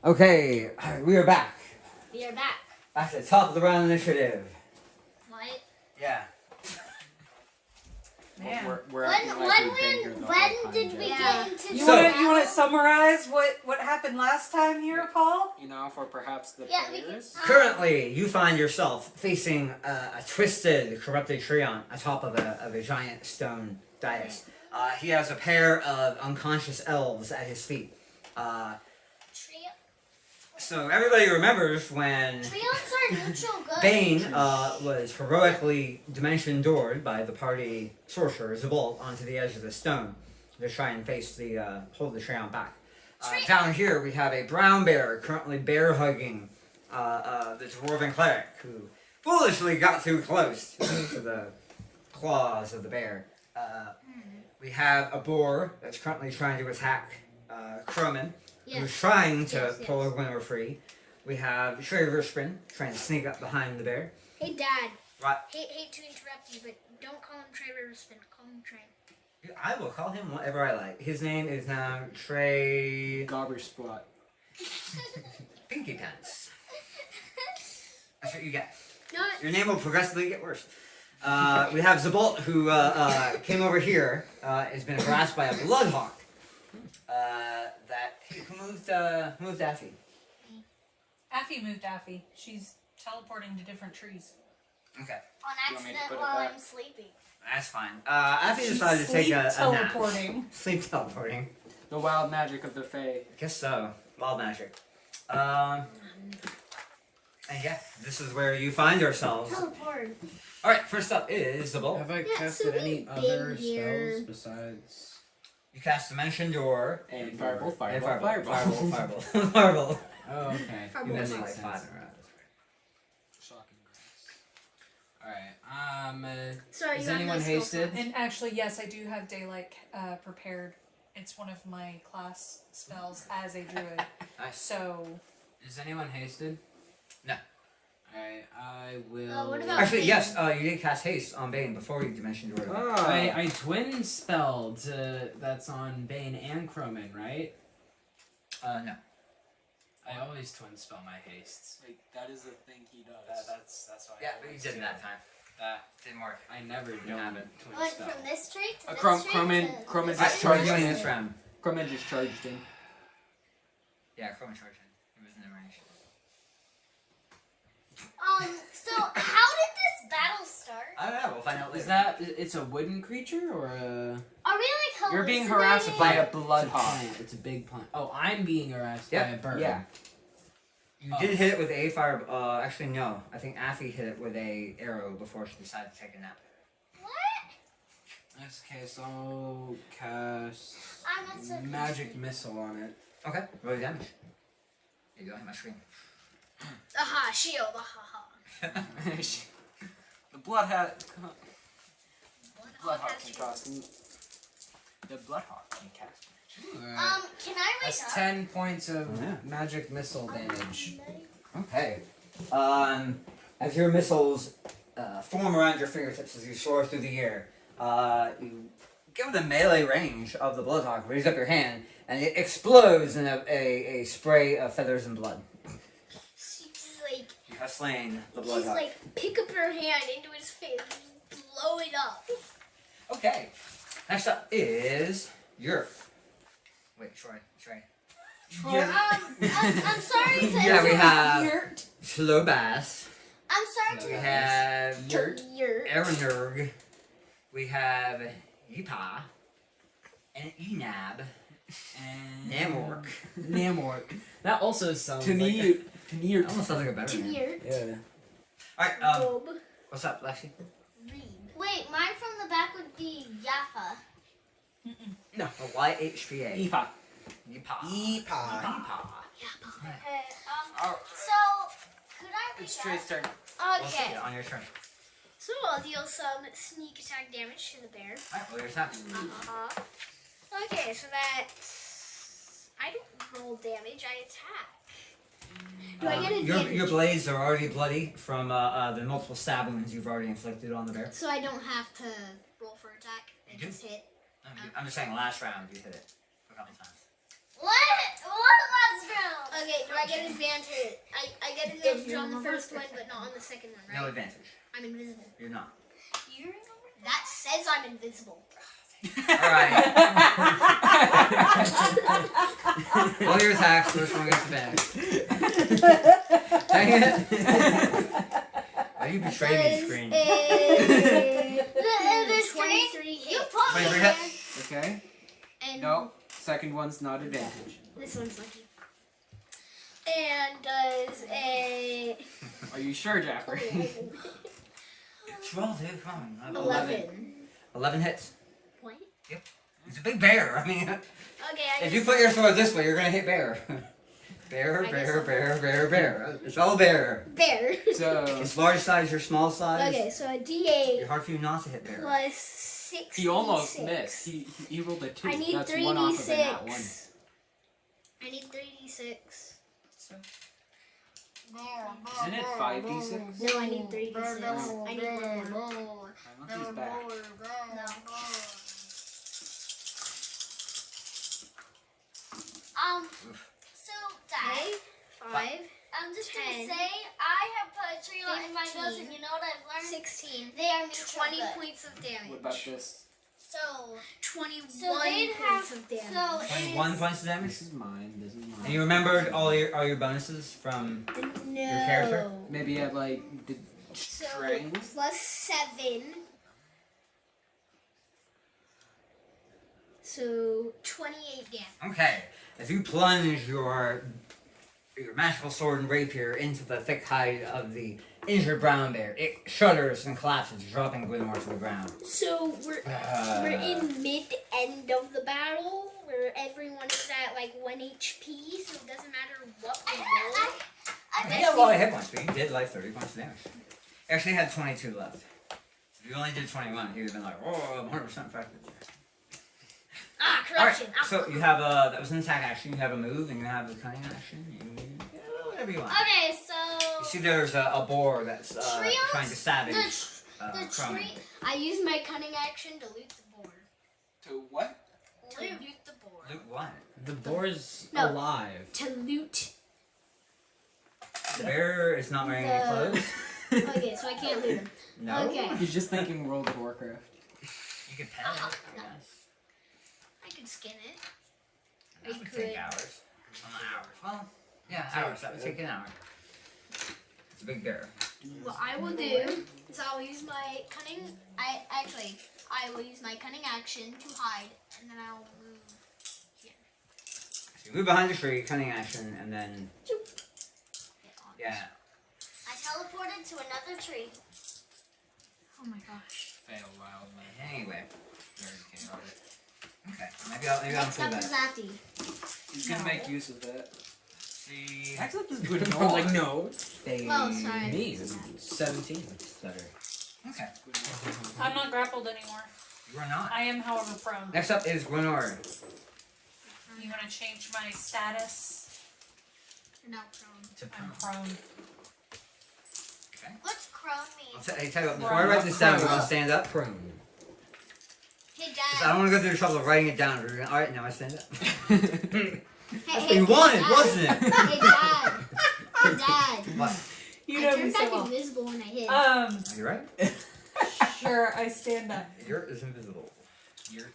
Okay, we are back. We are back. Back to the top of the round initiative. What? Yeah. Man. We're acting like we've been here the whole time, When did we Jay. get into You So- want to summarize what happened last time here, Paul? You know, for perhaps the Yeah, we players. Currently, you find yourself facing a twisted, corrupted treant atop of a giant stone dais. He has a pair of unconscious elves at his feet. So everybody remembers when Treants are neutral good. Bane was heroically dimension doored by the party sorcerer Zabult onto the edge of the stone to try and face the hold the treant back. Down here we have a brown bear currently bear hugging the dwarven cleric who foolishly got too close to the claws of the bear. We have a boar that's currently trying to attack Croman, who's trying to pull a winner free. We have Schraverspin trying to sneak up behind the bear. Hey, Dad. What? Hate to interrupt you, but don't call him Trey Spin. Call him Trey. I will call him whatever I like. His name is now Trey Gobber Spot. Pinky Pants. That's what you get. No. Your name will progressively get worse. We have Zabult, who came over here, has been harassed by a bloodhawk. Who moved Daffy? Affy moved Affy. She's teleporting to different trees. Okay, On You want me to accident put it while back? I'm sleeping. that's fine. Affy decided to take a nap. teleporting. Sleep teleporting. The wild magic of the Fae. Guess so. Wild magic. And yeah, this is where you find yourselves. Teleport. Alright, first up is Zabult. Have I Yeah, casted so any we've other been here. spells besides? You cast Dimension Door. And Fireball, And Fireball, Fireball. Fireball. Fireball. Fireball. Oh, okay. You missed That like makes 5 sense. in a row. Shocking grass. Alright, Sorry, is you have anyone no skill hasted? points. And actually, yes, I do have Daylight prepared. It's one of my class spells as a druid. Nice. So, Is anyone hasted? No. Alright, I will... what about- Actually, yes, you did cast haste on Bane before you Dimension Door. I twin spelled, that's on Bane and Croman, right? No. I always twin spell my hastes. Like, that is the thing he does. That's why I Yeah, but you always didn't do that it. time. That Didn't work. I never You have it. twin Went spell. from this tree to this Croman tree to just Alright, we're charged doing in. this round. Croman just charged in. Yeah, Chroma charge in. He was in the range. So how did this battle start? I don't know, we'll find out later. Is that, it's a wooden creature or a... Are we like You're being hallucinating? harassed by a It's a bloodhawk. plant. It's a big plant. Oh, I'm being harassed Yep. by a bird. Yeah. You did hit it with a fire. Actually, no. I think Affy hit it with a arrow before she decided to take a nap. What? Okay, so I'll cast I'm not so magic missile on it. Okay, roll your damage. There you go, hit my screen. Aha, shield. Aha. The Bloodhawk can cast. The Bloodhawk can cast. Can I wake That's up? 10 points of Yeah. magic missile damage. Okay. As your missiles form around your fingertips as you soar through the air, you give the melee range of the Bloodhawk, raise up your hand, and it explodes in a spray of feathers and blood. She's like, You have slain the she's Bloodhawk. like, pick up her hand into his face, and blow it up. Okay. Next up is Yurt. Wait, Troy. I'm sorry to. Yeah, we have Yurt. Slow Bass. I'm sorry We to. have Yurt. Erenurg. We have Yipa. And Enab. And Namork. Namork. That also sounds like... That almost sounds like a better name. Yurt. Yeah. Alright, Robe. what's up, Lexi? Reed. Wait, mine from the back would be Yaffa. No. A YHPA. Eepa. Yipa. Eepa. Yipa. Okay. Oh, So could I wake it's up? Trey's turn. Okay. On your turn. So I'll deal some sneak attack damage to the bear. Alright, roll your attack. Okay, so that's. I don't roll damage, I attack. Do I get a damage? Your blades are already bloody from the multiple stab wounds you've already inflicted on the bear. So I don't have to roll for attack. I You do. just hit. I'm just saying, last round you hit it a couple times. What last round? Okay, do I get advantage? I get advantage on the first one, but not on the second one, right? No advantage. I'm invisible. You're not. That says I'm invisible. Alright. All your attacks, first one gets advantage. Dang it. Why do you betray me, screen? The screen? 23 hits. You put me 23 there. hits. Okay. And No, second one's not advantage. this one's lucky. And does a Are you sure, Jeffrey? Roll, dude, come on. 11. 11 hits. What? It's a big bear. I mean, Okay, I if you just- put your sword this way, you're gonna hit bear. Bear, I bear, guess- bear, bear, bear. It's all bear. Bear. So It's large size or small size. Okay, so a It's D8 hard for you not to hit bear. plus 6. he almost missed. He rolled a 2. I need That's one off of a nat 1. 3d6. I need 3d6. Isn't it 5d6? No, I need 3d6. I need one more. I want these back. No. So Dad, Okay, 5, I'm just 10, gonna say I have poetry in my notes, 15, and you know what I've learned? 16, They are mutual 20 good. points of damage. What about this? So 21 So they'd points have- of damage. so 21 points of damage. This is mine. This is mine. And you remembered all your bonuses from. No. character? Maybe you have like the So strength. plus 7. So 28 damage. Okay, as you plunge your magical sword and rapier into the thick hide of the injured brown bear, it shudders and collapses, dropping Gwynnor to the ground. So we're in mid-end of the battle where everyone is at like 1 HP, so it doesn't matter what we roll. You did a lot of hit points, but you did like 30 points of damage. You actually had 22 left. If you only did 21, he would have been like, oh, I'm 100% effective. Ah, corruption. Alright, so you have that was an attack action, you have a move, and you have a cunning action. You whatever you want. okay, You so see there's a boar that's Trios? trying to savage the Crumb. tree I use my cunning action to loot the board. To what? To loot the board. Loot what? The boar's No. alive. To loot. The bear is not wearing any clothes. Okay, so I can't loot him. No. Okay. He's just thinking World of Warcraft. You could pet it, I guess. I could skin it. That I would could. take hours. Well, not hours. Well, yeah, hours. That would take an hour. It's a big bear. What I will do is I'll use my cunning. I will use my cunning action to hide, and then I'll move here. So you move behind the tree, cunning action, and then Get on. yeah. I teleported to another tree. Oh my gosh. Fail wild man. Anyway. Okay. Maybe I'll Next include up is that. Zafty. He's gonna make use of that. See. Next up is good. I'm like, no. Oh, sorry. Me, 17. Better. Okay. I'm not grappled anymore. You are not. I am, however, prone. Next up is Gwynnor. You want to change my status? You're now prone. To I'm prone. prone. What's crone mean? Hey, tell you what, before I write this down, we're gonna stand up. Prone. Hey, 'Cause I Dad. don't want to go through the trouble of writing it down. Alright, now I stand up. Hey, That's what you wanted, wasn't it? Hey, Dad. Hey, Dad. What? You I know me turn so back well. invisible when I hit. Are you right? Sure, I stand up. Yurt is invisible. Yurt.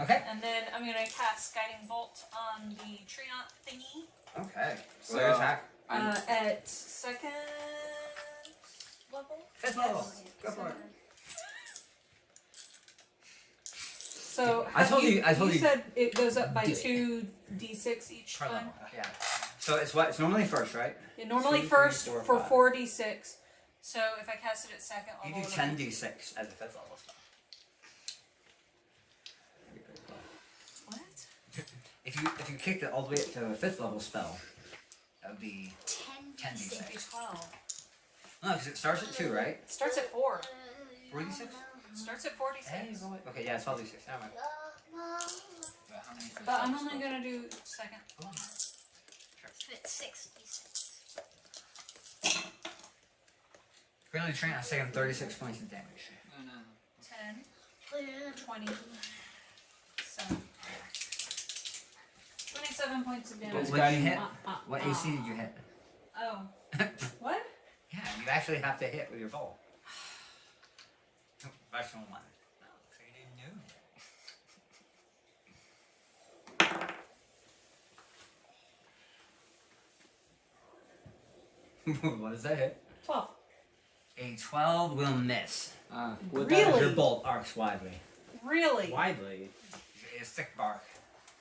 Okay. And then I'm going to cast Guiding Bolt on the Treant thingy. Okay. So- So attack. At second level? Fifth level. Go for it. So I told you- You said it goes up by 2d6 each Per time. level. Yeah. So it's what? It's normally first, right? Yeah, normally 2, 3, first 4, for 5. 4d6. So if I cast it at second You level, do it'll be- 10d6 as a fifth level spell. What? If you kicked it all the way up to a fifth level spell, that would be 10d6. It'd be 12. no, because it starts at 2, right? It starts at 4. 46. Starts at 46. Okay, yeah, it's 12d6. Never mind. But how many But I'm only going to do second. It's 6d6. Currently trained, I say I'm 36 points of damage. No, no. 10, 20, 7. 7 points of What damage. did you hit? Uh, What AC did you hit? Oh. What? Yeah, you actually have to hit with your bolt. Professional one. No, so you didn't know. What does that hit? 12. A 12 will miss. With Really? As your bolt arcs widely. Really? Widely. It's thick bark.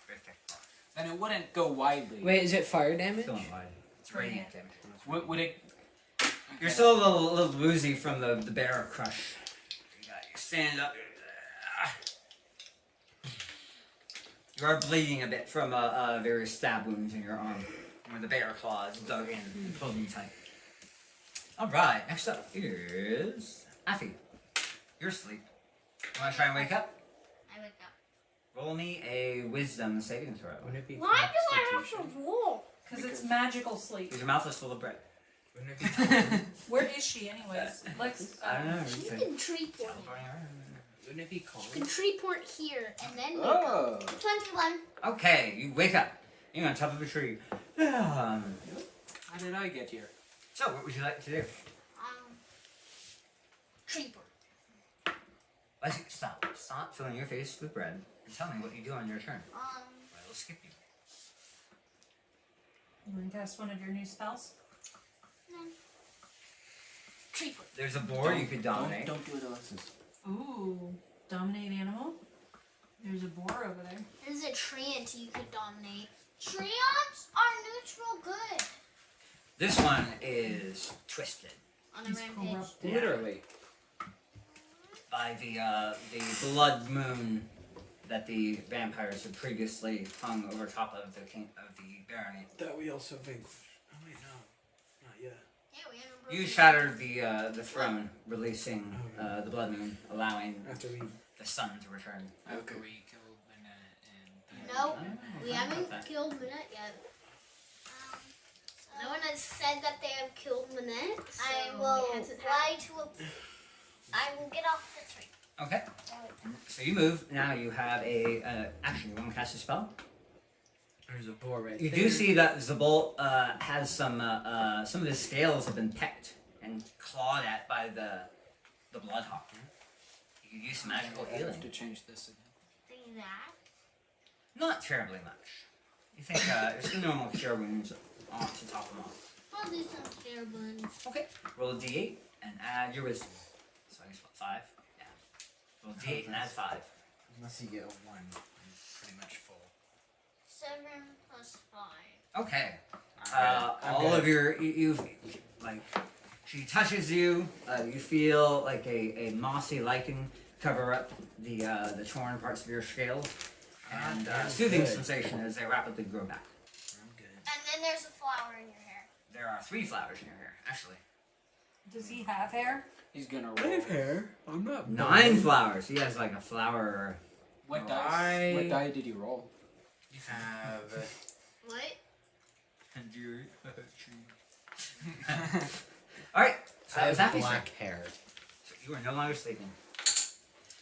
Very thick bark. Then it wouldn't go widely. Wait, is it fire damage? Still not wide. It's radiant damage. Would it? You're still a little woozy from the bear crush. You stand up. You are bleeding a bit from various stab wounds in your arm, where the bear claws dug in and pulled you tight. All right, next up is Affy. You're asleep. You want to try and wake up? I wake up. Roll me a wisdom saving throw. Wouldn't it be Why do I have constitution? to roll? Because it's magical sleep. Because your mouth is full of bread. Wouldn't it be con? Where is she, anyways? Lex, I don't know. You It's can tree point. Wouldn't it be con? You can tree point here and then wake Oh. up. 21. Okay, you wake up. You're on top of a tree. How did I get here? So, what would you like to do? Tree point. Let's stop. Stop filling your face with bread and tell me what you do on your turn. We'll skip you. you want to cast one of your new spells? Tree point. There's a board you could dominate. Don't do it, Alexis. Ooh. Dominate animal? There's a boar over there. There's a treant you could dominate. Treants are neutral good. This one is twisted On a He's rampage. corrupted. Literally. by the blood moon that the vampires had previously hung over top of the barony. That we also vanquished. Oh wait, no, not yet. Yeah, we haven't You broken shattered the throne, releasing the blood moon, allowing After we. the sun to return. After we killed Minette and. No, Oh, we fine haven't about that. killed Minette yet. No one has said that they have killed Minette. I So will it hasn't fly to a. I will get off the tree. Okay, so you move. Now you have a action. You want to cast a spell? There's a boar right You there. do see that Zabolt has some of his scales have been pecked and clawed at by the bloodhawk. You could use some magical I have healing. to change this again. See that? Not terribly much. You think there's the normal cure wounds on to top them off. I'll do some cure buns. Okay. Roll a d8 and add your wisdom. So I guess what, 5? Yeah. Roll a d8 and add 5. Unless you get a 1, I'm pretty much full. 7 plus 5. Okay. I'm All good. of your you've like she touches you. You feel like a mossy lichen cover up the torn parts of your scales, and soothing good. sensation as they rapidly grow back. I'm good. And then there's a flower in your hair. There are 3 flowers in your hair, actually. Does he have hair? He's gonna I roll. have hair. I'm not. 9 flowers. He has like a flower. What I- die? What die did you roll? You have. What? All right. So I that was have happy. black hair. So you are no longer sleeping.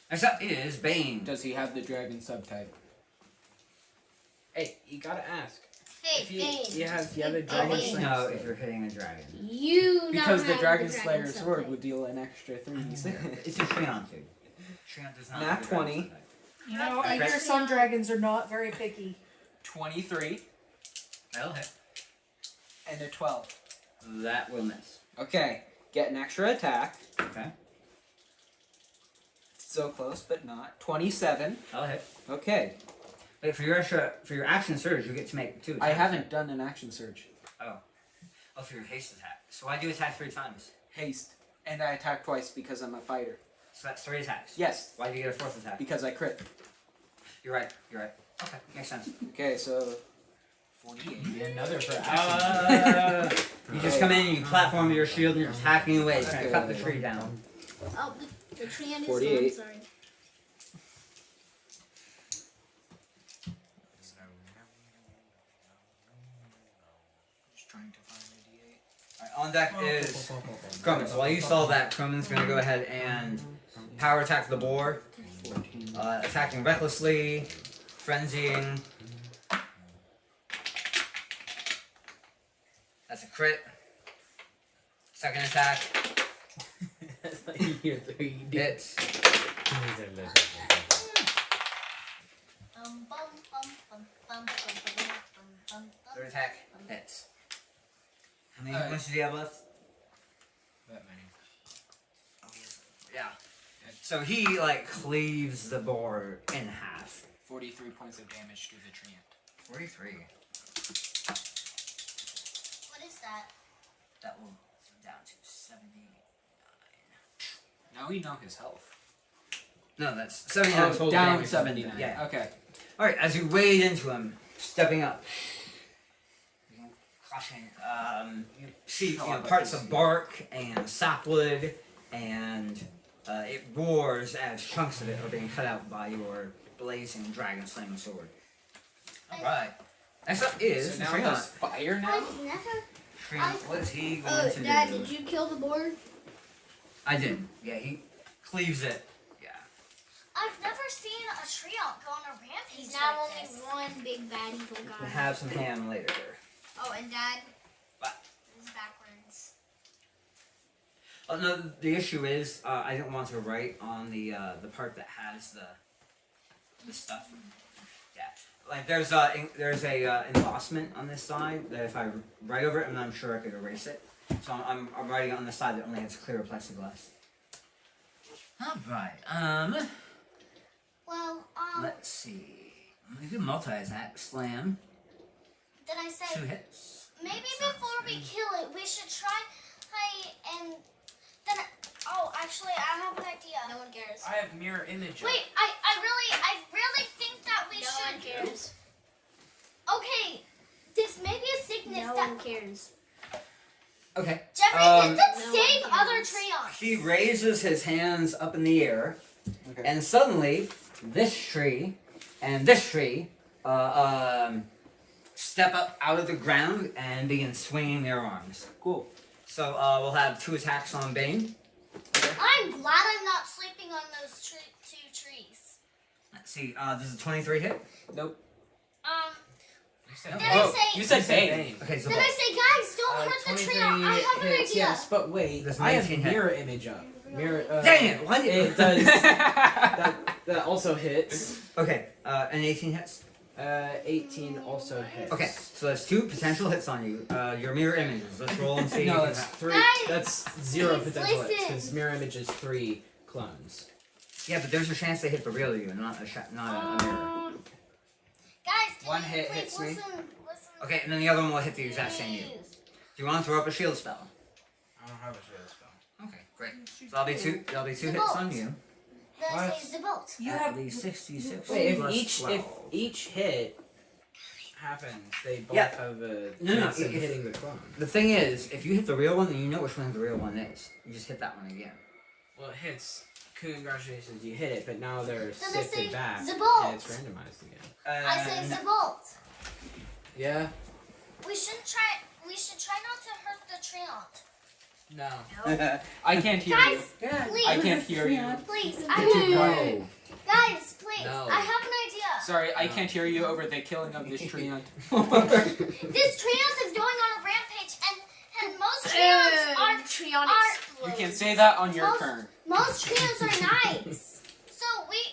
Next up is Bane. Does he have the dragon subtype? Hey, you gotta ask. Hey, If you, Bane. you have the other Hey, How dragon would Bane. you know if you're hitting a dragon? You don't Because the have Dragon the Slayer dragon sword subtype. would deal an extra 3d6. It's a Treant too. Treant does not. Nat have a dragon 20. subtype. You know, I Okay. hear some dragons are not very picky. 23 That'll hit. and a 12. That will miss. Okay, get an extra attack. Okay. So close, but not. 27. That'll hit. Okay, Wait, for your action surge, you get to make 2 attacks. I haven't done an action surge. Oh, for your haste attack. So why do you attack 3 times? Haste. And I attack twice because I'm a fighter. So that's 3 attacks. Yes, Why do you get a 4th attack? because I crit. You're right. Okay, makes sense. Okay, so 48. Be another for action. You just come in, you platform your shield, and you're attacking away, trying to cut the tree down. Oh, the tree is 48. I'm sorry. Just trying to find the D8. Alright, on deck is Croman. So while you solve that, Croman's going to go ahead and power attack the boar, 14. attacking recklessly, frenzying. That's a crit. Second attack. That's like you hear 3D. Hits. Third attack. Hits. How many points do you have left? That many. Yeah. So he like cleaves the boar in half. 43 points of damage to the treant. 43. What is that? That will down to 79. Now we know his health. No, that's 79 total down damage. 79. Yeah. Okay. Alright, as you wade into him, stepping up, crushing, you see parts of bark and sapwood, and it roars as chunks of it are being cut out by your blazing dragon slaying sword. Alright. Next up is So now he has fire now? I've never. Treant. What is he going Oh, to Dad, do? did you kill the boar? I did. Yeah, he cleaves it. Yeah. I've never seen a treant go on a rampage He's not like only this. one big bad evil We'll guy. have some ham later. Oh, and Dad? What? This is backwards. Oh, no, the issue is I didn't want to write on the part that has the stuff. Yeah, like there's a embossment on this side that if I write over it, I'm not sure I could erase it. So I'm writing on the side that only has clear plexiglass. All right. Well, Let's see. We do multi-attack slam. did I say 2 hits. maybe before we kill it, we should try and then? Oh, actually, I have an idea. No one cares. I have mirror image. Wait, I really think that we No one should. cares. Okay, this may be a sickness No that one cares. Okay. Jeffrey get the No same one other cares. treants. He raises his hands up in the air, Okay. and suddenly this tree and this tree step up out of the ground and begin swinging their arms. Cool. So we'll have 2 attacks on Bane. I'm glad I'm not sleeping on those two trees. Let's see. Does a 23 hit? Nope. You said Did Oh, I say? You said Bane. Okay, so Did I say, guys, don't hurt the 23 treant? I have an hits, idea. yes, but wait, Does I have 19 hit? mirror image up. Mirror. Dang it! Why did It does. that also hits. Okay, and 18 hits. 18 also hits. Okay, so that's 2 potential hits on you. Your mirror images. Let's roll and see. No, if you that's have- 3. Guys, That's 0 please potential hits listen. because mirror image is 3 clones. Yeah, but there's a chance they hit the real you, not a mirror. Guys, can One you hit please hits me. listen. Okay, and then the other one will hit the exact same you. Please. Do you want to throw up a shield spell? I don't have a shield spell. Okay, great. So that'll be 2. That'll be 2 The hits bolt. on you. Then I say the bolt. You At have least 66. Wait, plus if 12. each hit happens, they both Yeah. have a No, chance of if- hitting the clone. The thing is, if you hit the real one, then you know which one the real one is. You just hit that one again. Well, it hits. Congratulations, you hit it, but now they're Then I say sifted back, the bolt. and it's randomized again. I say no. the bolt. Yeah. We should try not to hurt the treant. No. I can't hear you. Guys, Yeah. please. I can't hear you. Please, No. guys, please. No. I have an idea. Sorry, I can't hear you over the killing of this treant. This treant is going on a rampage, and most treants are Treant are- explodes. You can say that on your Most- turn. most treants are nice. So this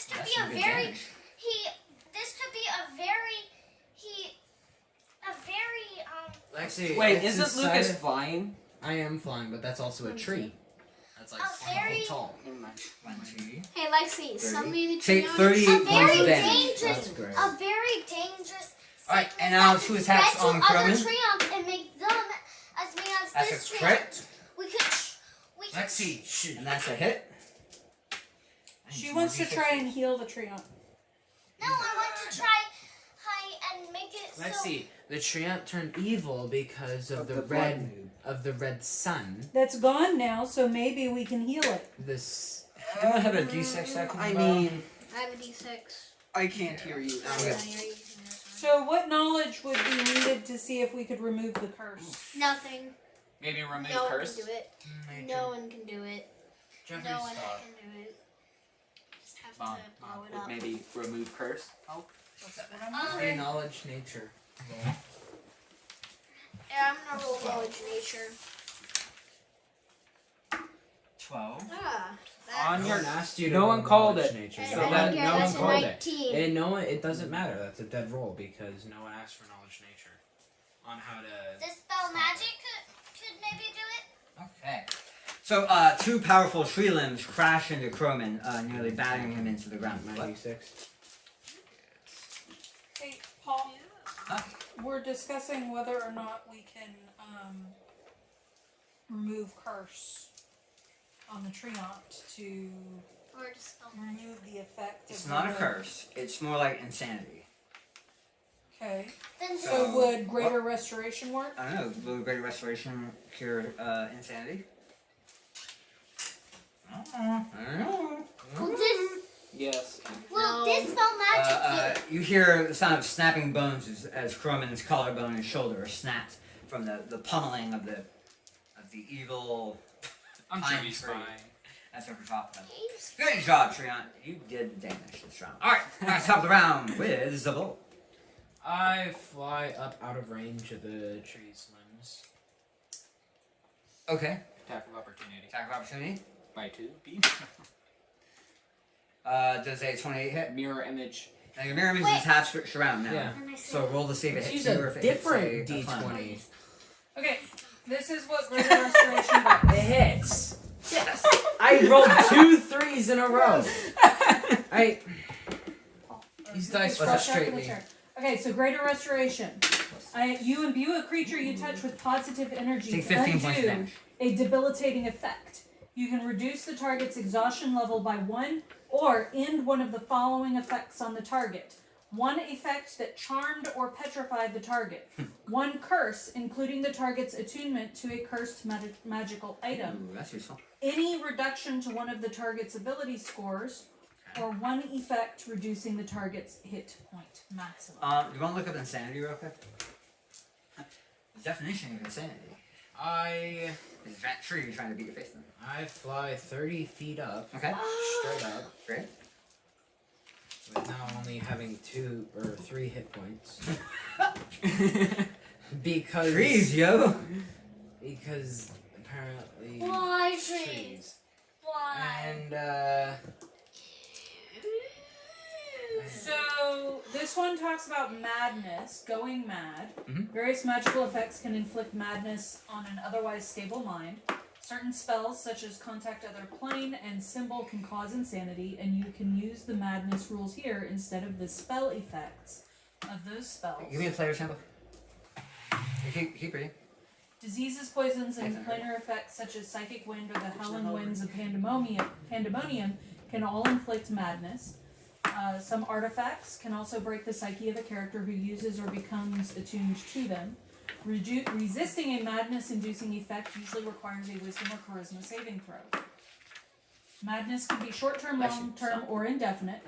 could That's be some a good very damage. Actually, Wait, it's isn't inside Lucas of- flying? I am flying, but that's also a tree. That's like A 4 very- feet tall. Never mind. 1, 2. Hey, Lexi, send me the Take Treant. 30 a points very of damage. dangerous, That's great. a very dangerous. Alright, sickness and now that 2 could attacks spread to on other Cronin. treants and make them as big as That's this a treant. crit. We could. Lexi, and that's a hit. She wants to try and heal the treant. No, I want to try and make it Let's so. see. The treant turned evil because of the red sun. That's gone now, so maybe we can heal it. This. Anyone have a D6 that can I roll? mean, I have a D6. I can't hear you. Okay. You're using this one. So, what knowledge would be needed to see if we could remove the curse? Nothing. Maybe remove No one curse. can do it. No one can do it. Jeffrey's No one thought. can do it. Just have Mom, to blow Mom, it would up. maybe remove curse. Oh, Free knowledge nature. Yeah, I'm knowledge nature. 12. Ah, On No your- one asked you to no roll one called knowledge it. Nature. And So I that, get no one that's a called it. 19. And no one, it doesn't matter. That's a dead roll because no one asked for knowledge nature on how to. Dispel magic could maybe do it. Okay. So, two powerful tree limbs crash into Croman, nearly battering him into the ground. 96. Hey, Paul. Huh? We're discussing whether or not we can remove curse on the treant to Or dispel magic. remove the effect. It's of not a the- curse. It's more like insanity. Okay. Then So just would greater restoration work? I don't know. Will Great Restoration cure insanity? I don't know. will this Yes. will No. dispel magic You hear the sound of snapping bones as Croman's collarbone and shoulder are snapped from the pummeling of the evil. I'm Pine sure he's tree. fine. That's over top of them. do? Good job, Treant. You did damage this round. All right, next top of the round with Zabul. I fly up out of range of the tree's limbs. Okay. Attack of opportunity. Attack of opportunity. By 2. Beam. Does a 28 hit? Mirror image. Now your mirror image Wait. is half surround now. Yeah. And I say, So roll to see if it Let's hits use you or a if it hits different a clan. D20. Okay. This is what greater restoration does. It hits. Yes. I rolled 2 3s in a row. These dice Cross out frustrate from the me. chair. Okay, so greater restoration. You imbue a creature you touch with positive energy Take to 15 points of undo damage. a debilitating effect. You can reduce the target's exhaustion level by 1 or end one of the following effects on the target. 1 effect that charmed or petrified the target. 1 curse, including the target's attunement to a cursed magical item. Ooh, that's useful. Any reduction to one of the target's ability scores, or 1 effect reducing the target's hit point maximum. You want to look up insanity real quick? The definition of insanity is that tree trying to beat your face in. I fly 30 feet up, Okay. straight up, Great. with now only having 2 or 3 hit points. because Trees, yo. Because apparently Why trees? Why? and So, this one talks about madness, going mad. Mhm. Various magical effects can inflict madness on an otherwise stable mind. Certain spells, such as Contact Other Plane and Symbol, can cause insanity, and you can use the madness rules here instead of the spell effects of those spells. Give me a player's handbook. Keep reading. Diseases, poisons, and Yes, planar effects such as psychic wind or the howling winds of pandemonium can all inflict madness. Some artifacts can also break the psyche of a character who uses or becomes attuned to them. Resisting a madness-inducing effect usually requires a wisdom or charisma saving throw. Madness can be short-term, Bless you. long-term, or indefinite.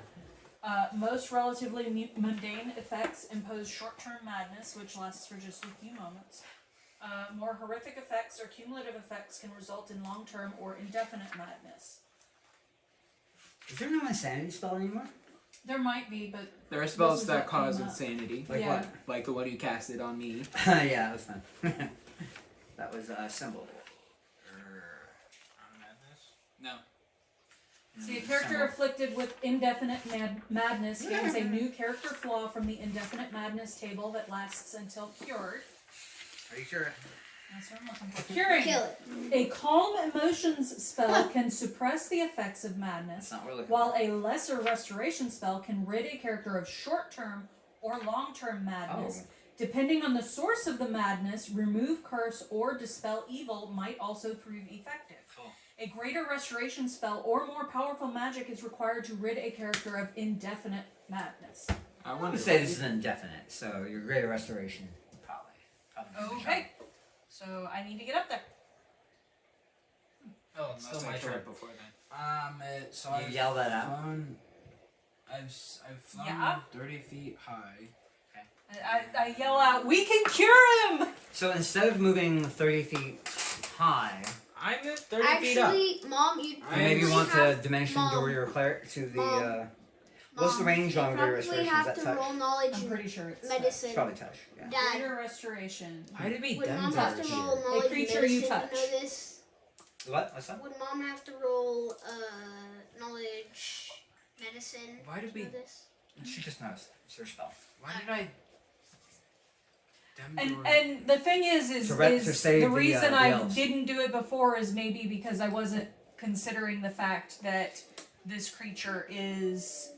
Most relatively mundane effects impose short-term madness, which lasts for just a few moments. More horrific effects or cumulative effects can result in long-term or indefinite madness. Is there no insanity spell anymore? There might be, but There are This spells is that what cause came up. insanity. Like Yeah. Like the one you casted on me. what? Yeah, that was fun. That was a symbol. No. see, a character afflicted with indefinite madness gains a new character flaw from the indefinite madness table that lasts until cured. Are you sure? That's what I'm looking for. Curing. Kill it. A calm emotions spell can suppress the effects of That's madness, not what we're looking while a lesser restoration spell can rid a character of short-term or long-term madness. Oh. Depending on the source of the madness, remove curse or dispel evil might also prove effective. Cool. A greater restoration spell or more powerful magic is required to rid a character of indefinite madness. I I wanted would say this is indefinite, so your greater restoration probably. Okay, so I need to get up there. oh, it's still my turn. right before then. So You I've yell that out. flown. I've flown Yeah? 30 feet high. I yell out, "We can cure him!" So instead of moving 30 feet high, I moved 30 feet up. Actually, Mom, you you maybe only want to have dimension Mom. door your cleric to the. What's the range on greater Probably restoration? Is have that to touch? roll knowledge I'm and pretty sure it's medicine. It's probably touch. Yeah. Dad, Greater restoration. Why did we would them mom have to here? roll knowledge creature and you medicine touch. to know this? What? What's that? Would mom have to roll knowledge medicine Why did to we- know this? She just knows. It's her spell. Why did I? And the thing is to save the the, reason the I elves. didn't do it before is maybe because I wasn't considering the fact that this creature is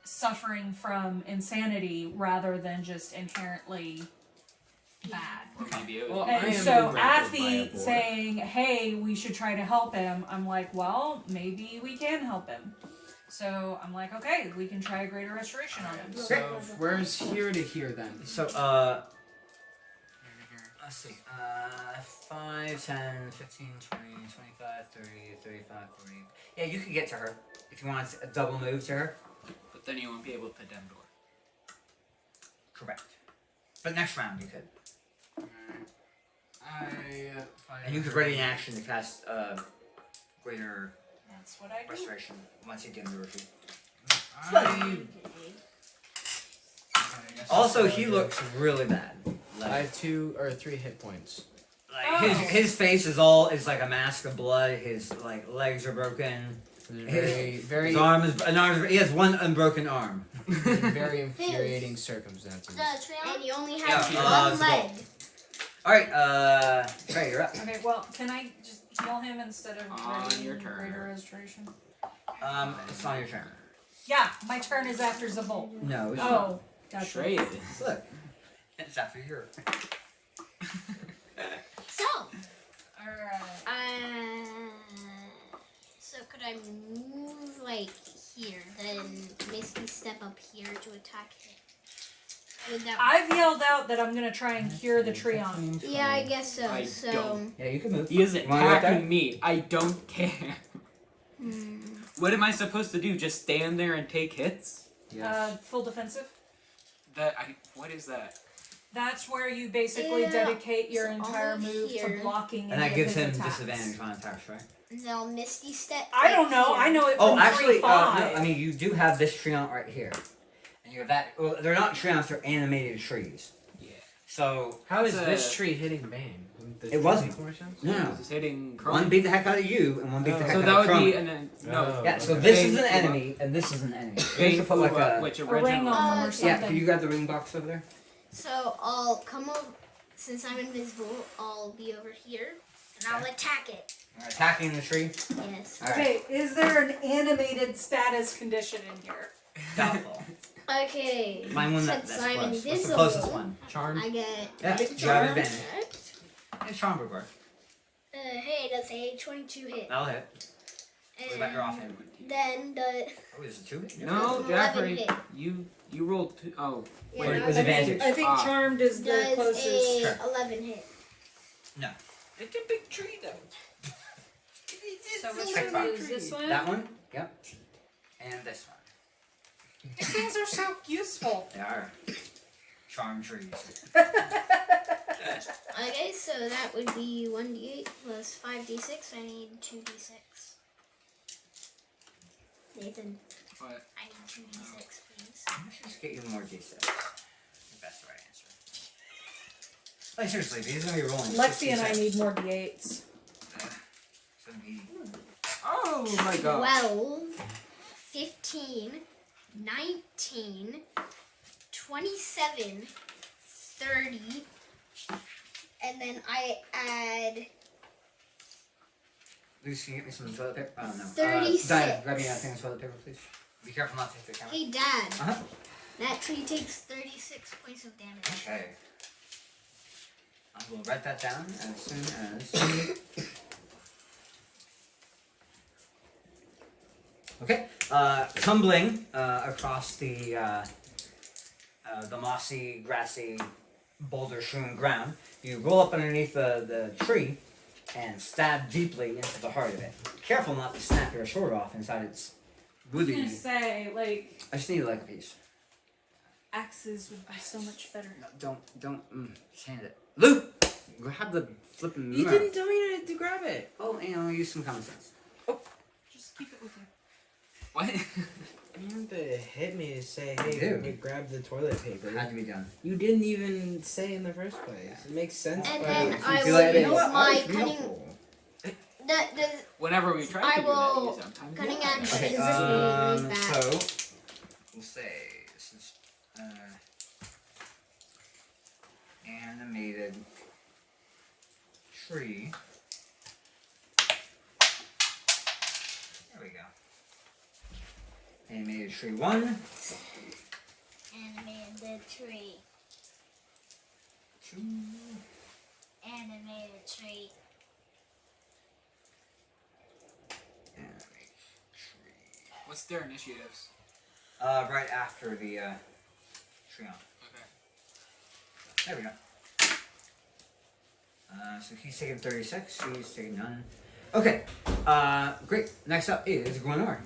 suffering from insanity rather than just inherently bad. Or maybe it was. Well, I And am so being grappled by a Athy boar. saying, "Hey, we should try to help him," I'm like, "Well, maybe we can help him." So I'm like, "Okay, we can try a greater restoration on him." So where's here to here then? So, let's see. 5, 10, 15, 20, 25, 30, 35, 40. Yeah, you could get to her if you want a double move to her. But then you won't be able to dem door. Correct. But next round you could. And you could ready an action to cast greater That's what I do. restoration once you get into retreat. I Also, he looks really bad. I have 2 or 3 hit points. Like his face is like a mask of blood. His like legs are broken. Very, His arm is he has one unbroken arm. very infuriating circumstances. And you only Yeah, have one it's leg. All right, Trey, you're up. Okay, well, can I just heal him instead of On readying your turn. greater restoration? It's not your turn. Yeah, my turn is after Zabol. No, it's not. Oh, gotcha. Trey is. Look, it's after your. So, Alright. so could I move like here, then Misty step up here to attack him? Would that? I've yelled out that I'm gonna try and cure the tree on him. Yeah, I guess so. I so, don't. Yeah, you can move. He is You wanna go up there? attacking me. I don't care. What am I supposed to do? Just stand there and take hits? Full defensive. What is that? That's where you basically Yeah, dedicate your so entire I'll move move here. to blocking And any that gives of his him attacks. disadvantage on attacks, right? now Misty step. I don't know. here. I know it Oh, from actually, 3-5. no, I mean, you do have this tree on right here. And you have that. Well, they're not tree mounts, they're animated trees. Yeah. So, How is It's this tree hitting Bane? It wasn't. No, no. This is hitting One Chrome. beat the heck out of you, and one beat the heck So out that of would be Chrome. and then no. Yeah, so okay. this Bane is an flew up. enemy, and this is an enemy. You Bane should put flew like up, a. which A ring original. on them or Yeah, something. Yeah, can you grab the ring box over there? So I'll come over. Since I'm invisible, I'll be over here, and I'll attack it. Alright, attacking the tree. Yes. Alright, Okay, is there an animated status condition in here? doubtful. Okay. Find one Since that's I'm close. What's the invisible, closest one? Charm? I get. Yeah, you have advantage. It's Charm would work. Hey, that's a 22 hit. That'll hit. What about your offhand? Then the Oh, is it 2 hit? No, 11 Jeffrey, hit. you rolled 2. Oh, yeah, Wait, no, was I advantage? I think Ah. charmed is the does closest. a Sure. 11 hit. No. it's a big tree though. So which Check one box. is this one? That one? Yep. And this one. These things are so useful. They are. Charm trees. Okay, so that would be 1d8 plus 5d6. I need 2d6. Nathan, What? I need 2d6, please. Let's just get you more d6. That's the right answer. Like, seriously, these are gonna be rolling. Lexi and I 66. need more d8s. It's gonna be. Oh my god. 12, 15, 19, 27, 30, and then I add Lucy, can you get me some toilet paper? Oh, no. 36. Diana, grab me a thing of toilet paper, please. Be careful not to hit the camera. Hey Dad, Uh-huh. that tree takes 36 points of damage. Okay. I will write that down as soon as. Okay. Tumbling across the mossy, grassy, boulder-strewn ground, you roll up underneath the tree and stab deeply into the heart of it. Careful not to snap your sword off inside its I was woody. gonna say, like, I just need like a piece. axes would be so much better. No, don't. Just hand it. Luke, grab the flipping. You didn't tell me to grab it. Oh, use some common sense. Just keep it with you. What? You have to hit me to say, hey, Dude. we grab the toilet paper. It had to be done. You didn't even say in the first place. It makes sense. And but then if I you Be will like, you use know what? my I was cutting- beautiful. The Whenever we try I to do will- that, sometimes. cutting yeah. action Okay, is really bad. so we'll say this is animated tree. There we go. Animated tree 1, Animated tree. 2, Animated tree. animated tree. What's their initiatives? Right after the tree on. Okay. There we go. So he's taking 36, he's taking none. Okay, great. Next up is Gwenor.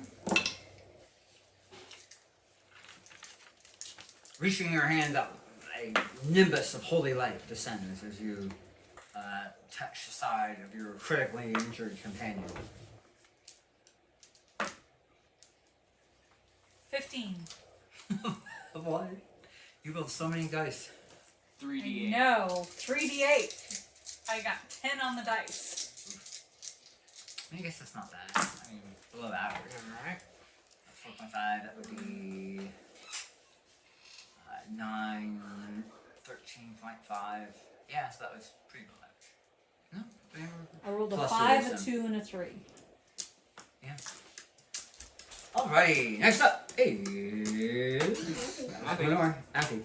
Reaching your hand up, a nimbus of holy light descends as you touch the side of your critically injured companion. 15. What? You rolled so many dice. 3d8. No, 3d8. I got 10 on the dice. I guess that's not bad. I mean, below average. Alright. 4.5, that would be 9, 13.5. Yeah, so that was pretty below average. No? They were- I rolled a Plus 5, a wisdom. 2, and a 3. Alrighty, next up is Happy. Lenore. Happy.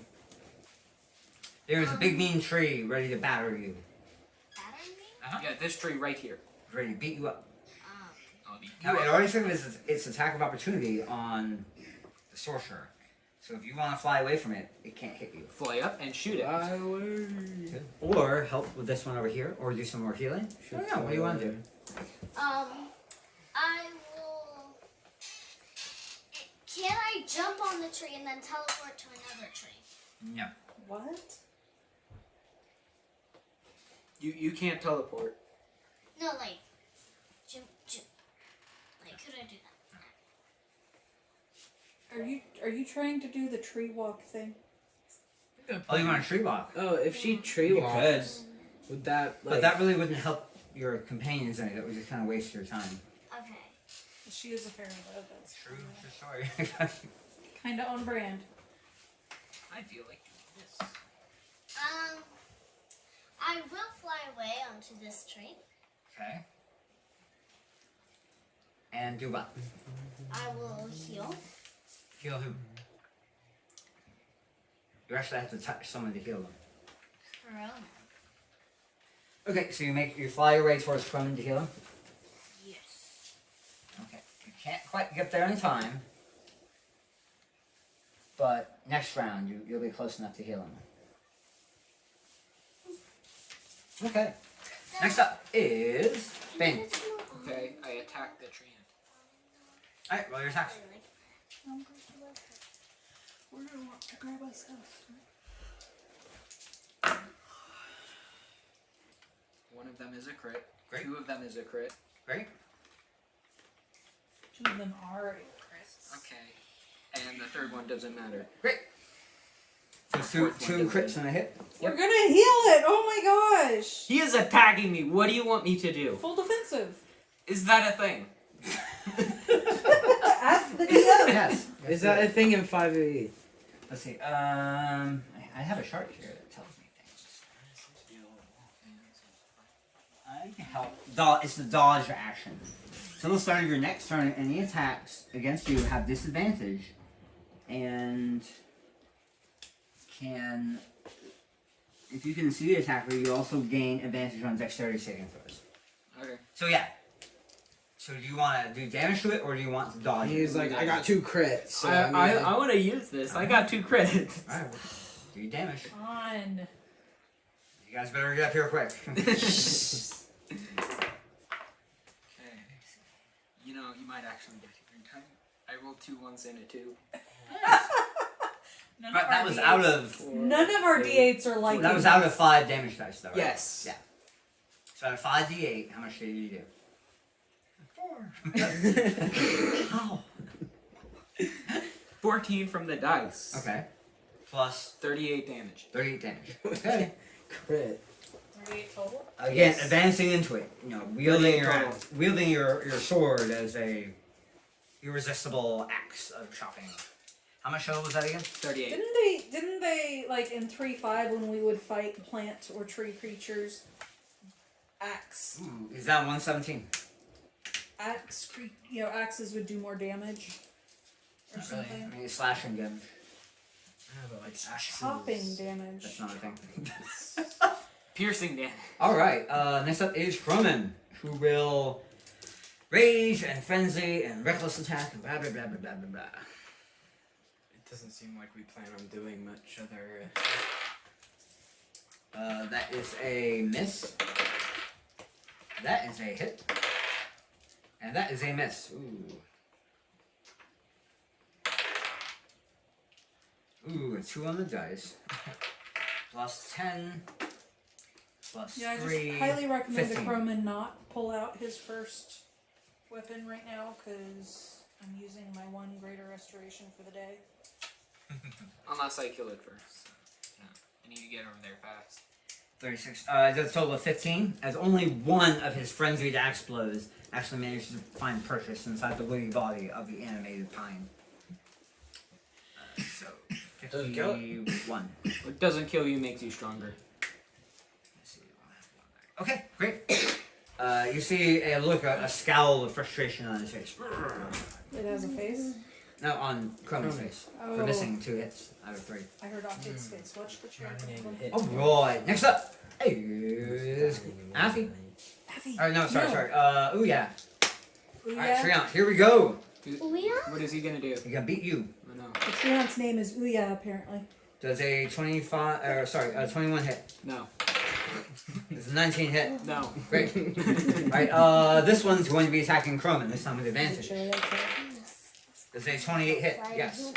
There is a big mean tree ready to batter you. Battering me? Yeah, this tree right here. Ready to beat you up. I'll be Now, it already took its attack of opportunity on the sorcerer. So if you want to fly away from it, it can't hit you. fly up and shoot it. Fly away. Or help with this one over here, or do some more healing. I don't know, what do you want to do? I will. Can I jump on the tree and then teleport to another tree? No. What? You can't teleport. No, like, jump. Like, could I do that? Are you trying to do the tree walk thing? Oh, you want a tree walk? Oh, if she tree You walks, would that like? But that really wouldn't help your companions any. That would just kind of waste your time. Okay. She is a fairy though. That's True story. kind of on brand. I feel like doing this. I will fly away onto this tree. Okay. And do what? I will heal. Heal who? You actually have to touch someone to heal them. Corona. Okay, so you fly your way towards Cronin to heal him? Yes. Okay. You can't quite get there in time. But next round you'll be close enough to heal him. Okay. Next up is Bane. Okay, I attack the tree. Alright, roll your attacks. We're gonna want to grab us stuff. One of them is a crit. Great. 2 of them is a crit. Great. 2 of them are crits. Okay. And the third one doesn't matter. Great. So two crits and a hit. We're gonna heal it! Oh my gosh! He is attacking me. What do you want me to do? Full defensive. Is that a thing? Ask the DM. Yes. Is that a thing in 5e? Let's see. I have a chart here that tells me things. I can help. It's the dodge action. So the start of your next turn, any attacks against you have disadvantage, and if you can see the attacker, you also gain advantage on dexterity saving throws. Okay. So yeah. So do you want to do damage to it, or do you want to dodge? He's it? like, I got 2 crits. So I want to use this. I got 2 credits. All right. Do your damage. On. You guys better get up here quick. Okay. You know, you might actually get here in time. I rolled 2 1s and a 2. None But of that our was D8s out of. None of our D8s are like That was out of 5 damage dice, though, right? Yes. Yeah. So out of 5d8, how much did you do? 4. How? 14 from the dice. Okay. Plus 38 damage. 38 damage. Okay. Crit. 38 total. Again, advancing into it. You know, wielding 38 your total. axe, wielding your sword as a irresistible axe of chopping. How much total was that again? 38. Didn't they like in 3.5 when we would fight plant or tree creatures? Axe. Ooh, is that 117? Axes would do more damage. Or Not really. something. I mean, it's slashing damage. Yeah, but like axes. Chopping damage. That's not a thing. Piercing damage. Alright, next up is Croman, who will rage and frenzy and reckless attack and blah blah blah blah blah blah blah. It doesn't seem like we plan on doing much other. That is a miss. That is a hit. And that is a miss. Ooh, a 2 on the dice. Plus 10. Plus Yeah, I 3. just highly recommend 15. the Croman not pull out his first weapon right now because I'm using my 1 greater restoration for the day. Unless I kill it first. No, I need to get over there fast. 36. That's a total of 15, as only one of his frenzied axe blows actually managed to find purchase inside the woody body of the animated pine. So, Doesn't kill it? 51. What doesn't kill you makes you stronger. Let's see. Okay, great. You see a look, a scowl of frustration on his face. It has a face. No, on Croman's face. For Oh. missing 2 hits out of 3. I heard off its face. Watch the chair. Alright, next up is Affy. Affy. Oh, no, sorry. Ooh, yeah. Ouya. Alright, Treant, here we go. Ouya? What is he gonna do? He's gonna beat you. Oh no. The Treant's name is Ouya, apparently. Does a 21 hit. No. Does a 19 hit. No. Great. Alright, this one's going to be attacking Croman, this time with advantage. Does a 28 hit? Yes.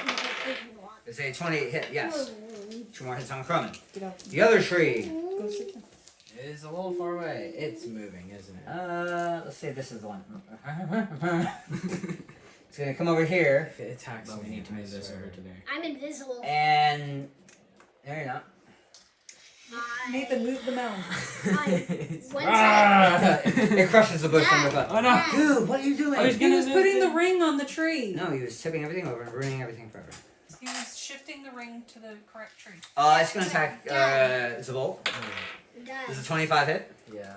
Does a 28 hit? Yes. 2 more hits on Croman. Get out. The other tree. Go sit down. It is a little far away. It's moving, isn't it? Let's see if this is the one. It's gonna come over here, If it attacks Well, we me, need to I move this swear. over to there. I'm invisible. and there you're not. Nathan, move the mound. It crushes the bush from the foot. Oh no! Dude, what are you doing? I was He gonna was move putting it. the ring on the tree. No, he was tipping everything over and ruining everything forever. He was shifting the ring to the correct tree. It's gonna attack Zabolt. Does a 25 hit? Yeah.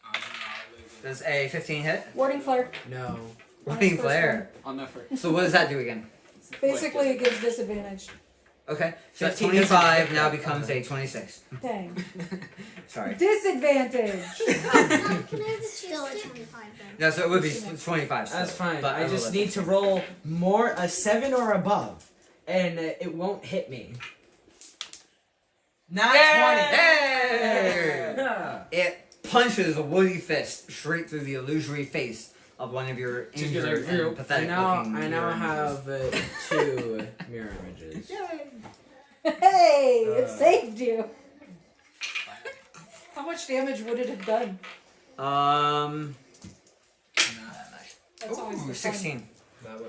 Oh, no, I lose it. Does a 15 hit? Warding flare. No. Warding first flare. On the first. So what does that do again? Basically, it gives disadvantage. Okay, so that 15 25 doesn't now hit. becomes a 26. Dang. Sorry. Disadvantage. Still a 25 then. No, so it would be 25. That's still, fine. But I just will need to roll a 7 or above, and it won't hit me. Not 20. Hey! Yeah. It punches a woody fist straight through the illusory face of one of your Just injured because and pathetic I looking now mirror have 2 mirror images. Hey, it Uh. saved you. How much damage would it have done? images. Not that much. That's always Ooh, the 16.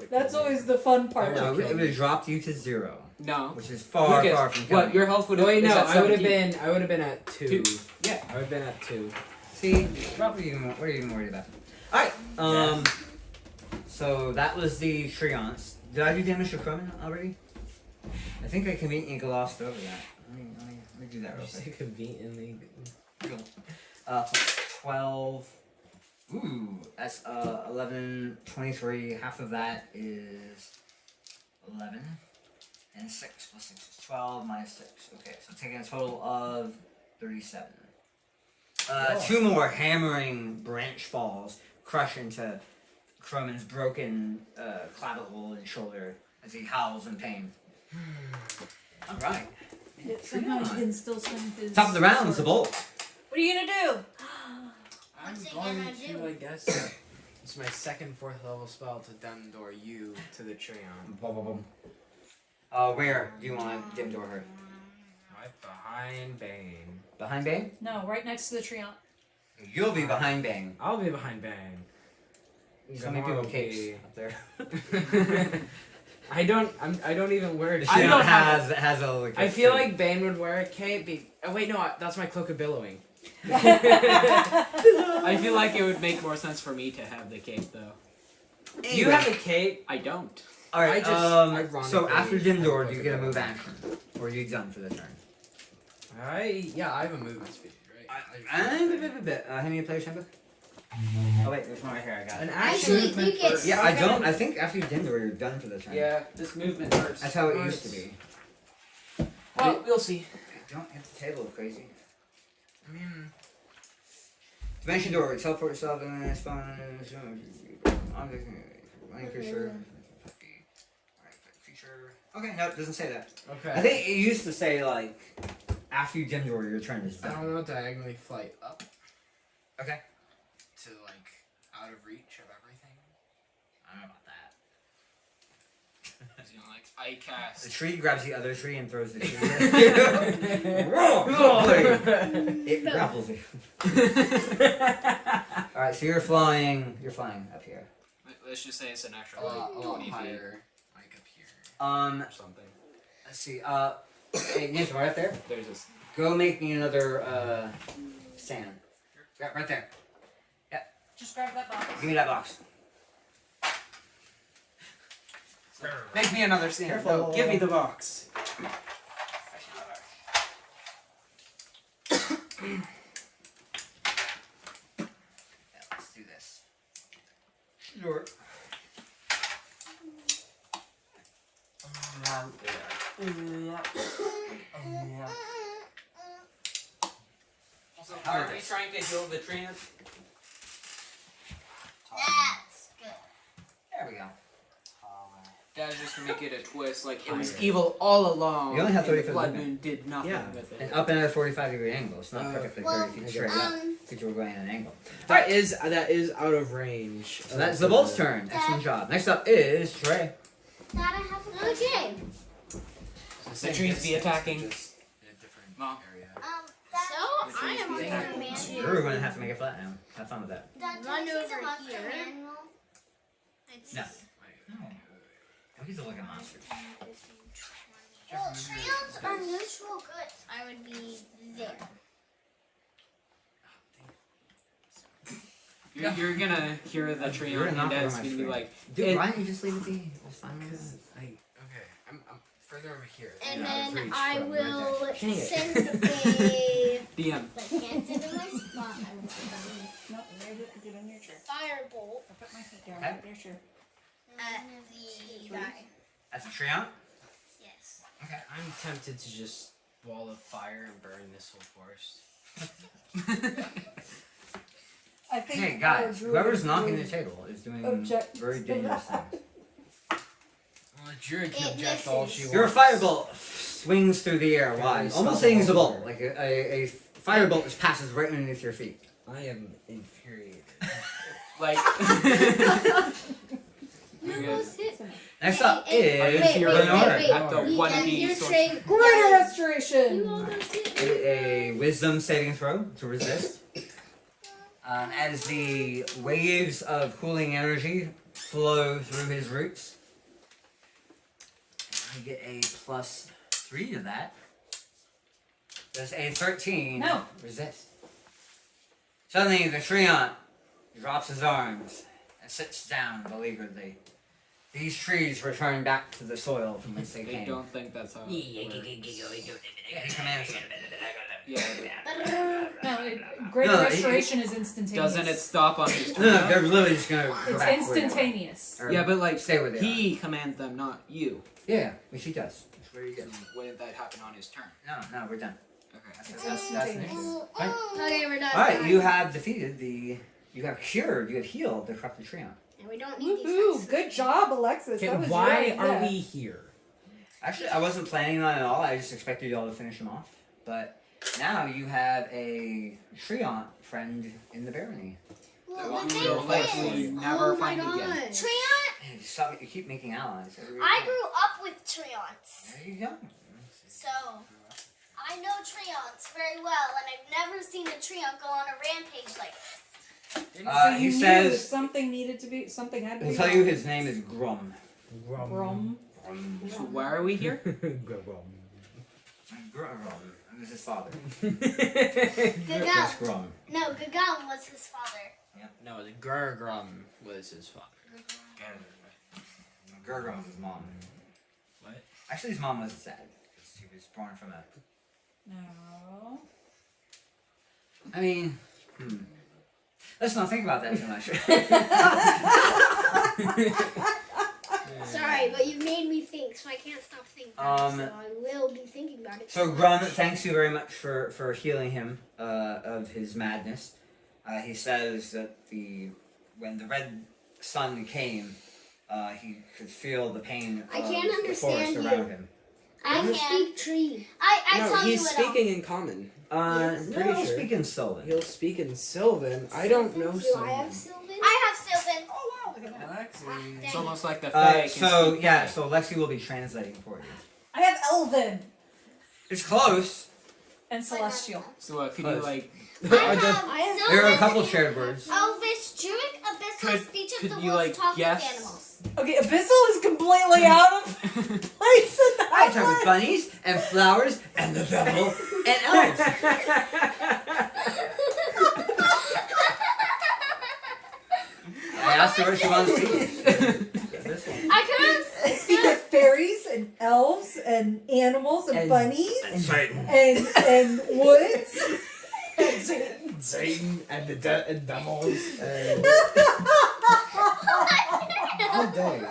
That's always the fun part. No, it would have dropped you to 0, No. which is far, Lucas, far from killing. what? Your health would have. Wait, no, is at I would have 17. been at 2. Yeah. I would have been at 2. See, probably even more, what are you even worried about? Alright, so that was the Treants. Did I do damage to Croman already? I think I conveniently glossed over that. Let me do that real Just quick. conveniently. 12. Ooh, that's 11, 23. Half of that is 11. And 6 plus 6 is 12 minus 6. Okay, so taking a total of 37. 2 more hammering branch falls crush into Croman's broken clavicle and shoulder as he howls in pain. Alright. Somehow he can still swing his. Top of the round, sword. Zabolt. What are you gonna do? I'm What's it going gonna to, do? I guess. It's my second 4th level spell to dim door you to the Treant. Boom, boom, boom. Where do you want to dim door her? Right behind Bane. Behind Bang? No, right next to the Treant. You'll be behind Bang. I'll be behind Bane. So many people with capes up there. I don't even wear The it. I Treant don't have has a like. I feel like Bane would wear a cape. Oh wait, no, that's my cloak of billowing. I feel like it would make more sense for me to have the cape, though. You have a cape. I don't. All right. I just So after ironically Dindor, have do you a get a cloak of move billowing. action, or are you done for the turn? I have a movement speed, right? Hand me a player's handbook. Oh wait, there's one right here. I got An it. action Actually, movement you get- first. Yeah, I Okay. don't. I think after Dindor, you're done for the turn. Yeah, this movement hurts. That's how it used to be. Well, we'll see. Don't hit the table crazy. I mean, Dimension door, teleport yourself and then spawn. Running creature. Creature. Okay, no, it doesn't say that. okay. I think it used to say like after you Dindor, your turn is I done. don't want to diagonally fly up Okay. to like out of reach of everything. I don't know about that. You know, like I The cast. tree grabs the other tree and throws the tree at you. Whoa, quickly. It grapples you. Alright, so you're flying up here. Let's just say it's an extra A lot 20 feet higher, like up here. or something. Let's see, hey, Nathan, right up there. There's this. Go make me another, stand. Yeah, right there. Just grab that box. Give me that box. Make me another stand. Careful. No, give me the box. Yeah, let's do this. Sure. How are we trying to heal the Treant? That's good. There we go. That was just to make it a twist, like it was Higher. evil all along. You only have and 30 the foot blood limit. moon did nothing Yeah, with it. and up and at a 45-degree angle. It's not perfectly Well, 30 feet straight up. Because you were going at an angle. That is out of range. So that's the bolt's turn. Excellent job. Next up is Trey. Dad, I have a okay. The trees be attacking. Just in a different Mom. area. Dad, So I am Thank gonna you. man. You're going to have to make it flat now. Have fun with that. Dad, Run do you see over the monster here. manual? It's No. Don't get to look at monsters. 15, 20. Well, Treants are neutral good. I would be there. You're gonna hear the tree You're on not and Dad's over my gonna be screen. like, Dude, It- why don't you just leave it be? It's fine. I'm further over here. And Yeah, then reach I from right will there. Dang it. send a DM. like can't send in my spot. I will send No, get on your chair. a firebolt I'll put my feet down. Okay. Get your chair. at the guy. That's a Treant? Yes. I'm tempted to just ball of fire and burn this whole forest. I think Hey guys, our whoever's druid knocking the would table is doing object very to dangerous that. things. Well, the druid can It object all she misses. wants. Your firebolt swings through the air wide, Stop almost the hitting the ball. ball. Like a firebolt just passes right underneath your feet. I am infuriated. Like, You almost hit. Next up Hey, is wait, you're wait, Lenore. wait, at the You 1D hear source. Trey. Greater restoration. You almost hit. A wisdom saving throw to resist. As the waves of cooling energy flow through his roots. I get a +3 to that. Does a 13 No. resist? Suddenly the Treant drops his arms and sits down beleagueredly. These trees return back to the soil from whence they they came. don't think that's how. It works. He commands them. Yeah. No, greater No, restoration is instantaneous. Doesn't it stop on his No, no, turn? they're literally just gonna go It's back where they were. instantaneous. Or Yeah, but like stay where they he commands them, not you. are. Yeah, which he does. That's where you So go. when did that happen on his turn? No, we're done. Okay. That's an issue. Fine. Okay, we're done. Alright, you have defeated you have healed the corrupted Treant. And we don't need these Woohoo! guys. Good job, Alexis. Okay, That was why your are idea. we here? Actually, I wasn't planning on it at all. I just expected y'all to finish him off. But now you have a Treant friend in the barony. That Well, one the we thing will likely is, never Oh my find again. God. Treant, Hey, you keep making allies. I grew up with Treants. There you go. So, I know Treants very well, and I've never seen a Treant go on a rampage like this. So He you knew says something had to be. he'll tell you his name is Grum. Grum. So why are we here? Grum is his father. Gagum. Grum. No, Gagum was his father. No, the Gurgrum was his father. Grum was his mom. What? Actually, his mom wasn't sad because he was born from a. No. I mean, let's not think about that too much. Sorry, but you made me think, so I can't stop thinking about it. So I will be thinking about it. So Grum thanks you very much for healing him of his madness. He says that when the red sun came, he could feel the pain I of can't the understand forest you. around him. I can speak tree. I No, tell he's you it speaking in common. Pretty sure. speak in Sylvan. He'll speak in Sylvan. I don't know Do Sylvan. I have Sylvan? I have Sylvan. Alexi. It's almost like the Fae can So speak yeah, Fae. so Lexi will be translating for you. I have Elven It's close. and Celestial. So could Close. you like? I have There are a Sylvan, couple shared words. Elvish, Druid, Abyssal, Could- Speech could of the you, Wolves, like, Talk guess? with Animals. Okay, Abyssal is completely out of place in I that talk with one. bunnies and flowers and the devil and elves. I asked her what she wants to eat. This one. I could have. Speak of fairies and elves and animals and bunnies And Satan. and woods. Satan and the devils. All day.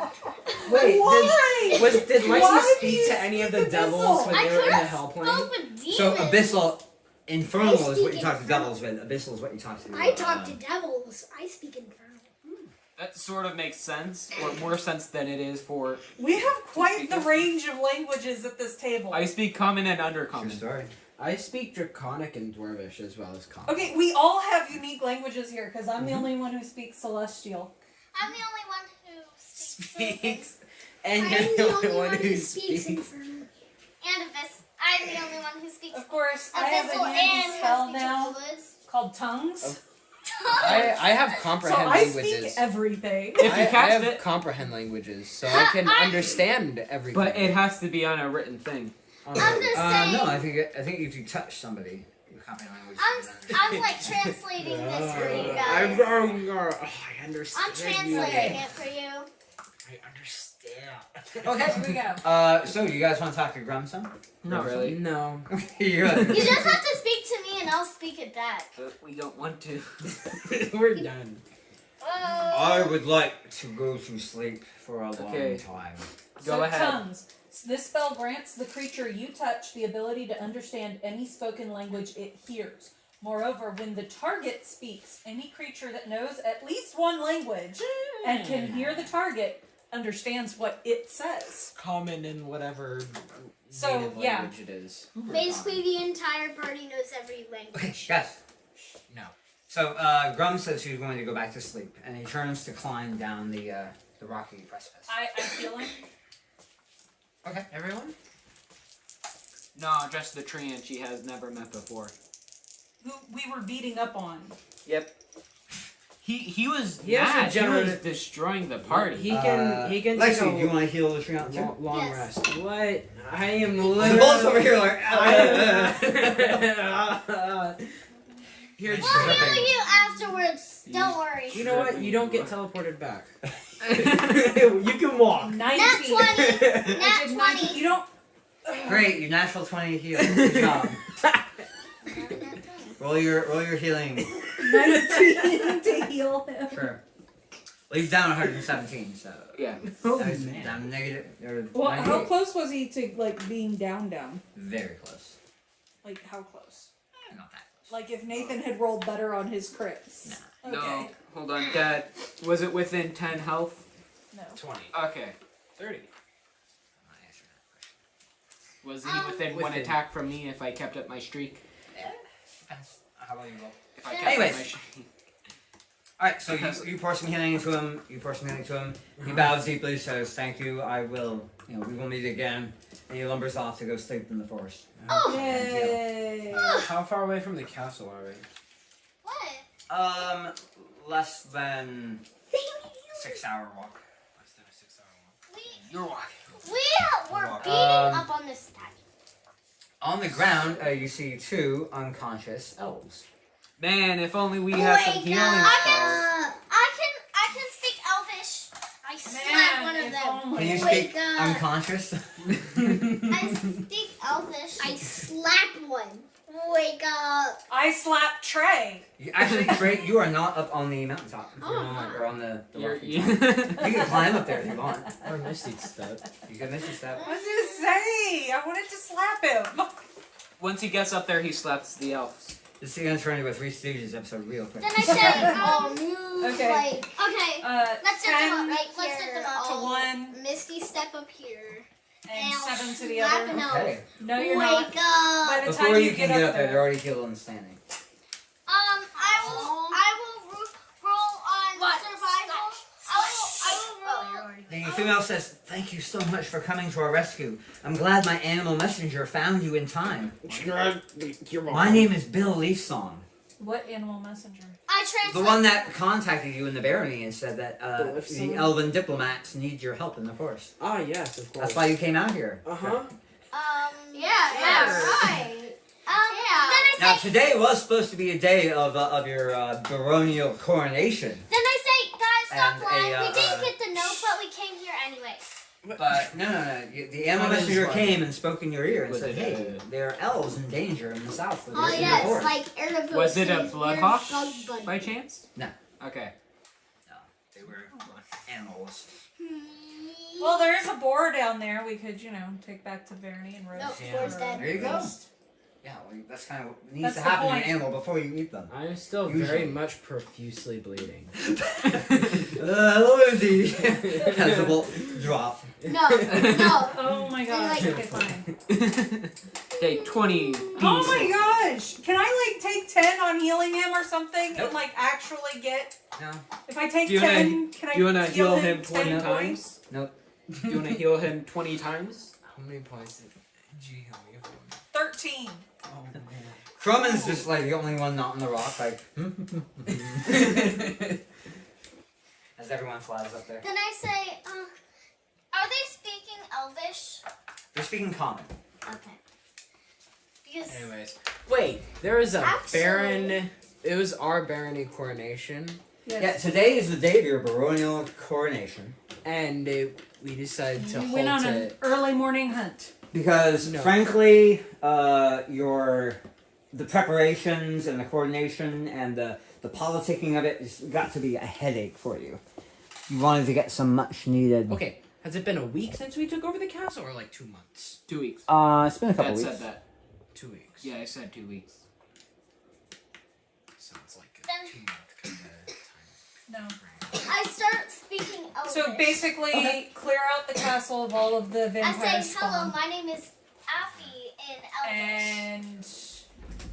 Wait, Why? did Why Lexi do speak you to any of the speak devils Abyssal? when I they were in could the have hell plane? spoke with demons. So abyssal, infernal I is what speak you talk to infernal. devils with. Abyssal is what you talk to. I talk to devils. I speak infernal. That sort of makes sense, or more sense than it is for. We have quite speak the of- range of languages at this table. I speak common and True undercommon. story. I speak Draconic and Dwarvish as well as Common. Okay, we all have unique languages here because I'm the only one who speaks Celestial. I'm the only one who speaks. Speaks. And I'm you're the only one who speaks speaks. infernal. And Abyss. I'm the only one who speaks Of course, I have a Abyssal handy and spell Speech now of the Woods. called Tongues. I have So comprehend I languages. speak everything. If you I catch have it, comprehend languages, so I can understand everything. but it has to be on a written thing. I'm just saying. No, I think if you touch somebody, you comprehend language. I'm like translating this for you I guys. understand. I'm translating it for you. I understand. Okay. Here we go. So you guys want to talk to Grum some? Not really. No. You're good. You just have to speak to me and I'll speak it back. But we don't want to. We're done. I would like to go to sleep for a long Okay. time. Go So ahead. Tongues. This spell grants the creature you touch the ability to understand any spoken language it hears. Moreover, when the target speaks, any creature that knows at least one language and can hear the target understands what it says. Common in whatever So, native yeah. language it is. Basically, the entire party knows every Okay, language. yes. No. So Grum says he's going to go back to sleep, and he turns to climb down the rocky precipice. I feel him. Okay, everyone. No, just the treant she has never met before. Who we were beating up on. Yep. He was He has a mad. He was generate- destroying the party. He can take Lexi, a do you want to heal the tree out too? long Yes. rest. What? I am The literally. bull's over here like. Here, We'll heal you afterwards. Don't worry. you know what? You don't get teleported back. You can walk. 19. Nat 20. I Nat did 20. You don't. Great, your natural 20 heal. Good job. Roll your healing. 19 to heal him. Sure. Well, he's down 117, so. Yeah. Oh, Now he's man. down negative. Or Well, how 98. close was he to like being down? Very close. Like how close? Not that close. Like if Nathan had rolled better on his crits. Nah. Okay. No, hold on, Dad. Was it within 10 health? No. 20. Okay. 30. I'm not answering that question. Was he within one Within. attack from me if I kept up my streak? Depends. How about you roll? If I kept Anyways. up my streak. Alright, so you pour some healing into him. You pour some healing to him. He bows deeply, says, "Thank you. I will. We will meet again." And he lumbers off to go sleep in the forest. Oh. Yay. How far away from the castle are we? What? Less than 6 hour walk. Less than a 6 hour walk. We, You're walking. We were beating up on this statue. On the ground, you see 2 unconscious elves. Man, if only we had some healing spells. I can speak Elvish. I slapped one of them. Can you Wake speak up. unconscious? I speak Elvish. I slapped one. Wake up. I slapped Trey. Actually, Trey, you are not up on the mountaintop. Oh, You're not, or on the rocky You- top. You can climb up there if you want. Or Misty step. You can miss your step. What did you say? I wanted to slap him. Once he gets up there, he slaps the elves. This is gonna turn into a Three Stooges episode real quick. Then I say, move Okay. like. Okay. Let's set them 10 up right Let's set them up. to 1 Misty step up here. and I'll 7 to the slap other. an elf. Okay. No, you're Wake not. up. By the Before time you can get up there, they're already healed and standing. I will roll on What? survival. I will roll. The female says, "Thank you so much for coming to our rescue. I'm glad my animal messenger found you in time. My name is Bill Leafsong, What animal messenger? I translate. the one that contacted you in the barony and said that Bill the Leafsong? elven diplomats need your help in the forest. Ah, yes, of course. That's why you came out here. Uh-huh. Yeah, right. Yeah. Then I Now say. today was supposed to be a day of your baronial coronation, Then I say, guys, stop And lying. a, We didn't get the note, but we came here anyways. but no. The animal That is messenger right. came and spoke in your ear and Was said, it "Hey, a- there are elves in danger in the south. Oh, in the yes, forest." like Erebus. Was it a is your bug bloodhawk buddy. by chance? No. Okay. No, they were animals. Well, there is a boar down there we could, take back to Barony and roast. Nope, Yeah. boar's dead. There you go. Yeah, well, that's kind of what needs That's to the happen to an point. animal before you eat them. I'm still Usually. very much profusely bleeding. Lucy has the bolt drop. No, no. Oh my gosh. Like- Okay, fine. Take 20 Oh my gosh! Can I take 10 on healing him or something Nope. and actually get? No. If I take Do you wanna- 10, can I do you wanna heal him 10 20 points? times? Nope. Do you want to heal him 20 times? How many points did you heal me for? 13. Oh, man. Crumman's just the only one not on the rock, as everyone flies up there. Then I say, are they speaking Elvish? They're speaking common. Okay. Because Anyways. Wait, there was a Actually- baron. It was our barony coronation. Yes. Yeah, today is the day of your baronial coronation. And we decided to We halt went on an it. early morning hunt. Because, No. frankly, the preparations and the coordination and the politicking of it has got to be a headache for you. You wanted to get some much needed. Okay, has it been a week since we took over the castle, or 2 months? 2 weeks. It's been a couple Dad weeks. said that. 2 weeks. Yeah, I said 2 weeks. Sounds like a Then- 2-month kind of No. I start speaking Elvish. So basically, clear out the castle of all of the I vampires. say, hello, my name is Affy in Elvish. And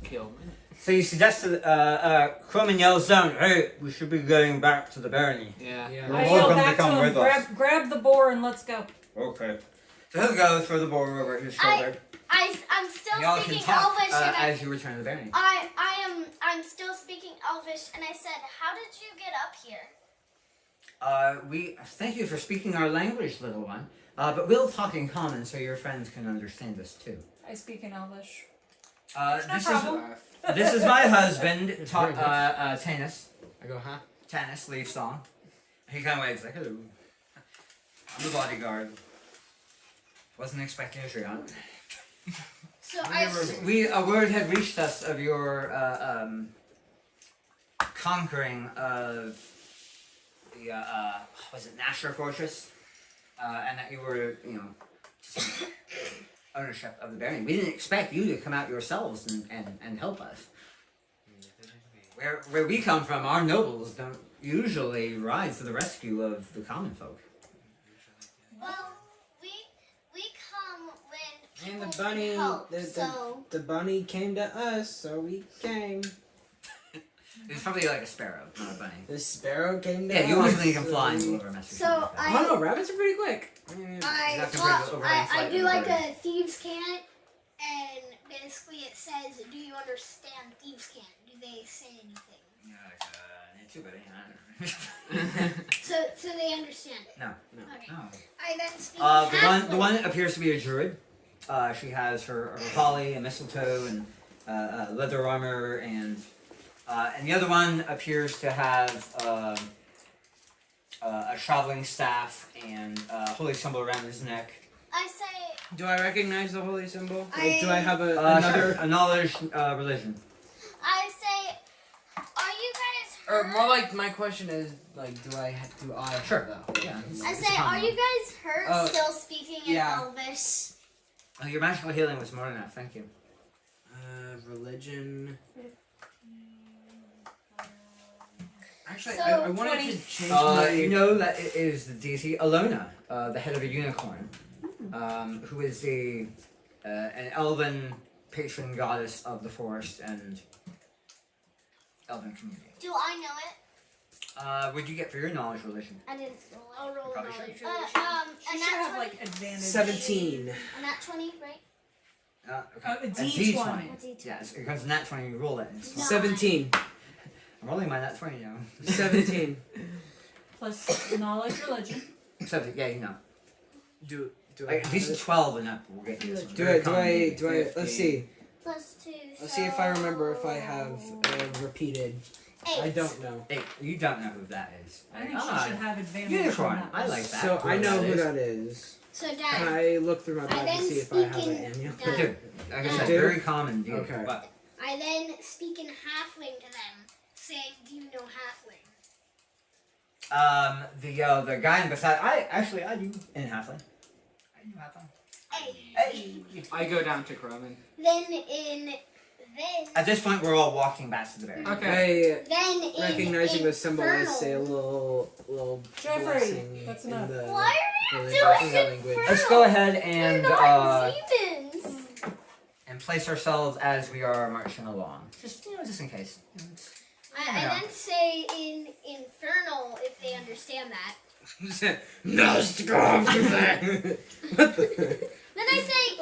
Kill me. So you suggested, Crumman yells down, "Hey, we should be getting back to the barony." Yeah. Yeah. You're I welcome yell to back to come him, with us. grab the boar and let's go. Okay. So he'll go throw the boar over his shoulder. I'm still Y'all can speaking talk Elvish, and as you return to the barony. I'm still speaking Elvish, and I said, how did you get up here? We thank you for speaking our language, little one. But we'll talk in common so your friends can understand us too. I speak in Elvish. Uh, No this problem. is this is my husband, Tanis. I go, huh? Tanis Leafsong. He kind of waves like, "Hello. I'm the bodyguard. Wasn't expecting a treant." So A word had reached us of your conquering of the was it Nashor Fortress, and that you were ownership of the barony. We didn't expect you to come out yourselves and help us. Where we come from, our nobles don't usually rise to the rescue of the common folk. Well, we come when And people the bunny, need help, the so bunny came to us, so we came. It's probably like a sparrow, not a bunny. The sparrow came to us. Yeah, you want something you can so fly and we- deliver a message. So like that. I don't know, rabbits are pretty quick. That's a pretty overnight I flight do of like bird. a thieves' cant, and basically it says, "Do you understand thieves' cant?" Do they say anything? Too bad, I don't know. So they understand. No. Okay. No. I then speak The one appears to be a druid. She has her holly and mistletoe and leather armor, and the other one appears to have a traveling staff and a holy symbol around his neck. I say, Do I recognize the holy symbol? I- Like, do I have Sure, a knowledge religion. I say, are you guys Or hurt? more like my question is like, do I Sure. have the Yeah. I It's say, a are common you one. guys hurt? Still speaking in yeah. Elvish. Oh, your magical healing was more than enough. Thank you. Religion. Actually, So, I wanted 20. to change my. You know that it is the deity Alona, the head of a unicorn, who is an elven patron goddess of the forest and elven community. Do I know it? What'd you get for your knowledge religion? I didn't. I'll roll Probably knowledge should. religion. She And should have that like advantage. 17. and that 20, right? Okay. A D20. D20. A D20. Yes, because nat 20 you roll it. It's No. 17. I'm rolling my nat 20 now. 17. Plus knowledge religion. 17, yeah, you know. Do I? Like, at least a 12 and up will get you this one. Do Very I? common. Let's see. Plus 2. Let's see if I remember if I have repeated. 8. I don't know. Hey, you don't know who that is. I think Ah, she should have advantage. unicorn. on that I one. like that. So I know who is. that is. So Can Dad, I look through my I bag to then see if I have speak an in- amulet? You do. Like I said, Do? very common. Dude. Okay. But I then speak in halfling to them, saying, "Do you know halfling?" the guy in beside, I do in halfling. I do halfling. Hey. I go down to Croman. Then At this point, we're all walking back to the bear. Okay. I, recognizing the symbol, I say a little Jeffrey, blessing that's in enough. the Why are you religious doing it language. first? Let's go ahead You're and not demons. and place ourselves as we are marching along. Just just in case. I then say in infernal if they understand that. No, stop that. Then I say,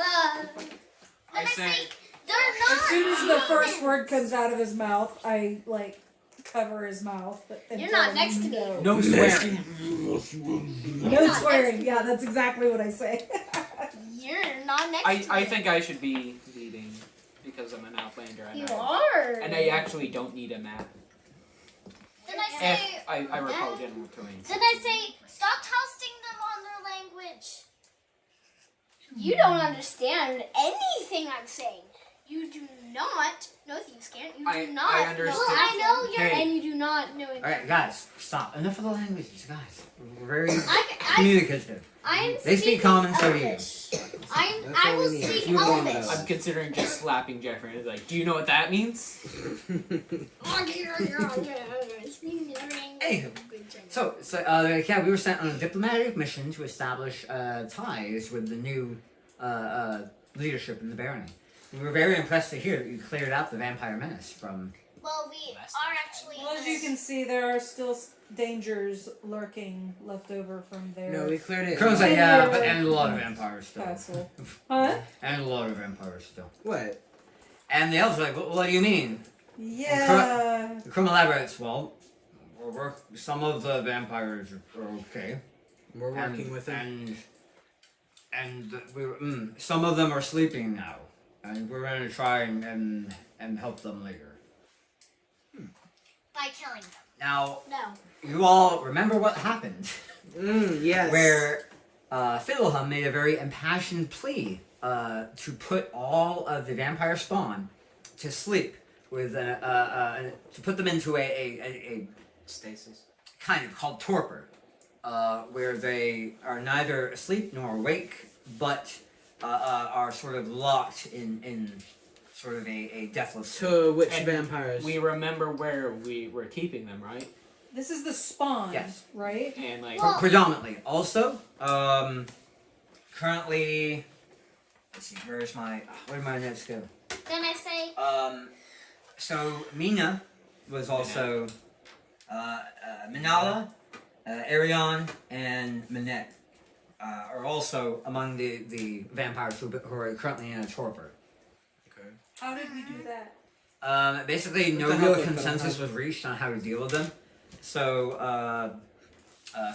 I say, they're not. As soon as the first demons. word comes out of his mouth, I like cover his mouth. And You're tell not him next to me. No, no swearing. no not swearing. Yeah, that's exactly what I say. You're not next to I me. think I should be leading because I'm an outlander. You And I, are. and I actually don't need a map. Then I If say, I recall general terrain. then I say, stop testing them on their language. You don't understand anything I'm saying. You do not know thieves can't. You I do not understand. know Well, I know you're. Hey. and you do not know. All right, guys, stop. Enough of the languages, guys. We're very I communicative. I'm They speak speaking common, so do you. Elvish. That's I all will we need. speak You want Elvish. those. I'm considering just slapping Jeffrey. It's like, do you know what that means? Anywho, so yeah, we were sent on a diplomatic mission to establish ties with the new leadership in the barony. We were very impressed to hear that you cleared out the vampire menace from. Well, we are actually. Well, as you can see, there are still dangers lurking left over from their No, we cleared it. Crone's like, in yeah, your but and a lot of vampires still. castle. Huh? And a lot of vampires still. What? And the elves are like, what do you mean? Yeah. The Chrome elaborates, well, some of the vampires are okay. We're working with them. And we were, some of them are sleeping now. And we're going to try and help them later. By killing them. Now, No. you all remember what happened? Yes. Where Fiddlehum made a very impassioned plea to put all of the vampire spawn to sleep with to put them into a stasis. kind of called torpor, where they are neither asleep nor awake, but are sort of locked in sort of a deathless sleep. To which And vampires? We remember where we were keeping them, right? This is the spawn, Yes. right? And like, Well- Predominantly. Also, currently, let's see, where did my notes go? Then I say, So Mina was also Minala, Arion, and Minette are also among the vampires who are currently in a torpor. Okay. How did we do that? Basically, What no the real hell with consensus Fiddlehum? was reached on how to deal with them. So,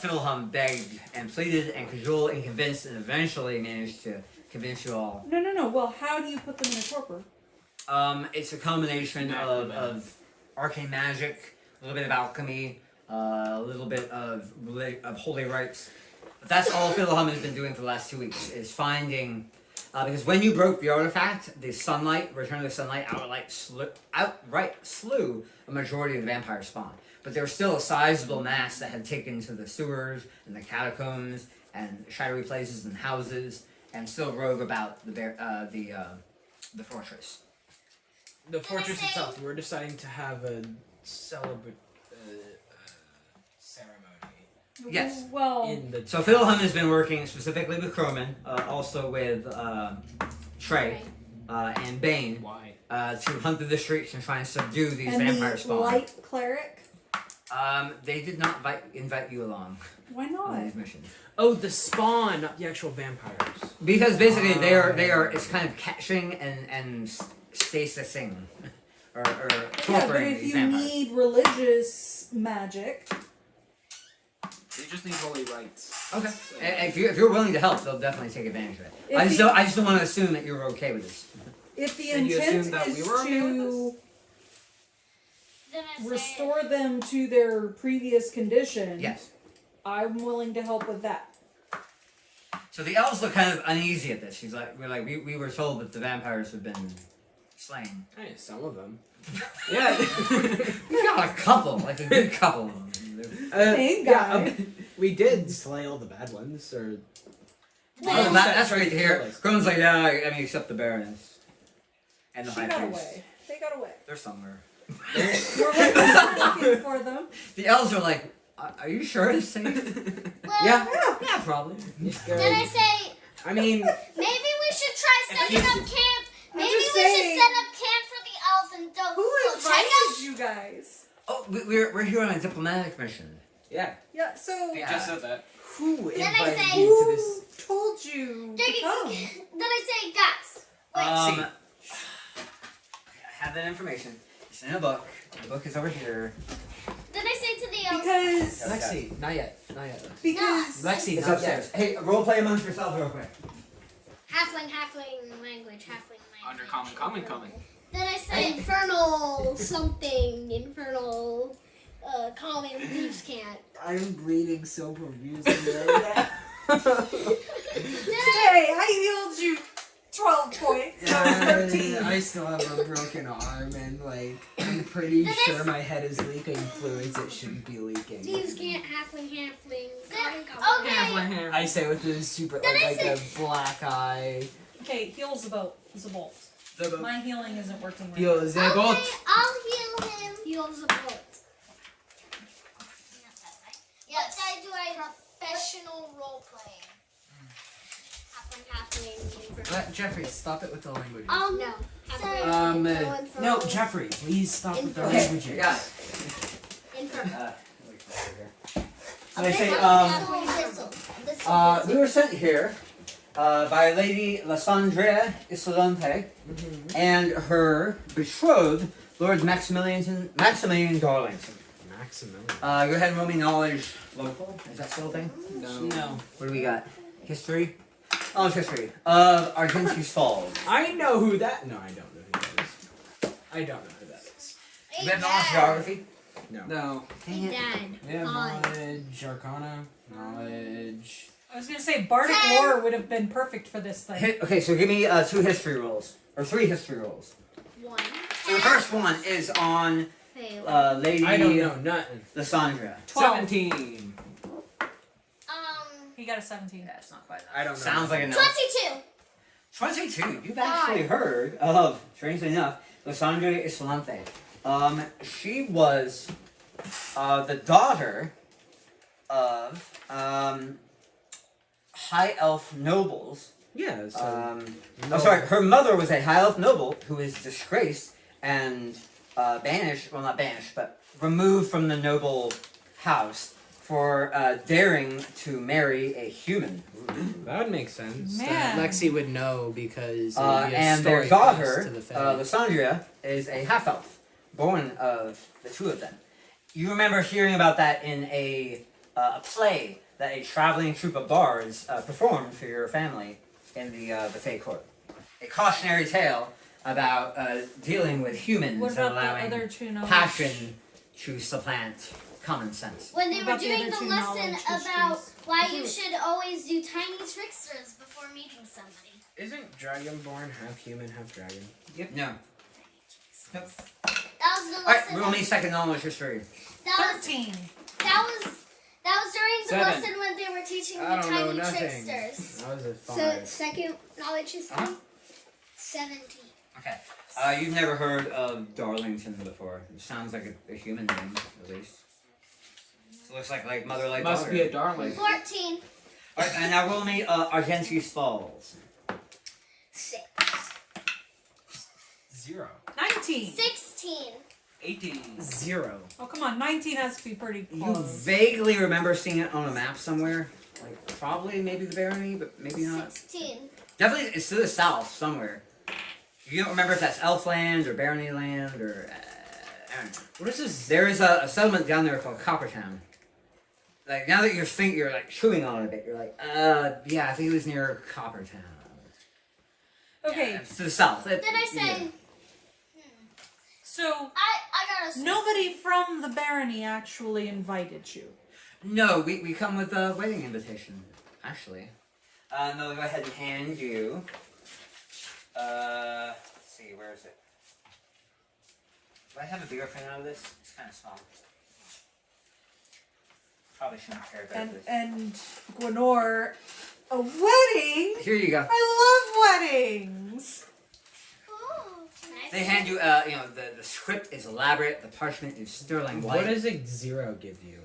Fiddlehum begged and pleaded and cajoled and convinced and eventually managed to convince you all. No. Well, how do you put them in a torpor? It's a combination of arcane magic, a little bit of alchemy, a little bit of holy rites. But that's all Fiddlehum has been doing for the last 2 weeks, is finding... because when you broke the artifact, the sunlight, return of the sunlight, outright slew a majority of the vampire spawn. But there was still a sizable mass that had taken to the sewers and the catacombs and shadowy places and houses, and still rove about the fortress. The fortress itself. We're deciding to have a ceremony Yes. Well, in the. So Fiddlehum has been working specifically with Croman, also with Trey and Bane, Why? to hunt through the streets and try and subdue these and vampire the spawn. light cleric. They did not invite you along Why on not? these missions. Oh, the spawn, not the actual vampires. Because basically they are it's kind of catching and stasising or Yeah, but torturing if these you vampires. need religious magic, We just need holy rites. Okay. If you're willing to help, they'll definitely take advantage of it. If I just don't want to assume that you're okay with this. if the And you intent assumed that is we were okay with to Then I say, restore them to their previous condition, Yes. I'm willing to help with that. So the elves look kind of uneasy at this. She's like, we were told that the vampires have been slain. Hey, some of them. Yeah. You got a couple, like a good couple of them. Thank God. We did slay all the bad ones, or. Oh, that's right to hear. Crone's like, yeah, I mean, except the Baroness. And the She High got Priest. away. They got away. They're somewhere. We're looking for them. The elves are like, are you sure it's safe? well, Yeah. Yeah, probably. Then I say, I mean, maybe we should try setting up camp. I'm Maybe just we saying. should set up camp for the elves and don't Who go check out. invited you guys? Oh, we're here on a diplomatic mission. yeah. Yeah, so Yeah. Just said that. Who Then I invited say- you to who this? told you to come? Then I say, guys, wait. I have that information. It's in a book. The book is over here. Then I say to the elves, Because Lexi, not yet. Not yet. because Lexi, It's not upstairs. yet. Hey, role play amongst yourselves real quick. halfling language. Under common. Then I say infernal something, common thieves can't. I'm bleeding so profusely right Hey, I healed you 12 points. Not 13. I still have a broken arm, and I'm pretty Then sure my head is leaking fluids it shouldn't be leaking. Thieves can't, halfling, Halfway okay. I say with this super Then I a black eye. Okay, heals a bolt. Is a bolt. My healing isn't working right. Heal Okay, I'll heal him. Heals a bolt. Yes. What do I professional role playing? Halfling. Jeffrey, stop it with the language. No. No, Jeffrey, please stop with the Okay, languages. Yeah. Infernal. So they say, we we were sent here by Lady Lysandria Isolante and her betrothed, Lord Maximilian Darlington. Maximilian. Go ahead and roll me knowledge local. Is that still a thing? No. What do we got? History? Knowledge history of Argentius Falls. I know who that. No, I don't know who that is. I don't know who that is. We have knowledge geography. No. No. Dang it. Dad. We have Fine. knowledge, arcana, knowledge. I was gonna say Bardic 10. lore would have been perfect for this thing. Okay, so give me 2 history rolls. Or 3 history rolls. 1. So the first one is on Fail. Lady I don't know nothing. Lysandria. 12. 17. He got a 17. Yeah, it's not quite that. I don't know. Sounds like a no. 22. 22. You've actually heard of, strangely enough, Lysandria Isolante. She was the daughter of high elf nobles. Yeah. So. Oh, sorry. Her mother was a high elf noble who was disgraced and banished. Well, not banished, but removed from the noble house for daring to marry a human. That would make sense. Man. Lexi would know because it would be a And their story close daughter, to the Fae. Lysandria, is a half-elf, born of the two of them. You remember hearing about that in a play that a traveling troupe of bards performed for your family in the Fae court. A cautionary tale about dealing with humans What and about the allowing other two knowledge? passion to supplant common sense. When they What were about the doing other the two lesson knowledge about histories? why you should always do tiny tricksters before meeting somebody. Isn't Dragonborn half human, half dragon? Yep. No. Nope. That was the Alright, lesson. roll me second knowledge history. That was 13. that was during the 7. lesson when they were teaching I the don't know tiny nothing. tricksters. That was a So 5. second knowledge history. 17. Okay. You've never heard of Darlington before. It sounds like a human name, at least. So it looks like mother, like Must daughter. be a darling. 14. Alright, and now roll me Argentius Falls. 6. 0. 19. 16. 18. 0. Oh, come on. 19 has to be pretty You close. vaguely remember seeing it on a map somewhere. Like, probably maybe the Barony, but maybe not. 16. Definitely, it's to the south somewhere. You don't remember if that's Elfland or Barony Land or I don't know. What is this? There is a settlement down there called Coppertown. Like now that you're like chewing on it a bit, you're like, yeah, I think it was near Coppertown. Okay, Yeah, it's to the south. Did I say? Yeah. so I got a. nobody from the barony actually invited you. No, we come with a wedding invitation, actually. No, go ahead and hand you. Let's see, where is it? Do I have a bigger print out of this? It's kind of small. Probably shouldn't care about this. And Gwenor, a wedding? Here you go. I love weddings. Ooh, nice. They hand you, the script is elaborate, the parchment is sterling What white. does a 0 give you?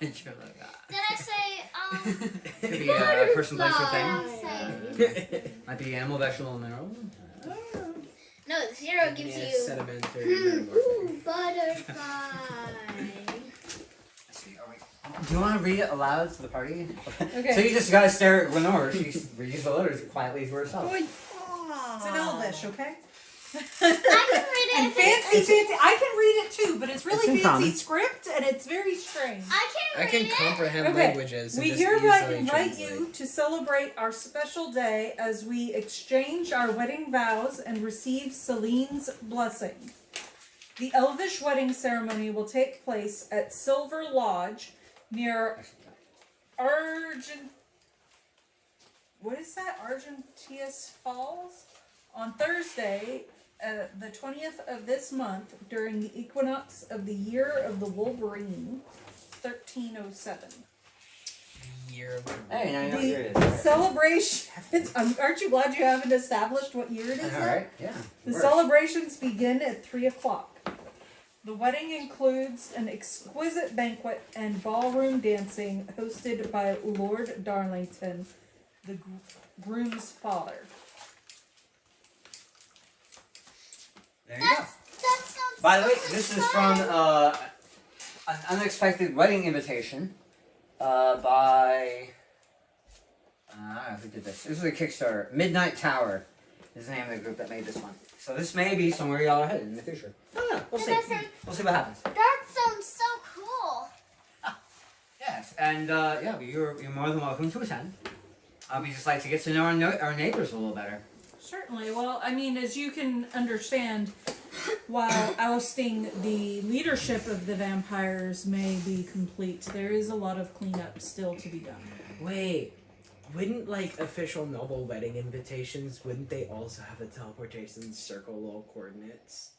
You're like, Did I say? Could be a person, place, or Butterfly. thing. Might be animal, vegetable, mineral. No, 0 gives Yeah, you. sedimentary Ooh, butterfly. Let's see, do you want to read it aloud to the party? Okay. So you just gotta stare at Gwenor. She reads the letters quietly to herself. It's an Elvish, okay? I can read it. And if it- fancy. I can read it too, but it's really It's in fancy common. script and it's very strange. I I can read can comprehend Okay, languages. And We just hereby easily invite translate. you to celebrate our special day as we exchange our wedding vows and receive Celine's blessing. The Elvish wedding ceremony will take place at Silver Lodge near Argentius Falls on Thursday, the 20th of this month, during the equinox of the year of the Wolverine, 1307. Year of the Hey, now you know what year it The is. celebration. Aren't you glad you haven't established what year it is? yet? Alright, yeah. The works. celebrations begin at 3 o'clock. The wedding includes an exquisite banquet and ballroom dancing hosted by Lord Darlington, the groom's father. There you go. That sounds By the way, so this much is from fun. an unexpected wedding invitation by. I don't know who did this. This is a Kickstarter. Midnight Tower is the name of the group that made this one. So this may be somewhere y'all are headed in the future. Oh, we'll see. We'll see what happens. That sounds so cool. Yes, and you're more than welcome to attend. We just like to get to know our neighbors a little better. Certainly. Well, I mean, as you can understand, while ousting the leadership of the vampires may be complete, there is a lot of cleanup still to be done. Wait, wouldn't like official noble wedding invitations? Wouldn't they also have a teleportation circle little coordinates?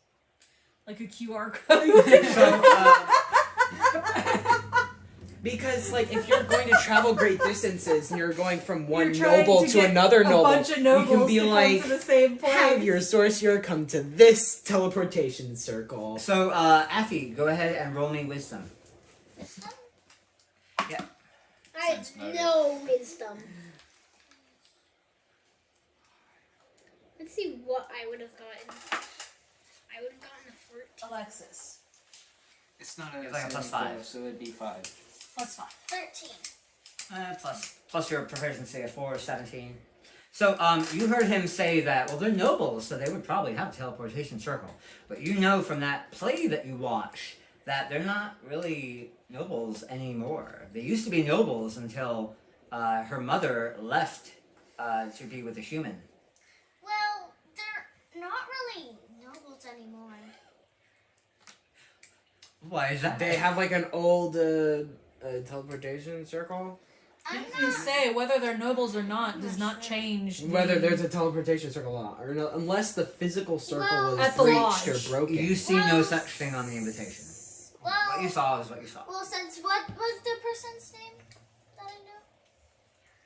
Like a QR code. So, Because like if you're going to travel great distances and you're going from one You're trying noble to get another a noble, bunch of you nobles can be to like, come to the same place. have your sorcerer come to this teleportation circle. so Affy, go ahead and roll me wisdom. Wisdom? Yeah. I have no wisdom. Let's see what I would have gotten. I would have gotten a 14. Alexis. It's not It's like a plus 5. so it'd be 5. Plus 5. 13. Plus your proficiency of 4 is 17. So, you heard him say that, well, they're nobles, so they would probably have a teleportation circle. But you know from that play that you watch that they're not really nobles anymore. They used to be nobles until her mother left to be with a human. Well, they're not really nobles anymore. Why is that? They have like an old teleportation circle. I'm You not. say whether they're nobles or not does not change Whether there's a teleportation circle or not, or no, unless the physical circle Well, was At the breached lodge. or broken. You see no such thing on the invitation. What you Well, saw is what you saw. since what was the person's name that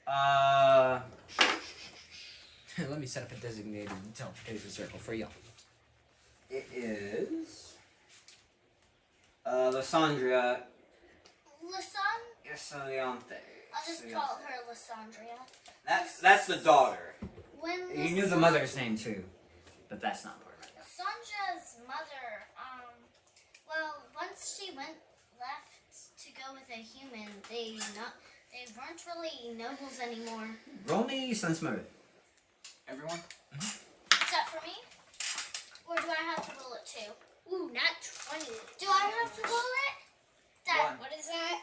I know? Let me set up a designated teleportation circle for y'all. It is Lysandria Lasan? Esaliante. I'll just call her Lysandria. That's the daughter. When You knew the mother's name too, but that's not important right now. Sandra's mother, well, once she left to go with a human, they weren't really nobles anymore. Roll me sense motive. Everyone? Except for me? Or do I have to roll it too? Ooh, not 20. Do I have to roll it? Dad, One. what is that?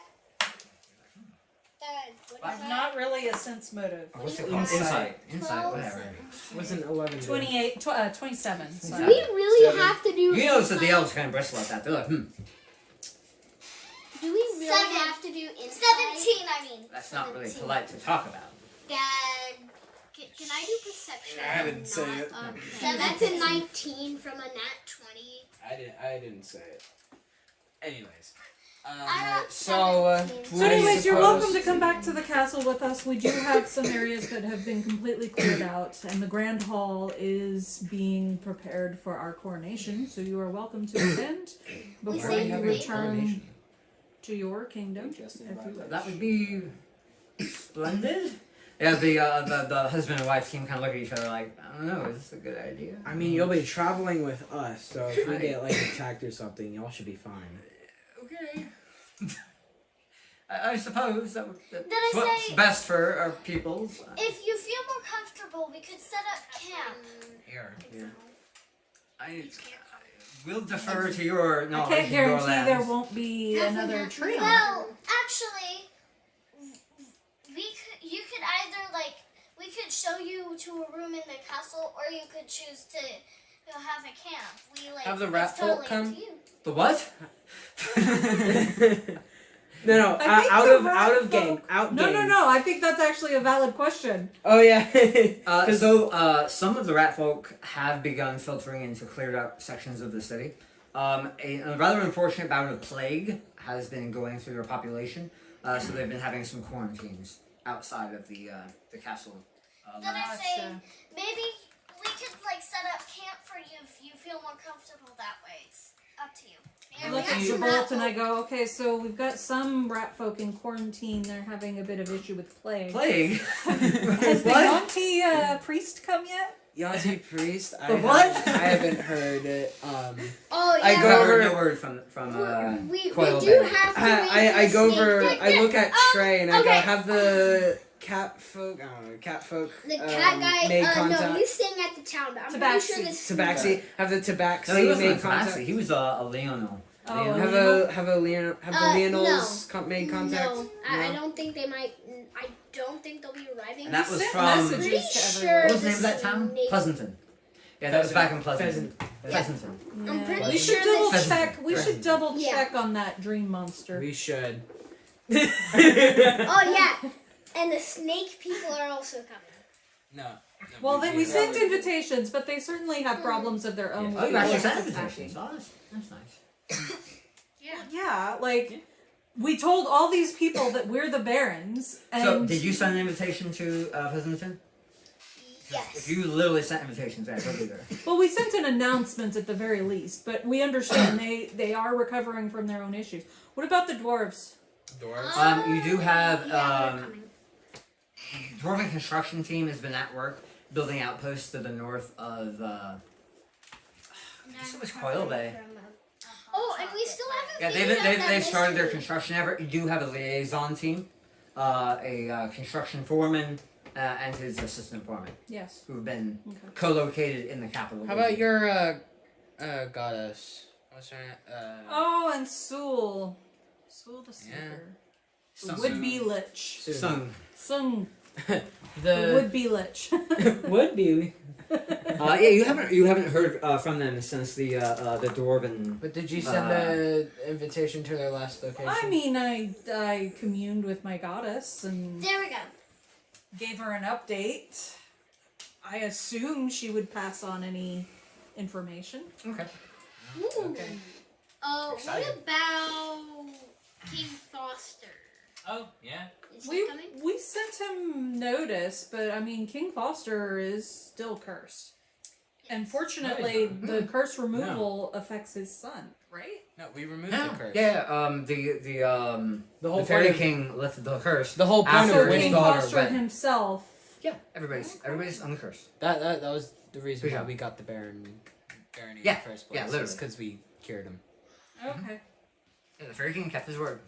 Dad, what is that? Not really a sense motive. What's it called? Insight, 12. whatever. What's an 11? 27. Do Sorry. we really Seven. have to do? You notice that the insight? elves kind of bristle at that. They're like, Do we really 7. have to do insight? 17, I mean. that's not really 17. polite to talk about. Dad, can I do perception? I didn't say Not- it. Okay. That's a 19 from a nat 20. I didn't say it. Anyways, I got so 17. So anyways, you're suppose- welcome to come back to the castle with us. We do have some areas that have been completely cleared out, and the Grand Hall is being prepared for our coronation, so you are welcome to attend before say you great. return to your kingdom. Just If you invited. wish. That would be splendid. Yeah, the husband and wife team kind of look at each other like, I don't know, is this a good idea? I mean, you'll be traveling with us, so if we Right. get like attacked or something, y'all should be fine. Okay. I suppose that's I what's say- best for our peoples. If you feel more comfortable, we could set up camp. Here. We'll defer to your I knowledge. can't of your guarantee there lands. won't be another trio. Well, actually, you could either we could show you to a room in the castle, or you could choose to have a camp. Have the it's rat folk totally up come? to you. The what? No, I think out the of rat game, folk- out No, game. no, no. I think that's actually a valid question. Oh yeah. Some of the rat folk have begun filtering into cleared out sections of the city. A rather unfortunate bout of plague has been going through their population, so they've been having some quarantines outside of the castle. Then I say Gotcha. maybe we could set up camp for you if you feel more comfortable that way. It's up to you. I look at your bolt and I go, okay, so we've got some rat folk in quarantine. They're having a bit of issue with plague. Plague? Has the What? Yonti priest come yet? Yanti priest. What? I haven't heard it. Oh I yeah. go I over- heard no word from we Coil do Bay. have to. I go over. I look at Trey and I go, okay. have the cat folk. The cat guy. made No, contact. he's staying at the town. But I'm pretty Tabaxi. sure this. Tabaxi. Have the Tabaxi No, he wasn't made a contact. Tabaxi. He was a Leonel. Oh, Leonel. Have the Leonels made contact. No, I don't think they might. I don't think they'll be arriving. And that was sent from... messages. Pretty to sure. everyone. What was the name of this that town? snake- Pleasanton. Yeah, that was back in Pleasanton. Pheasant. Pleasanton. I'm pretty We should sure double this- check. We should Pheasant. double Yeah. check on that dream monster. We should. Oh yeah, and the snake people are also coming. No. Well, we sent invitations, but they certainly have problems of their own. Oh, you actually with sent what's invitations. happening. Oh, that's nice. Yeah, like we told all these people that we're the barons, and So, did you send an invitation to Pleasanton? If Yes. you literally sent invitations, I'd go there. well, we sent an announcement at the very least. But we understand they are recovering from their own issues. What about the dwarves? Dwarves. You do have Yeah, they're coming. Dwarven construction team has been at work building outposts to the north of. I guess it was Coil Bay. Oh, and we still haven't Yeah, they've started their construction effort. You do have a liaison team, construction foreman, and his assistant foreman, Yes. who've been Okay. co-located in the capital. How about your goddess? What's her name? Oh, and Sewell. Sewell the Seeker. The Sung. would-be lich. Sung? Sung. The The would-be lich. would be. Yeah, you haven't heard from them since the dwarven. But did you send the invitation to their last location? I mean, I communed with my goddess and There we go. gave her an update. I assumed she would pass on any information. Okay. Ooh. Okay. What Excited. about King Foster? Oh, yeah. Is he coming? We sent him notice, but I mean, King Foster is still cursed. And fortunately, the curse removal affects his son, right? No, we removed No. the curse. Yeah. The whole fairy point of- king lifted the curse. The whole point After of So his King winning. daughter Foster went. himself. Yeah, everybody's on the curse. That was the reason Good why job. we got the barony Yeah, in the first place. yeah, literally. because we cured him. Okay. Yeah, the fairy king kept his word.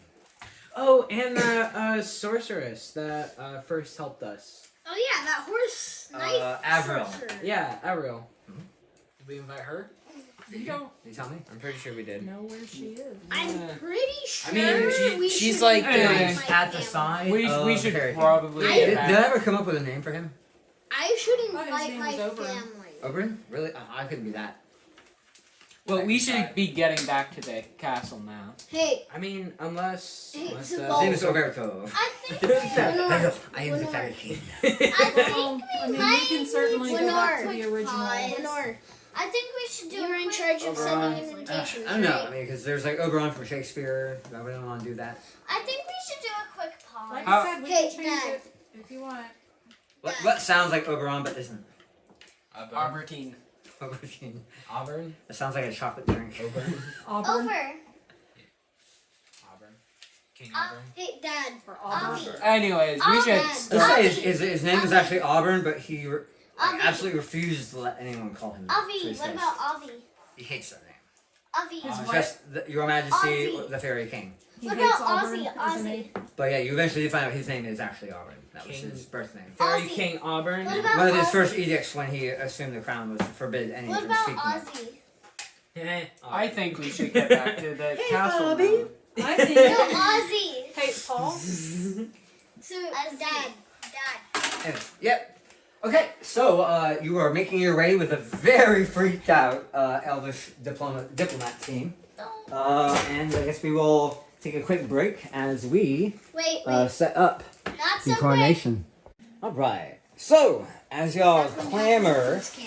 Oh, and the sorceress that first helped us. Oh yeah, that horse knife. Avril. sorcerer. Yeah, Ariel. Did we invite her? You don't Can you tell me? I'm pretty sure we did. know where she is. I'm pretty sure. mean, we she's should like invite the- my At the family. side. We of should the fairy king. probably. I- get Did back. I ever come up with a name for him? I should thought his invite name my was Oberon. family. Oberon? Really? I couldn't be that. Well, we should be getting back to the castle now. Hey, I mean, unless It's a His ball. name is Roberto. I think Hello, I am the Lenore. fairy king. I think I mean, we can certainly go back to the Lenore. original. Lenore, I think we should do you're a in quick- charge of Oberon. sending invitations, I don't know. right? I mean, because there's like Oberon from Shakespeare. I wouldn't want to do that. I think we should do a quick Like pause. I said, we Hey, can change Dad. it if you want. What sounds like Oberon but isn't? Albertine. Oberon. Auburn. That sounds like a chocolate drink. Auburn. Auburn Over. Auburn. King Auburn. Hey, Dad. or Auburn. Avi. Anyways, we Oh, should. man. Let's start- say his name is actually Auburn, but he Avi. absolutely refuses to let anyone call him that. So Avi. he What says about Avi? he hates that name. Avi. Just Your Majesty, Ozzy. the Fairy King. He What hates about Auburn Ozzy? as a Ozzy. name. But yeah, you eventually find out his name is actually Auburn. That was King. his birth name. Fairy Ozzy. King Auburn. What about One of his Ozzy? first edicts when he assumed the crown was to forbid anyone What from about speaking it. Ozzy? I think we should get back to the castle. Bobby. now. I No, think. Ozzy. Hey, Paul. So, Dad. Anyways, yep. Okay, so you are making your way with a very freaked out elvish diplomat team. And I guess we will take a quick break as we Wait. set up Not the so coronation. Alright, so as y'all quick. clamor This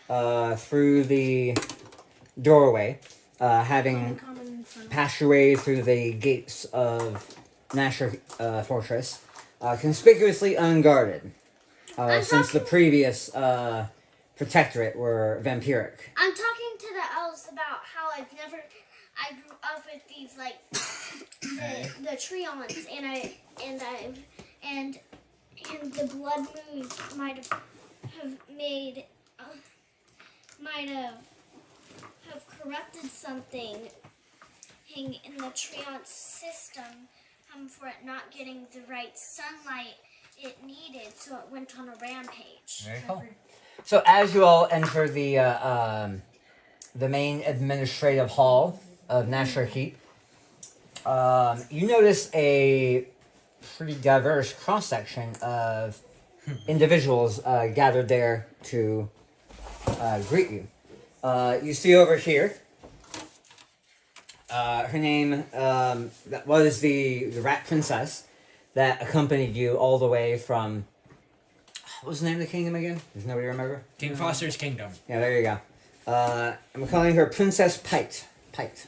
can't. through the doorway, having passed your way through the gates of Nasher Fortress, conspicuously unguarded, since the previous protectorate were vampiric. I'm talking to the elves about how I grew up with these like the treants, and the blood moon might have corrupted something in the treant system for it not getting the right sunlight it needed, so it went on a rampage. Very cool. So as you all enter the main administrative hall of Nasher Keep, you notice a pretty diverse cross-section of individuals gathered there to greet you. You see over here, her name that was the rat princess that accompanied you all the way from. What was the name of the kingdom again? Does nobody remember? King Foster's Kingdom. Yeah, there you go. I'm calling her Princess Pite. Pite.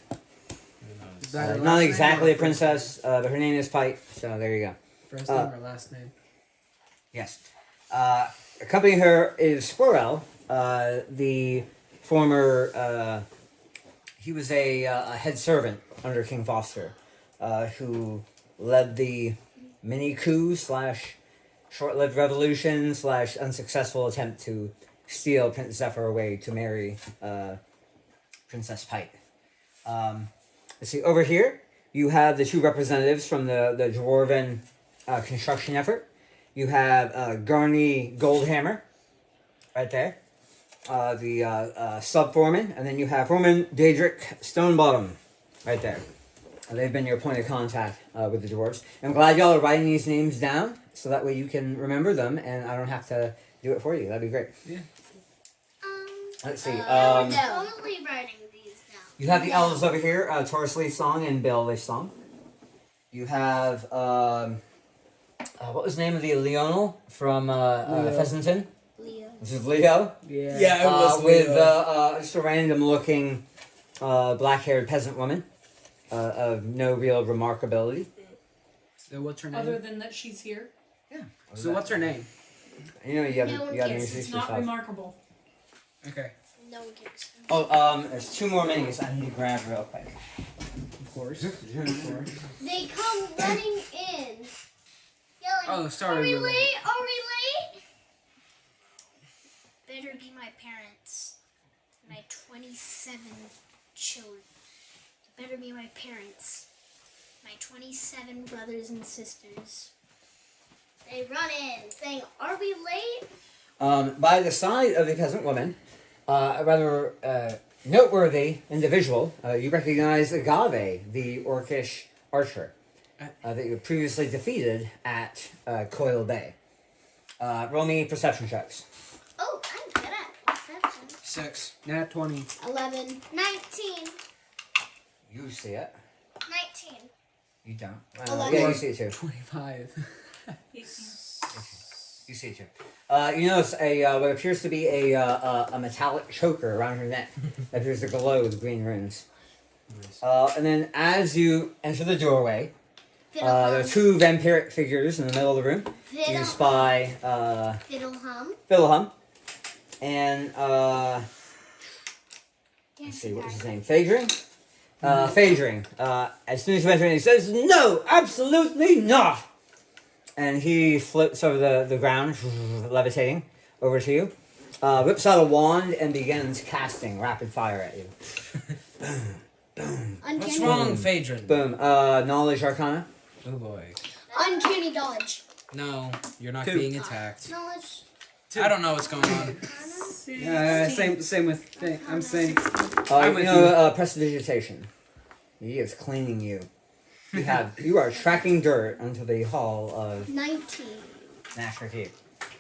Is that her last Not name exactly or a princess, but her name is Pite, so there you go. First name or last name? Yes. Accompanying her is Squirrel, the former. He was a head servant under King Foster, who led the mini coup / short-lived revolution / unsuccessful attempt to steal Prince Zephyr away to marry Princess Pite. Let's see, over here, you have the two representatives from the Dwarven construction effort. You have Garney Goldhammer, right there. The sub-foreman, and then you have Foreman Daedric Stonebottom, right there. They've been your point of contact with the dwarves. I'm glad y'all are writing these names down, so that way you can remember them, and I don't have to do it for you. That'd be great. Yeah. Let's see. I'm totally writing these down. You have the elves over here, Taurus Leaf Song and Bale Leaf Song. You have, what was the name of the Leonel from Pheasanton? Leo. This is Leo. Yeah, it was With Leo. just a random looking black-haired peasant woman of no real remarkability. So what's her name? Other than that she's here. So what's her name? You know, you No haven't one you haven't cares. introduced It's not yourself. remarkable. Okay. No one cares. Oh, there's two more minis I need to grab real quick. Of course. They come running in, yelling, Oh, sorry. "Are we we're late. late? Are we late?" Better be my parents. My 27 children. Better be my parents. My 27 brothers and sisters. They run in, saying, "Are we late?" By the side of the peasant woman, a rather noteworthy individual, you recognize Agave, the orcish archer that you previously defeated at Coil Bay. Roll me perception checks. Oh, I'm good at perception. 6. Nat 20. 11. 19. You see it. 19. You don't. 11. Yeah, you see it too. 25. You see it too. You notice what appears to be a metallic choker around her neck that appears to glow with green runes. And then as you enter the doorway, there are two vampiric figures in the middle of the room. You spy Fiddle-hum. Philhum and let's see, what was his name? Phaedring? Phaedring. As soon as you enter in, he says, "No, absolutely not!" And he floats over the ground, levitating, over to you. Whips out a wand and begins casting rapid fire at you. Uncanny. What's wrong, Phaedron? Boom. Knowledge Arcana. Oh boy. Uncanny dodge. No, you're not 2. being attacked. Knowledge. I don't know what's going on. Same with thing. I'm saying. You with know, prestidigitation. He is cleaning you. You are tracking dirt onto the hall of 19. National Keep.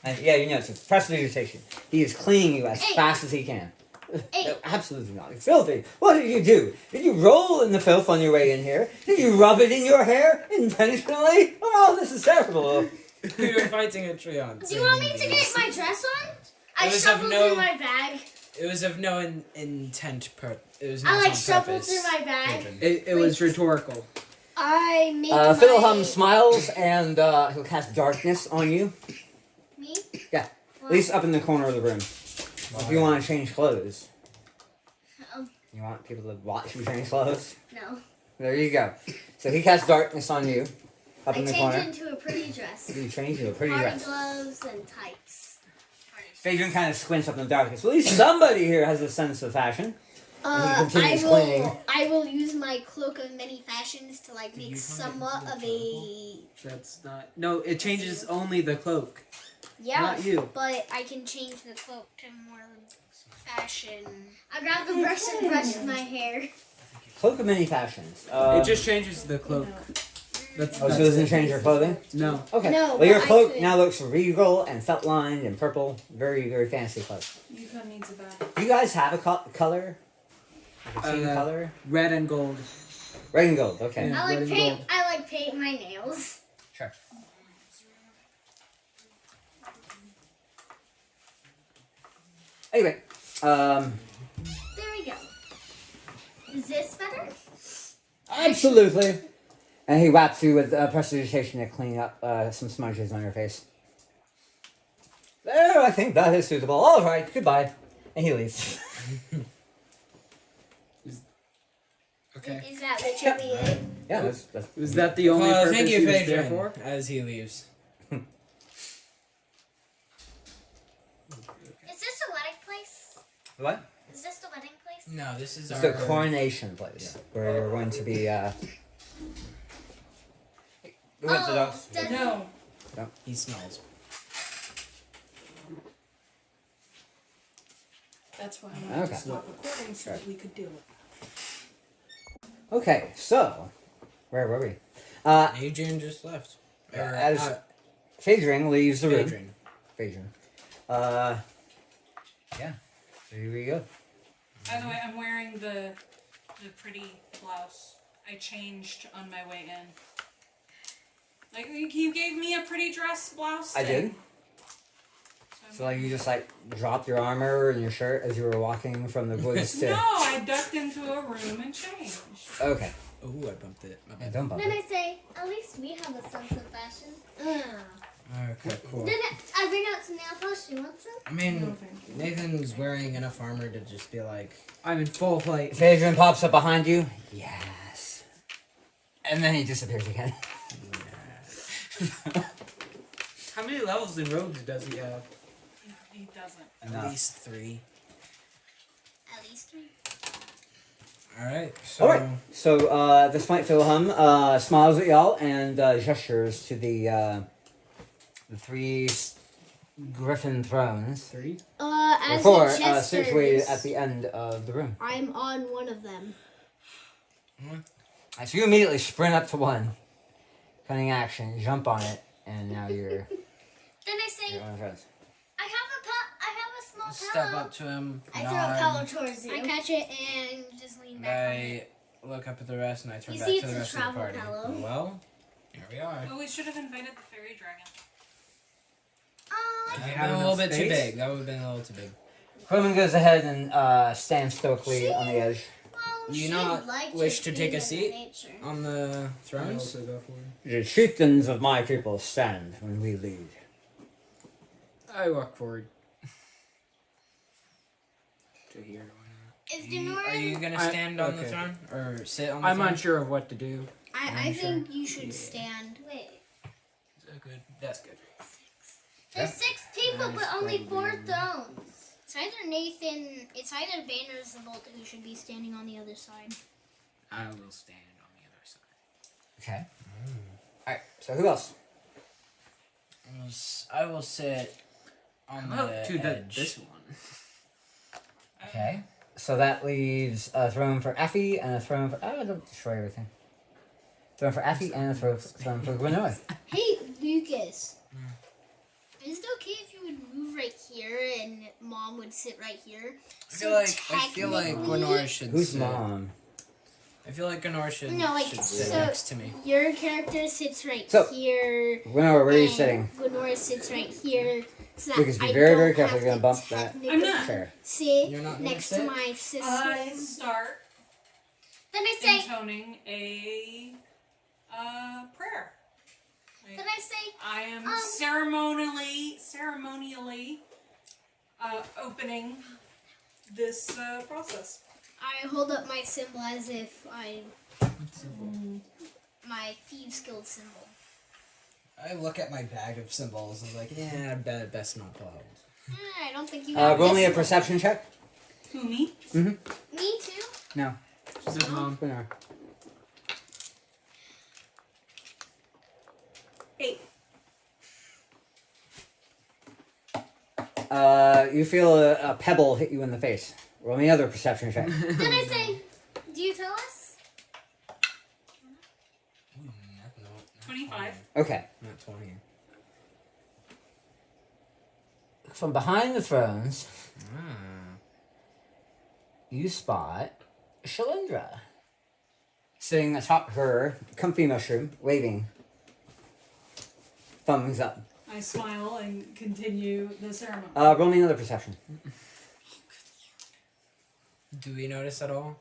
And yeah, you know, it's prestidigitation. He is cleaning you as fast as he can. No, absolutely not. It's filthy. What did you do? Did you roll in the filth on your way in here? Did you rub it in your hair intentionally? Oh, this is terrible. You're fighting a Treant. Do you want me to get my dress on? I It was of shuffled no- through my bag. It was of no intent. It was I not like on shuffled purpose. through my bag. Phaedron. It was rhetorical. I make Fiddlehum my... smiles and he'll cast darkness on you. Me? Yeah. At least up in the corner of the room. If you want to change clothes. You want people to watch you change clothes? No. There you go. So he casts darkness on you. Up I in the changed corner. into a pretty dress. You change into a pretty Party dress. gloves and tights. Phaedron kind of squints up in the darkness. Well, at least somebody here has a sense of fashion. And he continues cleaning. I will use my cloak of many fashions to like make somewhat of a That's not. No, it changes only the cloak. Not you. but I can change the cloak to more fashion. I grabbed the brush and brushed my hair. Cloak of many fashions. It just changes the cloak. That's, So it that's doesn't it. change your clothing? No. Okay. No, well, your but I cloak could. now looks regal and felt lined and purple. Very, very fancy cloak. Yukon needs a bag. Do you guys have a color? Like a team color? Red and gold. Red and gold. Okay. Yeah. I red like and paint. gold. I like paint my nails. Sure. Anyway, There we go. Is this better? absolutely. And he whaps you with prestidigitation to clean up some smudges on your face. There, I think that is suitable. All right, goodbye. And he leaves. Okay. Is that literally it? Yeah, that's Was that the only Well, purpose thank you, he was there Phaedron. for? As he leaves. Is this a wedding place? what? Is this the wedding place? No, this is It's our the coronation place where we're going to be. Who wants the dogs? does No. He smells. That's why I wanted Okay. to stop recording so that we could do it. Okay, so where were we? Adrian just left. As Phaedron leaves the room. Adrian. Phaedron. Yeah. Here we go. By the way, I'm wearing the pretty blouse I changed on my way in. Like, you gave me a pretty dress blouse I thing. did. So like you just like dropped your armor and your shirt as you were walking from the woods to. No, I ducked into a room and changed. Okay. Ooh, I bumped it. My Yeah, bad. don't bump Then it. I say, at least we have a sense of fashion. Okay, cool. Then I bring out some nail polish. You want some? I mean, No, thank you. Nathan's wearing enough armor to just be like, I'm in full plate. Phaedron pops up behind you. Yes. And then he disappears again. How many levels in rogues does he have? He doesn't. at Enough. least 3. At least 3. Alright, so. Alright, so this might fill hum smiles at y'all and gestures to the 3 griffin thrones. 3? As Four it gestures, situated at the end of the room. I'm on one of them. So you immediately sprint up to one, cunning action, jump on it, and now you're Then I say, you're on the fence. I have a small Step pillow. up to him. I throw a nod, pillow towards you. I catch it and just lean and back on I it. look up at the rest and I turn You back see to the it's a rest of the travel party. pillow. Well, here we are. Oh, we should have invited the fairy dragon. Oh, That would I have have been a little enough bit too space? big. That would have been a little too big. Quillen goes ahead and stands stoically on the edge. well, Do you she'd not like wish just to being take a in seat? nature. On the I thrones? also go for it. The chieftains of my people stand when we lead. I walk forward. To here. Is Are you Denora? gonna I- stand on the okay. throne? Or sit on the I'm throne? unsure of what to do. I sure. think you should stand. Wait. Is that good? That's good. There's 6 people, but only 4 thrones. It's either Bane or Zavolt who should be standing on the other side. I will stand on the other side. Okay. Alright, so who else? I will sit on How the about to edge. this one? Okay. So that leaves a throne for Effie and a throne for. Oh, don't destroy everything. Throne for Effie and a throne for Gwenoy. Hey, Lucas. Is it okay if you would move right here and Mom would sit right here? I feel like technically- Gwenora should Who's sit. mom? I feel like Gwenora should, No, like, should sit so- next to me. Your character sits right So- here. Gwenoy, where are you and sitting? Gwenora sits right here. So that Lucas, be I very, very don't careful. have You're gonna to bump that I'm not. chair. sit You're not gonna next sit? to my sister. I start Then I say, intoning a prayer. then I say, I am Um, ceremonially opening this process. I hold up my symbol as if my Thieves Guild symbol. I look at my bag of symbols and I'm like, yeah, I bet it best not pull out. I don't think you have Roll me a this one. perception check. Who, me? me too. No. She says, Mom. Gwenoy. 8. You feel a pebble hit you in the face. Roll me another perception check. Then I say, do you tell us? Ooh, not 25. 20. Okay. Not 20. From behind the thrones, Ah. you spot Shalindra sitting atop her comfy mushroom, waving. Thumbs up. I smile and continue the ceremony. Roll me another perception. Do we notice at all?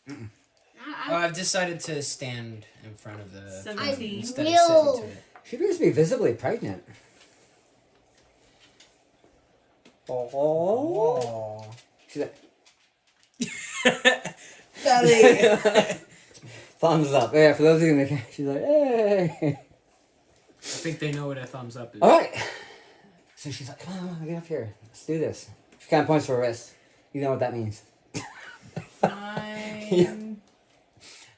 I- Oh, I've decided to stand in front of the 17. instead will- of sitting to it. She appears to be visibly pregnant. Oh. Oh. She's like, Daddy! thumbs up. Yeah, for those of you in the camera, she's like, hey. I think they know what a thumbs up is. Alright. So she's like, come on, get up here. Let's do this. She kind of points to her wrist. You know what that means. Fine.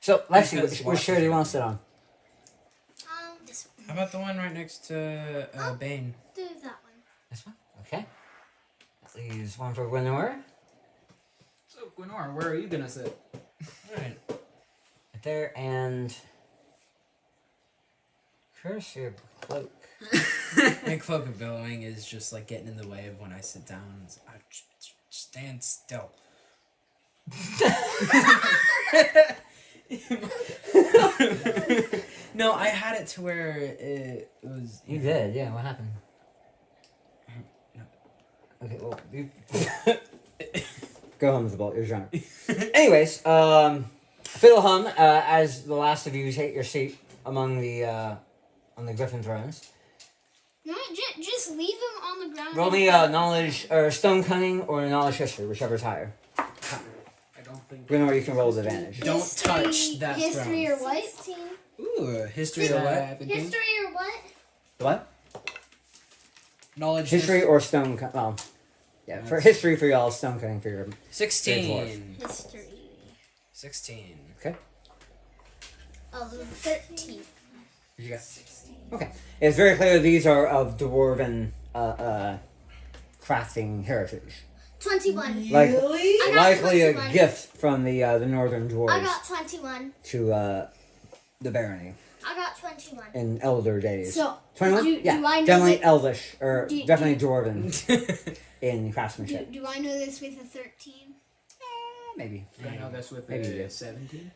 So, Lexi, Because which chair do you want to sit on? This one. How about the one right next to Bane? Do that one. This one? Okay. That leaves one for Gwenor. So, Gwenor, where are you gonna sit? Alright. Right there, and... Curse your cloak. My cloak of billowing is just like getting in the way of when I sit down. It's, stand still. No, I had it to where it was. You did, yeah. What happened? No. Okay, well, you... Go home, Zabalt. You're drunk. Anyways, Fiddlehum, as the last of you take your seat among the on the Griffin thrones. No, just leave him on the ground. Roll me knowledge or stone cunning or knowledge history, whichever's higher. I don't think. Gwenor, you can roll with advantage. Don't touch that History throne. or what? 16. Ooh, history of what? 17? History or what? What? Knowledge History or stone cunning? Well, yeah, for history for y'all, stone cunning for your... 16. History. 16. Of 13. Did you get? Okay. It's very clear these are of dwarven crafting heritage. 21. Like, I got likely a 21. gift from the northern I dwarves got 21. to the barony I got 21. in elder days. So, 21? do Yeah, I know definitely that- elvish, or do- definitely dwarven in craftsmanship. do I know this with a 13? Maybe. I know this with Maybe you a do. 17.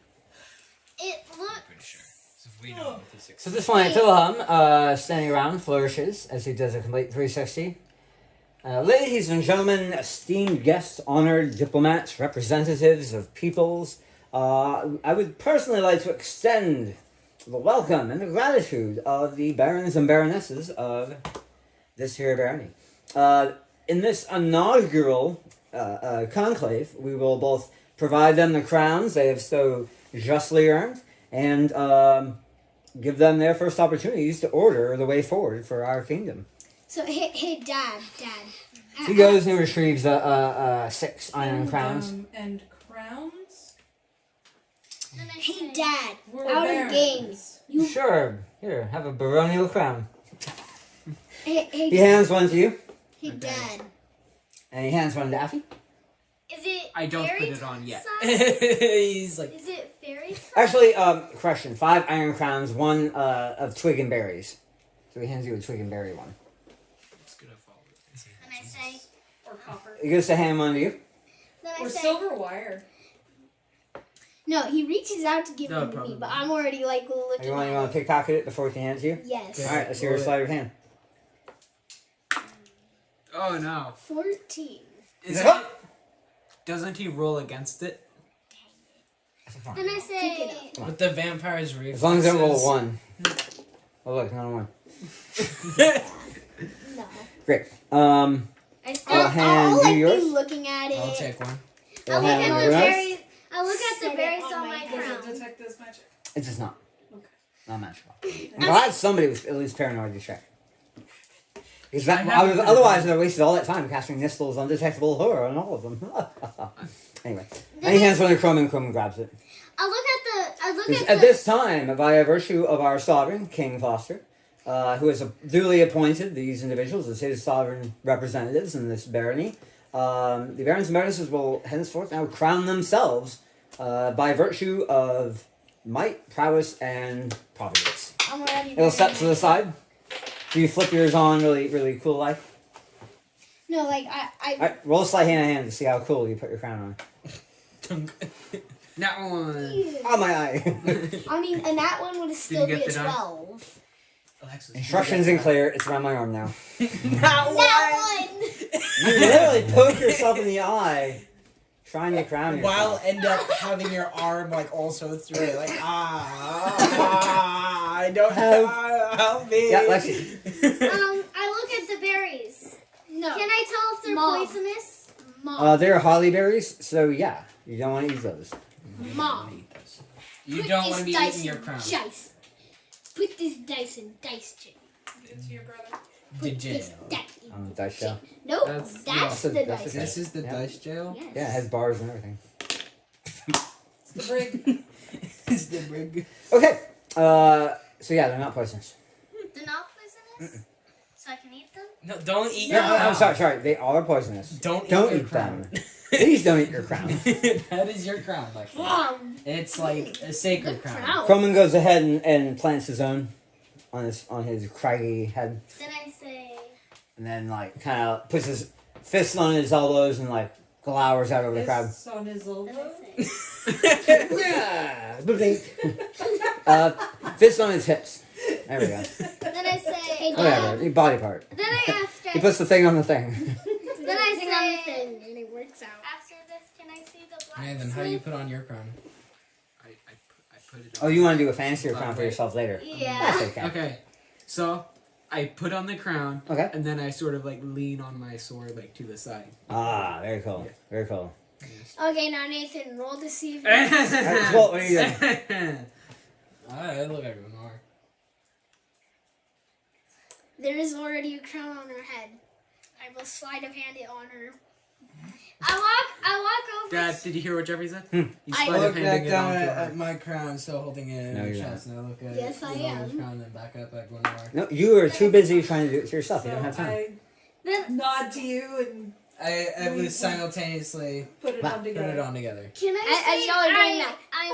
It looks. Pretty sure. So if we know with the 16. So this one, Fiddlehum, standing around, flourishes as he does a complete 360. Ladies and gentlemen, esteemed guests, honored diplomats, representatives of peoples, I would personally like to extend the welcome and the gratitude of the barons and baronesses of this here barony. In this inaugural conclave, we will both provide them the crowns they have so justly earned, and give them their first opportunities to order the way forward for our kingdom. So, hey, Dad. He goes and retrieves 6 iron crowns. And crowns? And I Hey, say, Dad. We're Out of barons. games. You. Sure, here, have a baronial crown. Hey, He hands one to you, hey, Dad. and he hands one to Daffy. Is it I don't fairy put it on yet. size? He's like, Is it fairy size? Actually, question, 5 iron crowns, 1 of twig and berries. So he hands you a twig and berry one. It's gonna fall. And I say, Or copper. He goes to hand one to you. then I Or say, silver wire. No, he reaches out to give No, it to me, probably but not. I'm already like looking You want at to pickpocket it before he can hand it to you? Yes. Alright, let's see your roll it. sleight of hand. Oh no. 14. Is Yeah. it? Doesn't he roll against it? then I say, with the vampire's reflexes. As long as I don't roll a 1. Oh look, not a 1. No. Great. I say, I'll hand I'll you like yours. be looking at it. I'll take one. I I'll look hand at you the yours. berries. I look at Set the it berries on on my my head. crown. detect this magic? It does not. Okay. Not magical. I'm glad somebody was at least paranoid to check. Because that, I haven't otherwise, they'd wasted all that time casting Nistel's undetectable horror on all of them. Anyway, and he hands one to Chrome, and Chrome grabs it. I look at the. I look Because at at the. this time, by virtue of our sovereign, King Foster, who has duly appointed these individuals as his sovereign representatives in this barony, the barons and baronesses will henceforth now crown themselves by virtue of might, prowess, and providence. I'm already. It'll step to the side. Do you flip yours on really, really cool like? No, like I. Alright, roll a sleight hand to hand to see how cool you put your crown on. That one. Ew. Oh my eye! I mean, and that one would still be get a the die? 12. Alexis. Instructions in clear, it's around my arm now. That one. You literally poke yourself in the eye trying to crown yourself. While end up having your arm like also through it, like I don't help me. Yeah, Lexi. I look at the berries. No. Can I tell if they're Mom. poisonous? Mom. They're holly berries, so yeah, you don't want to eat those. Mom. You Put don't this want to be dice eating your in crown. Dice. Put this dice in dice jail. It's your brother. The Put this jail. dice in On the dice shell. Nope, That's- that's yeah. the That's dice. okay. This is the Yeah. dice jail? Yes. Yeah, it has bars and everything. the brig. It's the brig. Okay. So yeah, they're not poisonous. They're not poisonous? So I can eat them? No, don't eat No, your crown. I'm sorry. They are poisonous. Don't Don't eat eat your crown. them. Please don't eat your crown. That is your crown, Lexi. Wow. It's like a sacred Good crown. crown. Croman goes ahead and plants his own on his craggy head, Then I say, and then like kind of puts his fists on his elbows and like glowers out over the crowd. Fists on his then elbow. I say, Yeah, fists on his hips. There we go. then I say, Whatever, the body part. then I ask, He puts the thing on the thing. then I say, and it works out. after this, can I see the black Nathan, how do you put on your crown? I put it Oh, on. you want to do a fancier crown for yourself later? Yeah. That's okay. Okay. So I put on the crown Okay. and then I sort of like lean on my sword like to the side. Ah, very cool. Very cool. Yes. Okay, now Nathan, roll to see if Alright, Walt, what are you doing? I look like a Lenore. there is already a crown on her head. I will sleight of hand it on her. I walk over. Dad, did you hear what Jeffrey said? Hmm. He's I I sleight of look handing back it down on to at her. my crown, still holding it in No, my you're chest, and I look at Yes, I Lenores' am. crown, then back up at Lenore. No, you are too busy trying to do it to yourself. You don't have So time. I Then nod to you and I will simultaneously put it Wow. on put together. it on together. can I As say y'all are doing that. I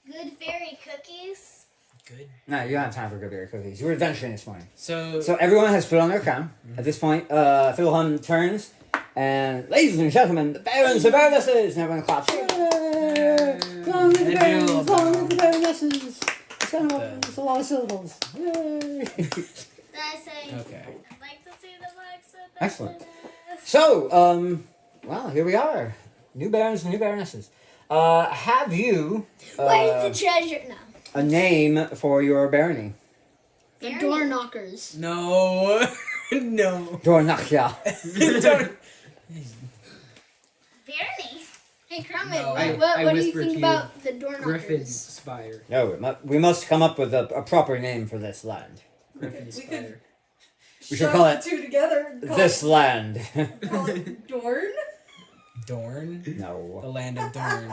made like good fairy cookies? Good. No, you don't have time for good berry cookies. You were adventuring this morning. So, So everyone has put on their crown. At this point, Fiddlehum turns and, ladies and gentlemen, the barons and baronesses, and everyone claps. Yay! Long live the barons, long live the baronesses. It's a lot of syllables. Yay! Then I say, okay. I'd like to see the black slip. Excellent. So, well, here we are. New barons and new baronesses. Have you Where's the treasure? No. a name for your barony? The door knockers. No. No. Dornakia. Don't. Barney. Hey, Croman, No. what do you whispered think to about the door Griffin's knockers? Spire. No, we must come up with a proper name for this land. Griffin's We could- Spire. We should Shove call the it two together. And call this land. Call it Dorn. Dorn? The No. land of Dorn.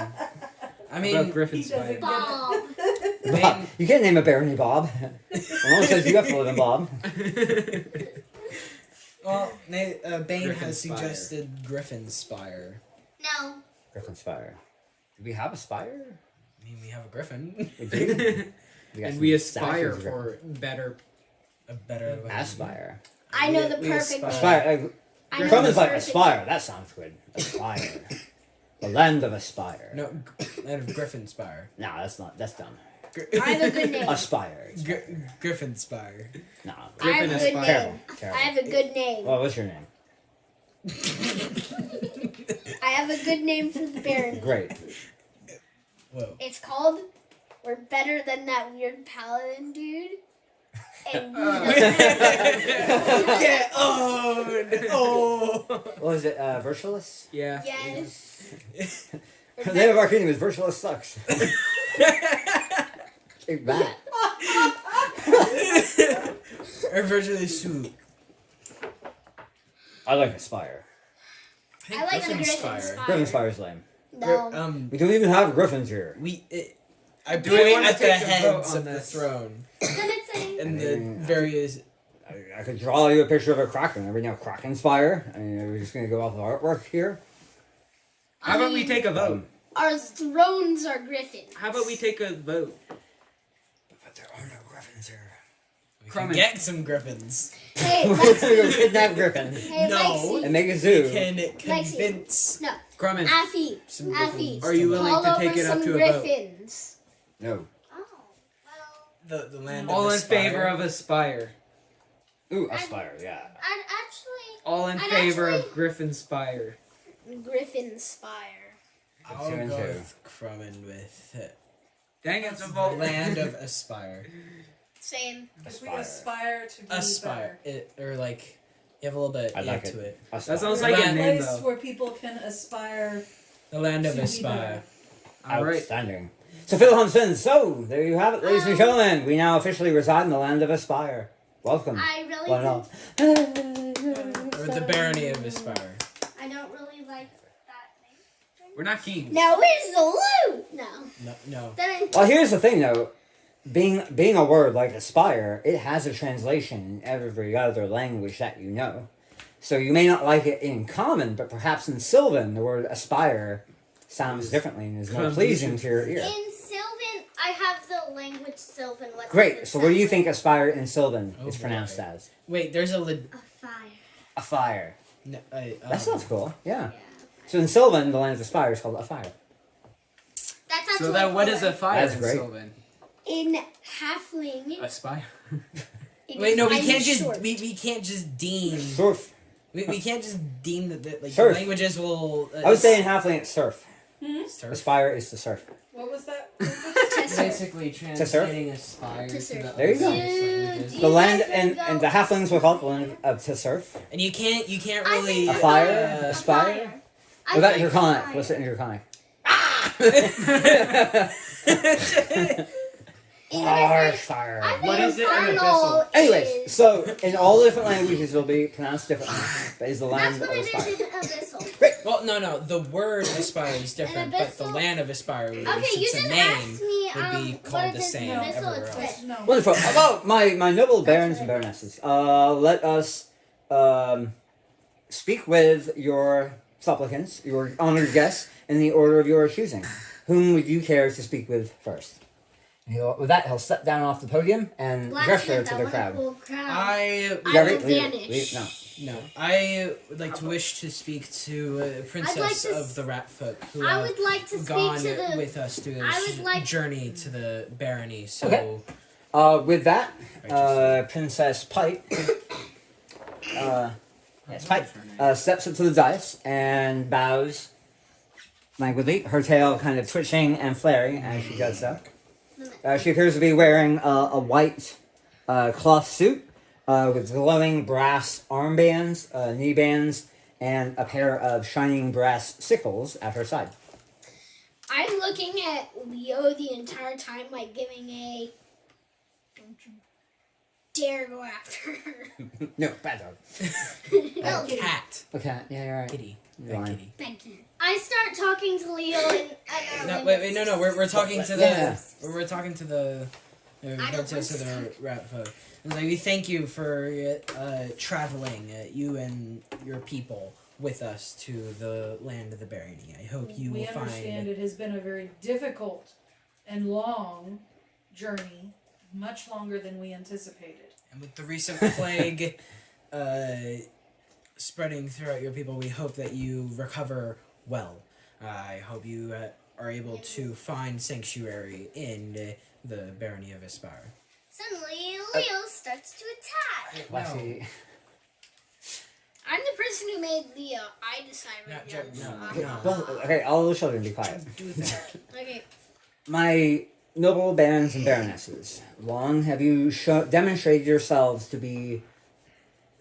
I About mean, Griffin's he doesn't Spire. Bob. Bob. You can't name a barony Bob. One says you have to live in Bob. well, Bane Griffin's has Spire. suggested Griffin's Spire. No. Griffin Spire. Do we have a spire? I mean, we have a griffin. We do. got And some we aspire statues of for better. A better Griffin. Aspire. I know the We perfect name. Aspire. I know Croman's the like perfect aspire. That sounds good. Aspire. The land of aspire. No, land of Griffin Spire. No, that's not. That's dumb. I have a good name. Aspire. Griffin Spire. No. I have a good Aspire. name. Terrible. I have a good name. Well, what's your name? I have a good name for the barony. Great. Whoa. It's called "We're Better Than That Weird Paladin Dude." And Get owned! Oh! What was it? Virtualist? Yeah. yes, The name of our kingdom is Virtualist Sucks. Take that. Or virtually soup. I like Aspire. I like the Griffin Spire. Griffin Spire's lame. No, We don't even have griffins here. I Do we point wanna at the take a vote heads on of the this? throne Then it's a and the various. I could draw you a picture of a kraken. Every now Kraken Spire. I mean, we're just gonna go off the artwork here. How about we take a vote? our thrones are griffins. How about we take a vote? But there are no griffins here. We can Croman. get some griffins. Hey, We're Lexi. gonna go kidnap griffins Hey, No. Lexi. and make a We zoo. can convince No, Croman. Affy. some Affy. griffins. Are you to willing Call to over take it up some to a vote? griffins. No. Oh, well, the land All of in Aspire? favor of Aspire. Ooh, Aspire, yeah. I'd actually. All in I'd favor actually- of Griffin Spire. Griffin Spire. I'll Two and go two. with Croman with Dang, it's a the vote. land of Aspire. Same. If we aspire to be Aspire. Or like, you have a little bit I like to it. Aspire. That sounds better. like a A name, place though. where people can aspire. The land of To be Aspire. All right. Outstanding. So Fiddlehum spins. So there you have it, ladies and gentlemen. We now officially reside in the land of Aspire. Welcome. I really. One and Didn't, all. Or the barony of Aspire. I don't really like that We're not kings. Now where's the loot? No. No. Then Well, here's the thing, though. Being a word like aspire, it has a translation in every other language that you know. So you may not like it in common, but perhaps in Sylvan, the word aspire sounds differently and is more pleasing to your ear. In Sylvan, I have the language Sylvan. What does Great. it So what do you sound think aspire in Sylvan Oh, is pronounced boy. as? Wait, there's a like? A fire. A fire. no, That sounds cool. Yeah. Yeah. So in Sylvan, the land of aspire is called a fire. That sounds So like then, what is a fire That's in great. Sylvan? in halfling. Aspire. it Wait, is no, we I'm can't just short. we can't just deem Surf. we can't just deem that like the Surf. languages will. I would say in halfling it's surf. surf. Aspire is to surf. What was that? Basically translating aspire To to surf. the There you go. other languages. You The land guys would and go- the halflings will call it the land of to surf. And you can't I really think A fire? A Aspire? fire. I Well, that's think draconic. fire. What's it in draconic? Fire. I think What is it in infernal Abyssal? Anyways, is- so in all the different languages, it'll be pronounced differently. But is the That's land what of it is aspire. in Abyssal. Well, no. The word aspire is different, but the abyssal? land of aspire, Okay, since you it's just a name, asked me would be what called it the is same in Abyssal. everywhere It's else. red. No. Wonderful. About my noble barons and right. baronesses, let us speak with your supplicants, your honored guests, in the order of your choosing. Whom would you care to speak with first? With that, he'll step down off the podium and gesture Blacksmith, to I the want a crowd. cool crowd. I Gary, will leave it, vanish. leave- no. no, I would like to wish to speak to princess like to of the rat folk who I have would like to speak gone to the. with us through I this would like- journey to the barony. So Okay. With that, Princess Pike, yes, Pike, steps up to the dais and bows languidly, her tail kind of twitching and flaring as she does so. She appears to be wearing a white cloth suit with glowing brass armbands, knee bands, and a pair of shining brass sickles at her side. I'm looking at Leo the entire time, like giving a don't you dare go after her. No, bad dog. No, cat, Okay, yeah, you're right. kitty, You're right. kitty. thank you. I start talking to Leo and No, wait, no. We're talking to the Yeah. we're talking to the don't princess of the rat folk. It's like we thank you for traveling, you and your people, with us to the land of the barony. I hope you we will understand find. it has been a very difficult and long journey, much longer than we anticipated. And with the recent plague spreading throughout your people, we hope that you recover well. I hope you are able to find sanctuary in the barony of Aspire. suddenly Leo starts to attack. Lexi. I'm the person who made Leo. I decide right now. No. Okay, all the children be quiet. Do that. Okay. My noble barons and baronesses, long have you demonstrated yourselves to be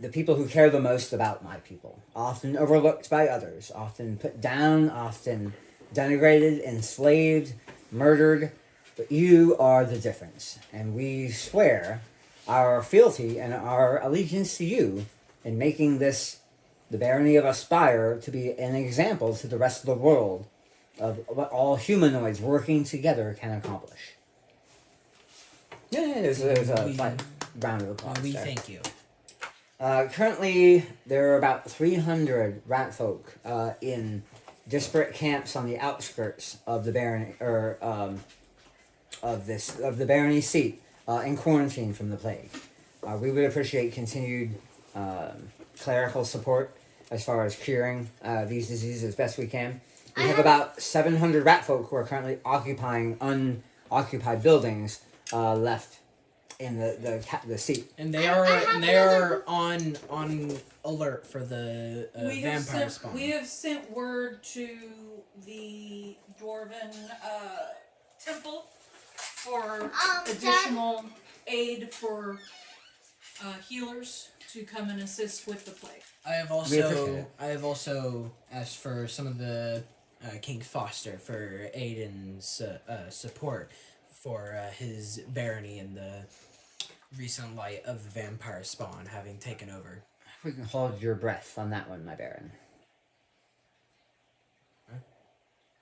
the people who care the most about my people, often overlooked by others, often put down, often denigrated, enslaved, murdered, but you are the difference, and we swear our fealty and our allegiance to you in making this, the barony of Aspire, to be an example to the rest of the world of what all humanoids working together can accomplish. Yeah, there's a We- slight round of applause We there. thank you. Currently, there are about 300 rat folk in disparate camps on the outskirts of the barony, or of the barony seat, in quarantine from the plague. We would appreciate continued clerical support as far as curing these diseases as best we can. We have about 700 rat folk who are currently occupying unoccupied buildings left in the seat. And they I are have they another- are on alert for the vampire spawn. We have sent word to the dwarven temple for Dad, additional aid for healers to come and assist with the plague. I have also asked for some of the King Foster for aid and support for his barony in the recent light of vampire spawn having taken over. We can hold your breath on that one, my baron.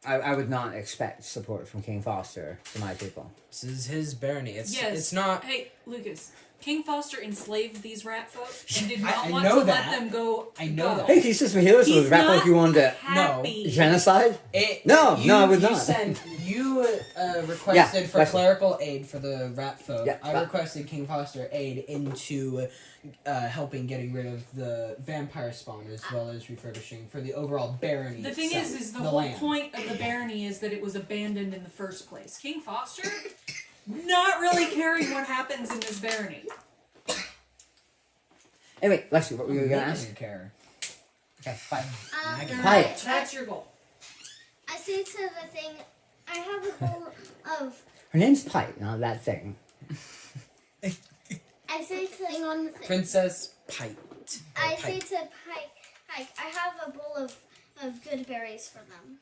I would not expect support from King Foster for my people. This is his barony. Yes. It's not. Hey, Lucas. King Foster enslaved these rat folk and did I not want know to that. let them go. I know that. Hey, he's just healers He's with rat folk not you wanted to happy. genocide? No, I would not. You requested for Leslie. clerical aid for the rat folk. Yeah, I requested King Foster aid into helping getting rid of the vampire spawn as well as refurbishing for the overall barony. The thing itself, is the the whole land. point of the barony is that it was abandoned in the first place. King Foster, not really caring what happens in this barony. Anyway, Lexi, what were you gonna I ask? don't care. Okay, fine. Right. That's your goal. I say to the thing, I have a bowl of. Her name's Pike, not that thing. I say to thing on the thing. Princess Pite. I say to Pike, I have a bowl of good berries for them.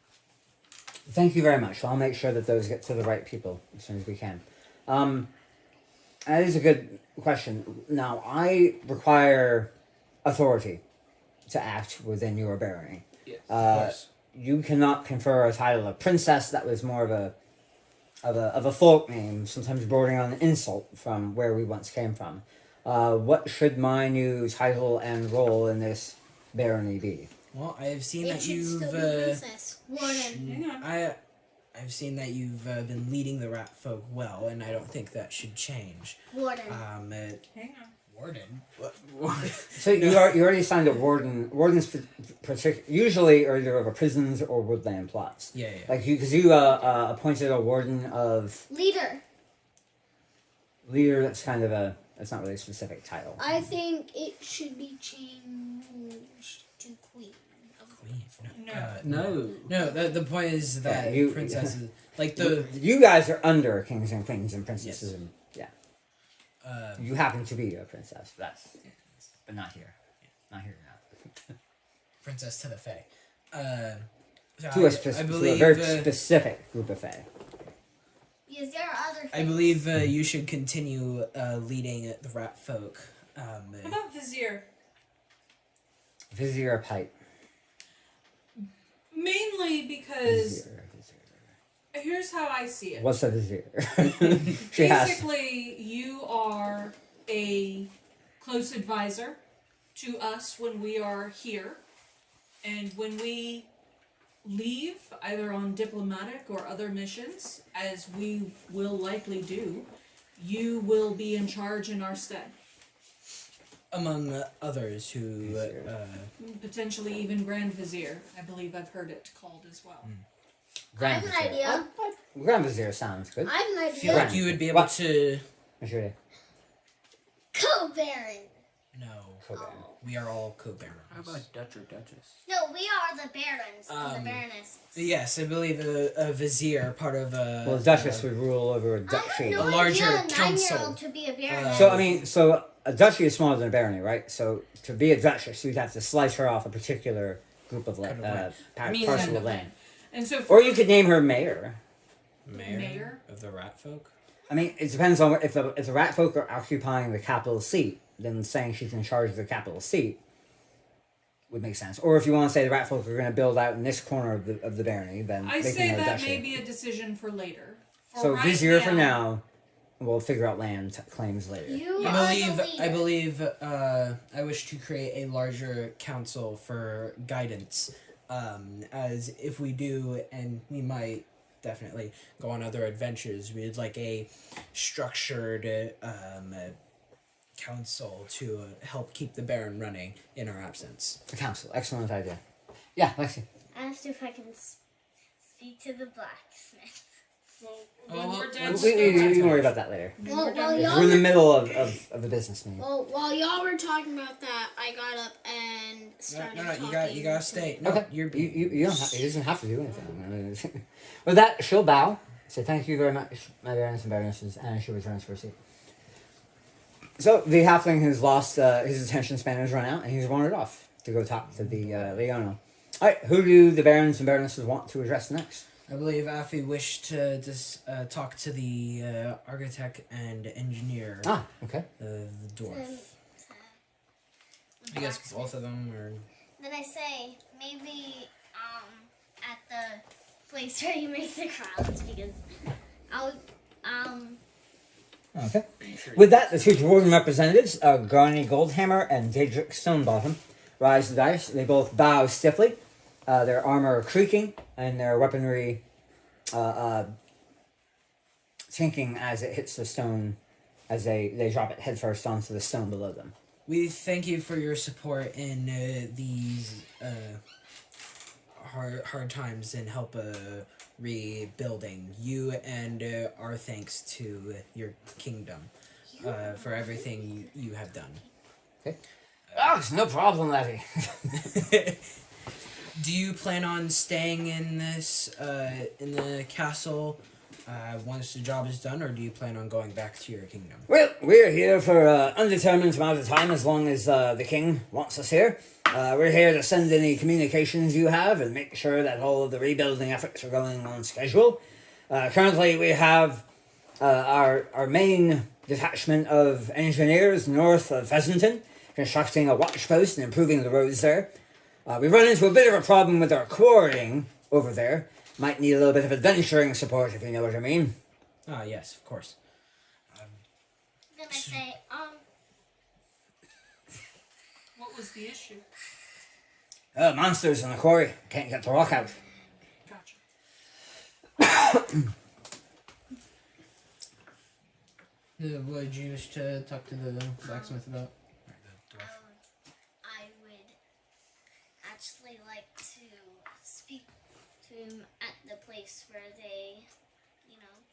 Thank you very much. I'll make sure that those get to the right people as soon as we can. That is a good question. Now, I require authority to act within your barony. Yes. Of course. You cannot confer a title of princess. That was more of a folk name, sometimes bordering on an insult from where we once came from. What should my new title and role in this barony be? Well, I have seen It that should you've. still be princess. Warden. Hang on. I've seen that you've been leading the rat folk well, and I don't think that should change. Warden. Hang on. Warden. So you already signed a warden. Wardens usually are either over prisons or woodland plots. Yeah. Like because you appointed a warden of Leader. leader. That's kind of that's not really a specific title. I think it should be changed to queen. No. No. The point is that you- princesses like the You guys are under kings and queens and princesses, Yes. and you happen to be a princess. But not here. Not here now. princess to the fae. So To a I believe very specific group of fae. Yes, there are other things. I believe you should continue leading the rat folk. How about Vizier? Vizier Pipe. Mainly because Vizier. here's how I see it. What's a vizier? She has. Basically, you are a close advisor to us when we are here, and when we leave, either on diplomatic or other missions, as we will likely do, you will be in charge in our stead. Among others who Potentially even Grand Vizier, I believe I've heard it called as well. I have an idea. Grand Vizier sounds good. I have an feel idea. like you would be able What? to. Sure. Co-baron. No, Co-baron. we are all co-barons. How about Dutch or Duchess? No, we are the barons and the baronesses. Yes, I believe a vizier, part of a. Well, Duchess would rule over a I duchy. have no A larger idea a council. 9-year-old to be a baroness. So a duchy is smaller than a barony, right? So to be a duchess, you'd have to slice her off a particular group of Kind of land. parcel of land. And so, Or you could name her mayor. Mayor of the rat folk. I mean, it depends on if the rat folk are occupying the capital seat, then saying she's in charge of the capital seat would make sense. Or if you want to say the rat folk are going to build out in this corner of the barony, then I they say can have a that duchy. may be a decision for later. For So right vizier for now. We'll figure out land claims later. You I are believe. the leader. I believe. I wish to create a larger council for guidance. As if we do, and we might definitely go on other adventures, we'd like a structured council to help keep the Baron running in our absence. The council, excellent idea. Yeah, Lexi. Asked if I can speak to the blacksmith. When we're done, We can worry about that later. Well, while We're y'all in the were, middle of a business meeting. while y'all were talking about that, I got up and started No, talking. you gotta stay. No, Okay, you're you don't have, he doesn't have to do anything. With that, she'll bow. Say thank you very much, my barons and baronesses, and she returns to her seat. So the halfling has lost his attention span has run out, and he's wandered off to go talk to the Leona. All right, who do the barons and baronesses want to address next? I believe Afi wished to talk to the architect and engineer, Ah, okay. the dwarf. The I guess blacksmith. both of them, or Then I say maybe at the place where you make the crowns because I'll Okay. With that, the two dwarven representatives, Garni Goldhammer and Daedric Stonebottom, rise to the dice. They both bow stiffly, their armor creaking and their weaponry sinking as it hits the stone, as they drop it headfirst onto the stone below them. We thank you for your support in these hard times and help rebuilding. You and our thanks to your kingdom for everything you have done. Okay. It's no problem, Levy. Do you plan on staying in this in the castle once the job is done, or do you plan on going back to your kingdom? Well, we're here for undetermined amount of time, as long as the king wants us here. We're here to send any communications you have and make sure that all of the rebuilding efforts are going on schedule. Currently, we have our main detachment of engineers north of Pheasanton, constructing a watch post and improving the roads there. We've run into a bit of a problem with our quarrying over there. Might need a little bit of adventuring support, if you know what I mean. Ah, yes, of course. then I say, What was the issue? Monsters in the quarry. Can't get the rock out. Gotcha. Would you wish to talk to the blacksmith about? I would actually like to speak to him at the place where they,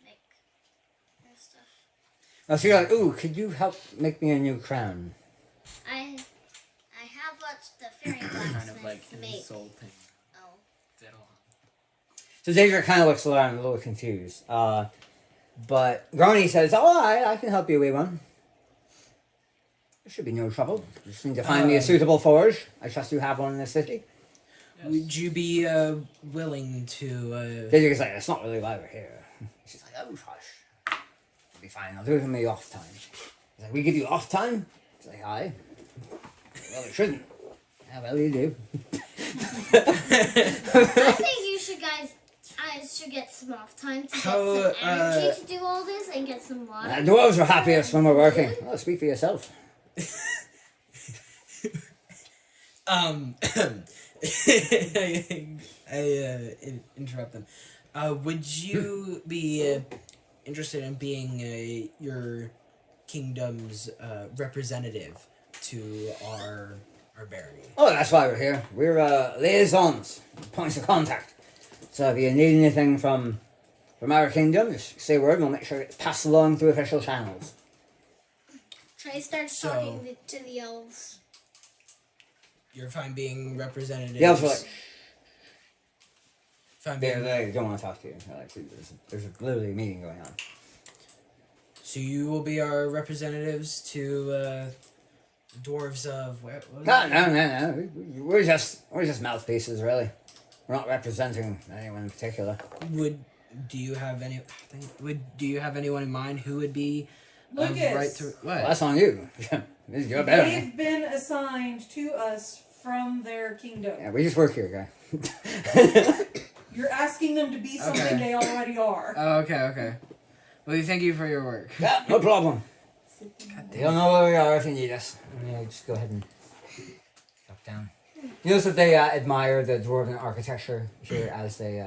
make their stuff. So you're like, ooh, could you help make me a new crown? I have watched the fairy blacksmith Kind of like make. insulting. Oh. Fiddle. So Daedra kind of looks around a little confused. But Grani says, I can help you, wee one. There should be no trouble. You just need to find me a suitable forge. I trust you have one in the city. Yes. Would you be willing to? Daedrica's like, that's not really why we're here. She's like, oh, hush. It'll be fine. I'll do it in my off time. He's like, we give you off time? He's like, aye. Well, it shouldn't. Yeah, well, you do. I think you should guys should get some off time to get some energy to do all this and get some water. Dwarves are happiest when we're working. Well, speak for yourself. I interrupt them. Would you be interested in being your kingdom's representative to our barony? Oh, that's why we're here. We're liaisons, points of contact. So if you need anything from our kingdom, just say a word and we'll make sure it's passed along through official channels. Trey starts talking to the elves. You're fine being representative. The elves are like, fine being. they don't want to talk to you. They're like, there's literally a meeting going on. So you will be our representatives to dwarves of where? No. We're just mouthpieces, really. We're not representing anyone in particular. Do you have anyone in mind who would be Lucas, right to what? Well, that's on you. You're better than me. they've been assigned to us from their kingdom. Yeah, we just work here, guy. You're asking them to be something Okay. they already are. Oh, okay. Well, thank you for your work. Yeah, no problem. You don't know where we are if you need us. Yeah, just go ahead and drop down. You notice that they admire the dwarven architecture here as they.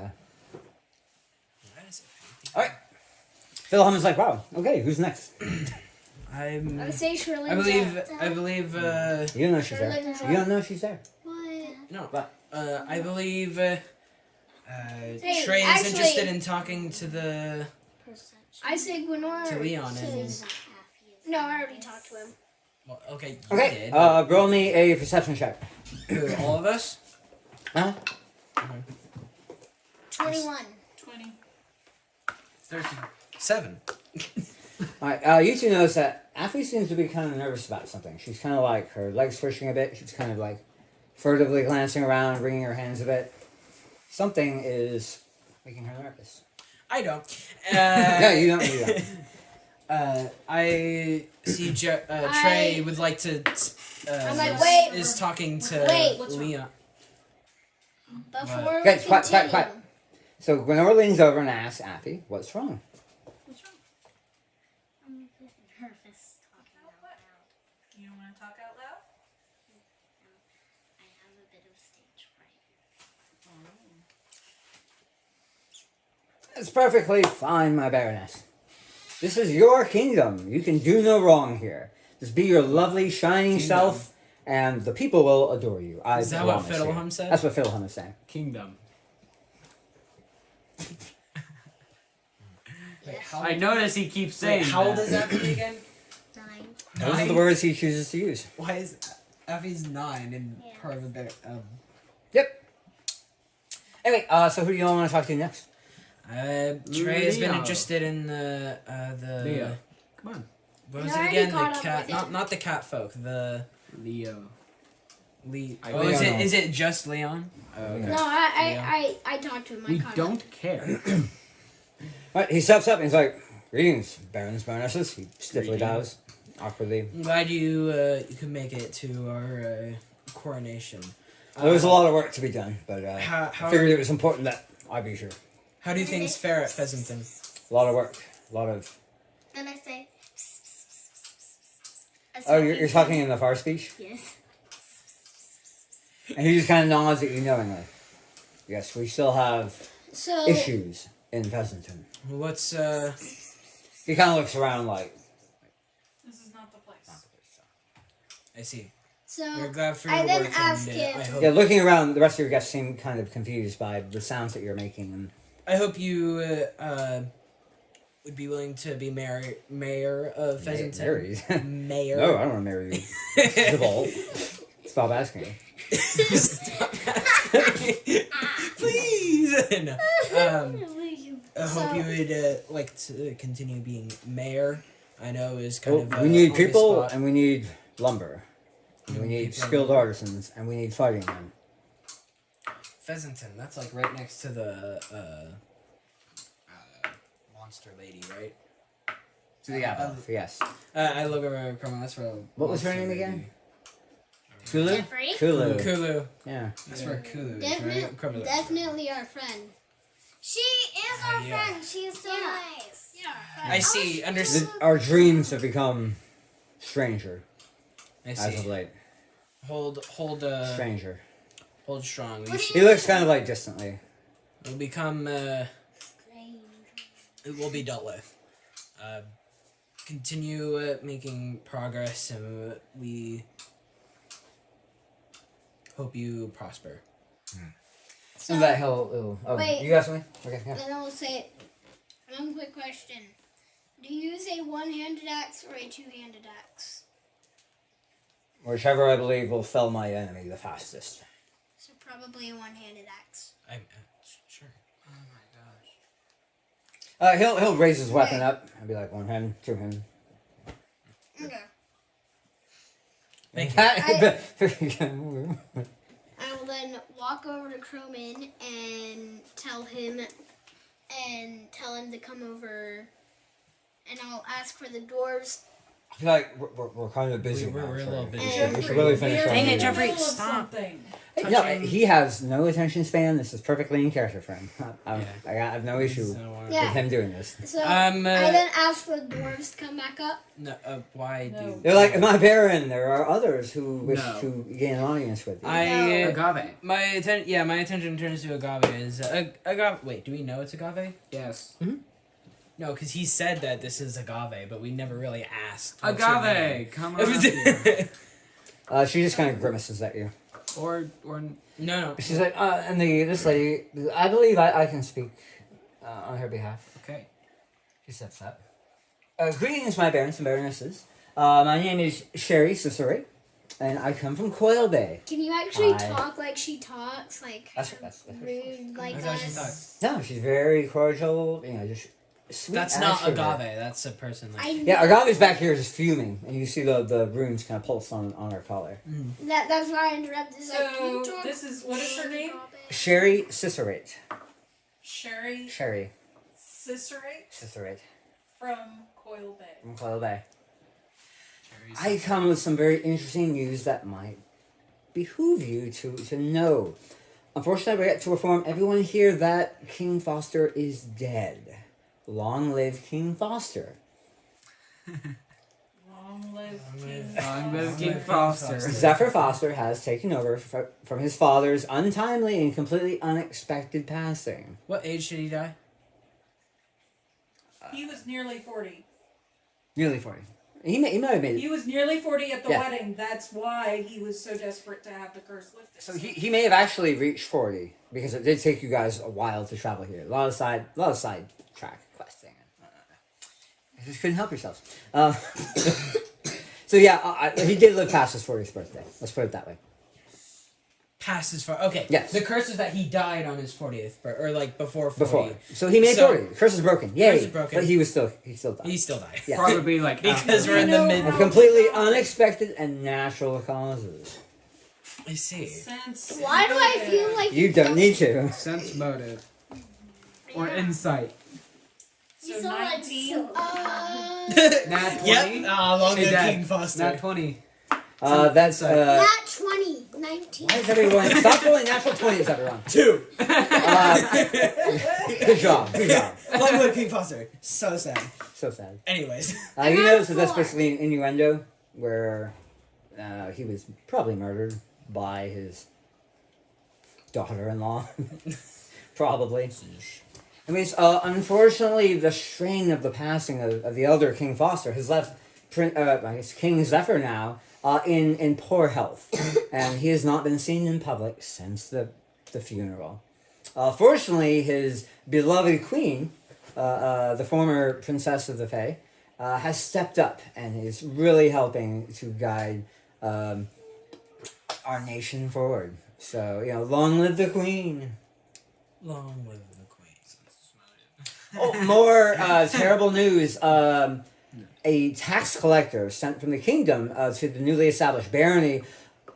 Alright. Philham is like, wow, okay, who's next? I would say Sherlin. I believe. You don't know she's there. You don't know she's there. What? No. What? I believe. Hey, Trey is actually- interested in talking to the I say Gwenor. to Leon and. No, I already talked to him. Well, okay. You Okay, did. roll me a perception check. Who, all of us. Huh? 21. 20. 7. Alright, you two notice that Affy seems to be kind of nervous about something. She's kind of like, her legs twitching a bit. She's kind of like furtively glancing around, wringing her hands a bit. Something is making her nervous. I don't. No, you don't do that. I see Trey would like to. I'm like, wait. Is talking to Wait. Leon. Before Okay, we quiet. continue, So Gwenora leans over and asks Affy, "What's wrong?" What's wrong? I'm a bit nervous talking out loud. You don't want to talk out loud? I have a bit of stage fright. It's perfectly fine, my Baroness. This is your kingdom. You can do no wrong here. Just be your lovely, shining self, and the people will adore you. Is that what promise you. Fiddlehum said? That's what Fiddlehum is saying. Kingdom. Wait, how I notice he keeps saying. Wait, how old that. is Effie again? 9. Those are the 9? words he chooses to use. Why is Effie's 9 and Yeah. part of a bit? Yep. Anyway, so who do you all want to talk to next? Trey has been Leo. interested in the Leo. Come on. what You was it already again? caught The up cat, with it. not the cat folk. The Leo. Oh, Leon. is it just Leon? Oh, okay. No, I talked to him. I We caught him. don't care. Alright, he steps up and he's like, "Greetings, barons, baronesses." He stiffly bows, awkwardly. I'm glad you could make it to our coronation. There was a lot of work to be done, but How I figured it was important that I be here. how do things fare at Pheasanton? A lot of work, a lot of. Then I say. Oh, you're talking in the far speech, Yes. and he just kind of nods at you knowingly. Yes, we still have So issues in Pheasanton. What's He kind of looks around like. This is not the place. I see. so We're glad for I your then work, ask and him. I hope Yeah, looking around, the rest of your guests seem kind of confused by the sounds that you're making. And I hope you would be willing to be mayor of Pheasanton. married? Mayor. No, I don't want to marry you. It's the ball. Stop asking me. Stop asking me. Please. No. I hope you would like to continue being mayor. I know is kind of we need on the people, spot. and we need lumber. And we need People. skilled artisans, and we need fighting men. Pheasanton. That's like right next to the monster lady, right? To the apple, yes. I look over Chroma. That's where. What was her monster name lady- again? Kulu? Jeffrey? Kulu. Kulu. Yeah. That's where Kulu is, Definitely, right? Chroma. definitely our friend. She is our Yeah. friend. She is so Yeah. nice. Yeah, I see. Understand. Our dreams have become stranger I as of see. late. Hold Stranger. hold strong. We What do should, He looks kind of like distantly. will become Strange. it will be dealt with. Continue making progress, and we hope you prosper. So, And that he'll oh, Wait. you got something? Okay, yeah. then I'll say one quick question. Do you use a one-handed axe or a two-handed axe? Whichever I believe will fell my enemy the fastest. So probably a one-handed axe. I'm sure. He'll raise his weapon up and be like, one hand, two hand. Okay. Thank you. I will then walk over to Croman and tell him to come over, and I'll ask for the dwarves. I feel like we're kind of busy. We're now, a so little busy. We should really finish We're our Dang it, in the meeting. Jeffrey, middle of stop. something. No, touching- he has no attention span. This is perfectly in character for him. I have no issue Yeah. with him doing this. So I then ask for the dwarves to come back up. No, why No. do They're like, my baron, there are others who wish No. to gain an audience with you. Agave. my attention turns to agave is agave. Wait, do we know it's agave? Yes. No, because he said that this is agave, but we never really asked. what's her name. Agave. Come on. Here. She just kind of grimaces at you. or No. She's like, and this lady, I believe I can speak on her behalf. okay. He steps up. Greetings, my barons and baronesses. My name is Sherry Cicero, and I come from Coil Bay. Can you actually Hi. talk like she talks, like That's rude like That's how she us? talks. No, she's very cordial, just sweet. That's as not sugar. agave. That's a person. Like, Yeah, Agave's back here just fuming, and you see the runes kind of pulse on her collar. That's why I interrupted. Like, can you So talk this is what is her name? Sherry Cicerate. Sherry Sherry Cicerate Cicerate from Coil Bay. from Coil Bay. I come with some very interesting news that might behoove you to know. unfortunately, we get to inform everyone here that King Foster is dead. Long live King Foster. Long live King Long live Foster. King Foster. Zephyr Foster has taken over from his father's untimely and completely unexpected passing. What age did he die? He was nearly 40. Nearly 40. He might have made it. He was nearly 40 at the Yeah. wedding. That's why he was so desperate to have the curse lifted. So he may have actually reached 40 because it did take you guys a while to travel here. A lot of side track questing. You just couldn't help yourselves. So yeah, he did live past his 40th birthday. Let's put it that way. Past his okay. Yes. The curse is that he died on his 40th birthday, or like before 40. Before. So he made 40. The curse is broken. Yay. Curse is broken. But he still died. He still died. Yeah. Probably like Because after. we're in the mid. Of completely unexpected and natural causes. I see. Since Why do I feel like You don't need to. Sense motive. Or insight. you So sound like 19. Nat 20. Yep. Long Hey, live Dad. King Foster. Nat 20. That's Not 20, 19. why is everyone stop rolling natural 20s, everyone. 2. Good job. Good job. Long live King Foster. So sad. So sad. Anyways. You notice that that's basically an innuendo where he was probably murdered by his daughter-in-law. Probably. I mean, unfortunately, the strain of the passing of the elder King Foster has left King Zephyr now in poor health, and he has not been seen in public since the funeral. Fortunately, his beloved queen, the former princess of the Fae, has stepped up and is really helping to guide our nation forward. So, long live the queen. Long live the Queen. Oh, more terrible news. A tax collector sent from the kingdom to the newly established barony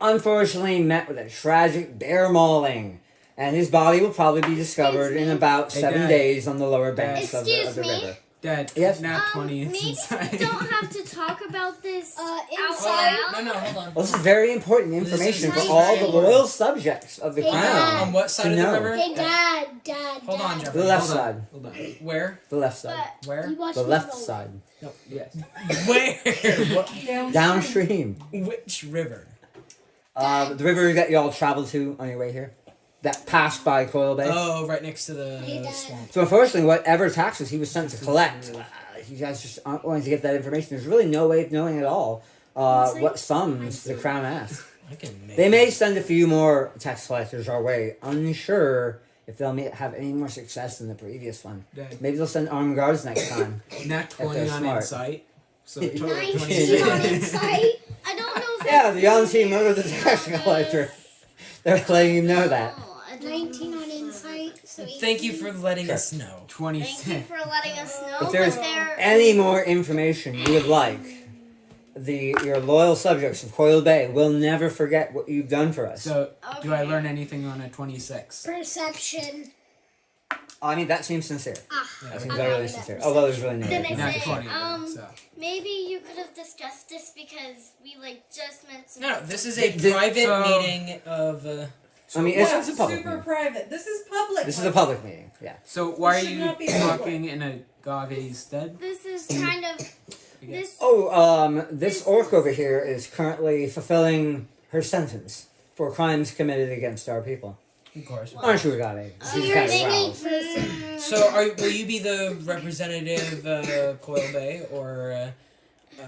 unfortunately met with a tragic bear mauling. And his body will probably be discovered in about Hey, 7 Dad. days on the lower banks of the Excuse me? river. Dad, Yes? Nat 20 is maybe inside. we don't have to talk about this out Inside. loud. No, hold on. Well, this is very important information This for is all the very loyal subjects of the Hey, crown. Dad. On what side To of the know. river? Hey, Dad. Hold on, The Jeffrey. left Hold on. side. Hold on. Where? The left side. Where? You watch The me left roll. side. No, yes. Where? Downstream. Which river? The river that y'all traveled to on your way here. That passed by Coil Bay. Oh, right next to the Hey, Dad. swamp. So unfortunately, whatever taxes he was sent to collect, you guys just aren't willing to get that information. There's really no way of knowing at all what sums the crown asks. I can make They may send a few more tax collectors our way. Unsure if they'll have any more success than the previous one. Dad, Maybe they'll send armed guards next time. Nat 20 they're on smart. insight. So total 19 20. on insight. I don't know if Yeah, the young team murdered the tax collector. They're letting you know that. 19 on insight. So Thank you for letting Sure. us know. Thank you 26. for letting us know. If there's but there, any more information you would like, your loyal subjects of Coil Bay will never forget what you've done for us. So, do I Okay. learn anything on a 26? Perception. I mean, that seems sincere. Ah. That seems really sincere. Although there's really no Then way. I Nat say, 20. So. maybe you could have discussed this because we just meant some. No, this is a The- private so- meeting of. I mean, Yeah, it's a public super meeting. private. This is public. This is a public meeting, yeah. So, why are Should you not be talking in a Gave's stead? This is kind of this. Oh, this orc over here is currently fulfilling her sentence for crimes committed against our people. Of course. Aren't you, Agave? She's you're kind of thinking- growls. So, will you be the representative Coil Bay, or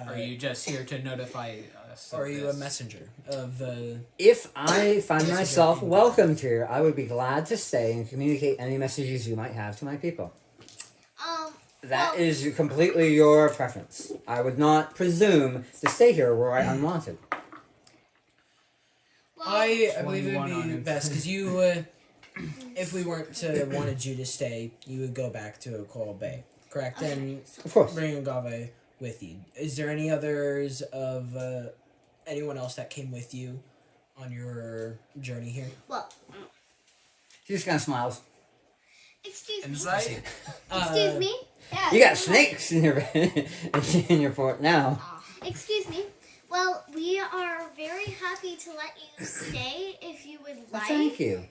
Are you just here to notify us? are of you a this? messenger of? If I find myself welcomed here, I would be glad to stay and communicate any messages you might have to my people. That Well- is completely your preference. I would not presume to stay here were I unwanted. Well, I believe it 21 would on be it. best because you, if we weren't to wanted you to stay, you would go back to Coral Bay, correct? Okay. And Of course. bring Agave with you. Is there any others of anyone else that came with you on your journey here? well, She just kind of smiles. excuse me. Insight? Excuse me. Yeah. You got snakes in your in your fort now. Excuse me. Well, we are very happy to let you stay if you would Well, like. thank you.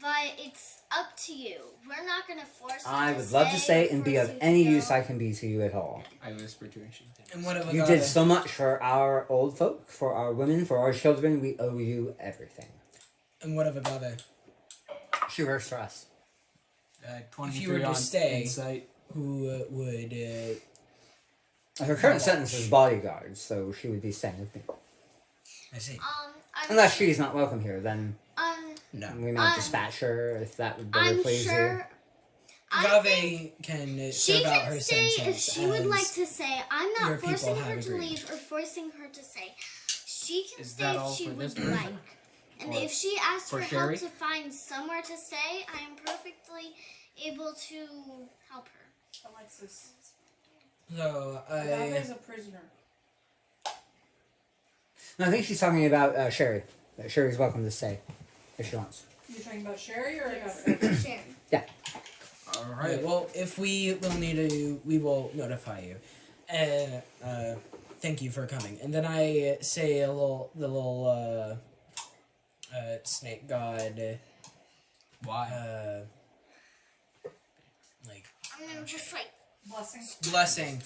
but it's up to you. We're not gonna force you I to would love to stay or and be force of you to any go. use I can be to you at all. I whisper to her. And what have You Agave? did so much for our old folk, for our women, for our children. We owe you everything. And what of Agave? She works for us. 23 If you were to on stay- insight. Who would? Her current sentence is bodyguard, so she would be staying with me. I see. I'm Unless she's not welcome here, then No. we might dispatch her if that would better I'm please sure. I think Agave can she serve out can her stay if sentence she would as like to say. I'm your not people forcing have her to agreed. leave or forcing her to stay. She can Is stay that if all she for this would person? like. And Or if she asks for for Sherry? help to find somewhere to stay, I am perfectly able to help her. Alexis. So Agave is a prisoner. No, I think she's talking about Sherry. That Sherry's welcome to stay if she wants. You're talking about Sherry or Yes. Agave? Sharon. All right. Well, if we will need to, we will notify you. Thank you for coming. And then I say the little snake god. Why? Like I'm gonna just like. Blessing. blessing.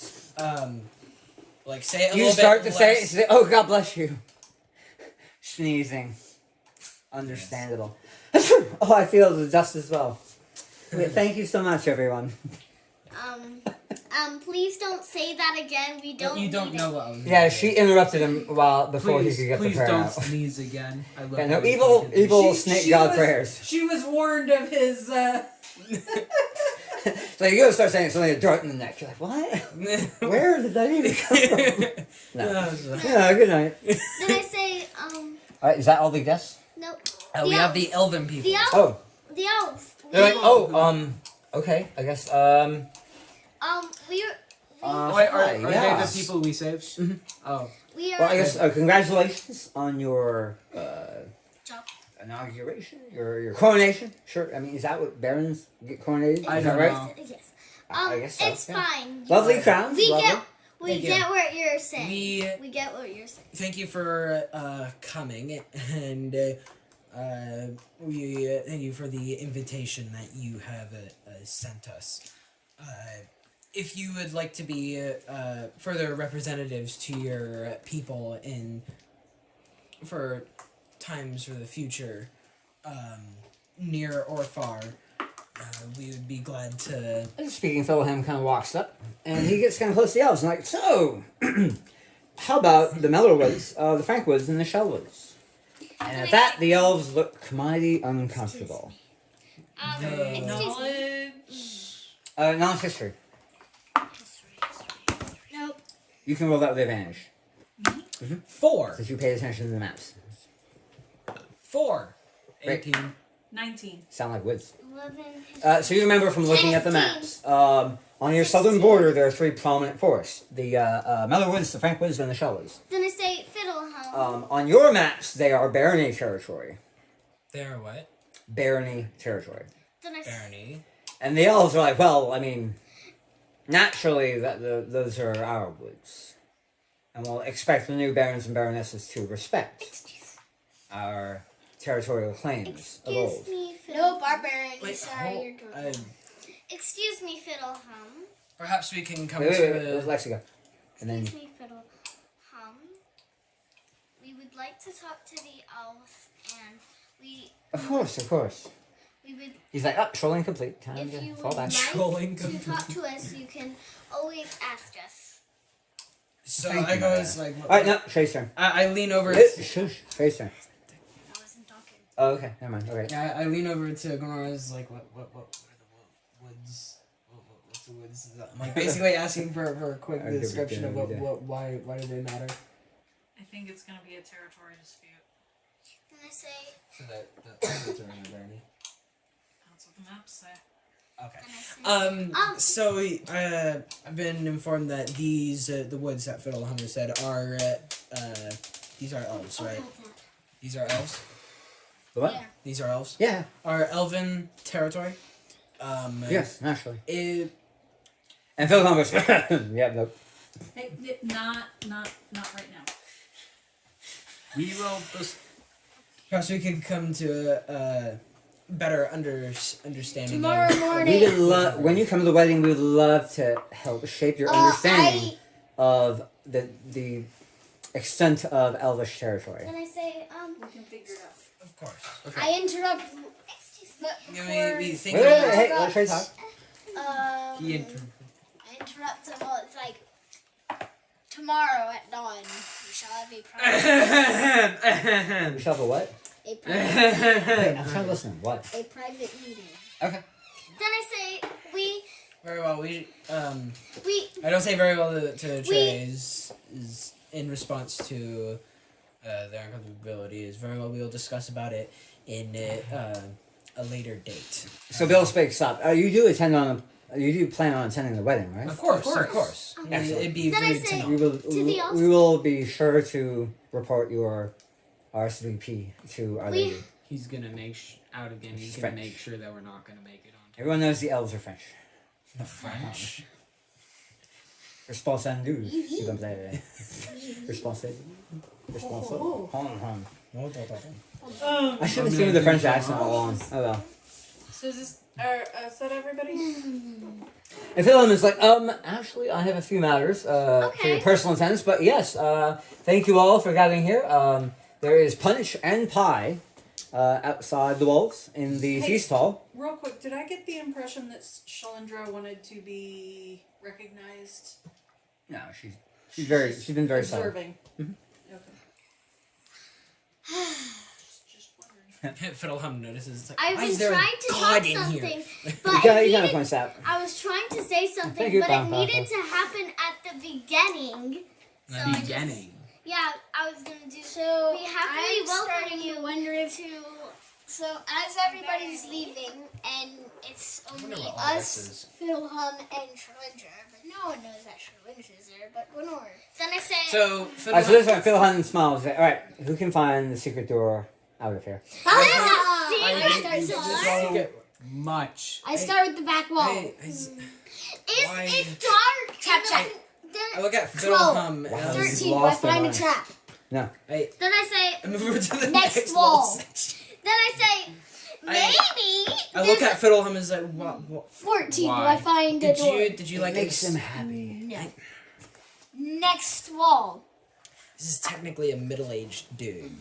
Like say it a You little start bit to say, less. "Oh, God bless you." Sneezing. Understandable. Oh, I feel the dust as well. Thank you so much, everyone. Please don't say that again. We don't. You don't need know it. what I was. Yeah, she interrupted him before Please, he could get the please prayer don't out. sneeze again. I love Yeah, no, how we evil fucking- evil She- snake she god was- prayers. She was warned of his. So you gotta start saying something, a dart in the neck. You're like, what? Where did that even come from? No. Yeah, good night. Did I say Alright, is that all the guests? no? We The have the elves. elven people. The elves. Oh, The elves. they're like, oh, okay, I guess, We Oh, wait, are hi, they yes. the people we saved? Mhm. Oh. we are. Well, I guess, congratulations on your, Job. inauguration, your coronation. Sure, I mean, is that what barons get coronated? I Is that don't right? know. Yes. I guess so, It's yeah. fine. Lovely crowns, We lovely. We Thank you. get what you're saying. We get what you're saying. thank you for coming, and we thank you for the invitation that you have sent us. If you would like to be further representatives to your people for times for the future, near or far, we would be glad to. And speaking, Philham kind of walks up, and he gets kind of close to the elves, and like, so, how about the Mellerwoods, the Frankwoods, and the Shellwoods? And at that, the elves look mighty uncomfortable. Excuse me. Knowledge. Knowledge history. Nope. You can roll that with advantage, 4. since you paid attention to the maps. 4. Great. 18. 19. Sound like woods. 11. So you remember from looking at the 16. maps, on your southern border, there are 3 prominent forests. The Mellerwoods, the Frankwoods, and the Shellwoods. Then I say Fiddlehome. On your maps, they are barony territory. They are what? Barony territory. Then I say Barony. And the elves are like, well, I mean, naturally, those are our woods. And we'll expect the new barons and baronesses to respect our territorial claims of Excuse old. me, Fiddlehome. No barbarian. Wait, Sorry, hold- you're going. Excuse me, Fiddlehome. Perhaps we can come Wait, to let Lexi go. And then, Excuse me, Fiddlehome. We would like to talk to the elf, and of course. we would. He's like, oh, trolling complete. Time If to you fall would back. Trolling like to complete. talk to us, you can always ask us. So Thank I you, go my as like. Alright, no, Trey's turn. I lean over. Shush, Trey's turn. I wasn't talking. Oh, okay, never mind. Okay. Yeah, I lean over to Gonora's like, what are the woods? What's the woods? I'm like basically asking for a quick I'll give it description of to you, why do they matter? I think it's gonna be a territory dispute. Then I say. So that woods are in a barony. That's what the maps say. Okay. Then I say. So I've been informed that these the woods that Fiddlehummer said are these are elves, right? These are elves. The what? Yeah. These are elves. Yeah. Are elven territory. Yes, naturally. It, And Phil goes, yeah, nope. Hey, not right now. We will just. perhaps we could come to better understanding. Tomorrow of, morning. We would love when you come to the wedding. We would love to help shape your understanding of the extent of Elvish territory. Then I say, We can figure it out. Of course. I interrupt. We think. Wait, hey, let Trey talk. I interrupt him while it's like, tomorrow at dawn, we shall have a private. We shall have a what? A private. Wait, I'm trying to listen. What? A private meeting. Okay. Then I say, we. Very well. I don't say very well to Trey is in response to their uncomfortability. Is very well. We will discuss about it in a later date. So Bill speaks up. You do plan on attending the wedding, right? Of course. It'd be Then I rude to say- not. We will be sure to report your RSVP to Our Lady. He's gonna make out again. He's French. gonna make sure that we're not gonna make it on. Everyone knows the elves are French. The French. Responsable, s'il vous plaît. Responsable. I should have seen the French accent all along. Oh well. So is that everybody? And Philip is like, actually, I have a few matters for your personal attendance, but yes, thank you all for gathering here. There is punch and pie outside the walls in the Hey. feast hall. Real quick, did I get the impression that Shalindra wanted to be recognized? No, she's been very silent. Observing. Mhm. Okay. Just wondering. Fiddlehum notices. It's like, I've why been is there trying a to god talk in here? something, You but gotta it needed, points out. I was trying to say something, Thank you, but it Papa. needed to happen at the beginning. So I just- Beginning. yeah, I was gonna do. So we happily I'm welcome starting you to wonder to. So as everybody's leaving, and it's only what all us, this is. Fiddlehum, and Shalindra, but no one knows that Shalindra's there, but Lenore. Then I say. So, Alright, so this one, Phil Hunt smiles. Alright, who can find the secret door out of here? Much. I start with the back wall. Is Why- it dark? Trap, trap. I look at 12. Fiddlehum Wow. as 13. Do I lost their find a mind. trap? No. I Then I say. move over to the Next next wall. section. Then I say. Maybe. I look at Fiddlehum as like, what? 14. Why? Do I find a door? Did you like Makes this? them happy. No. Next wall. This is technically a middle-aged dude.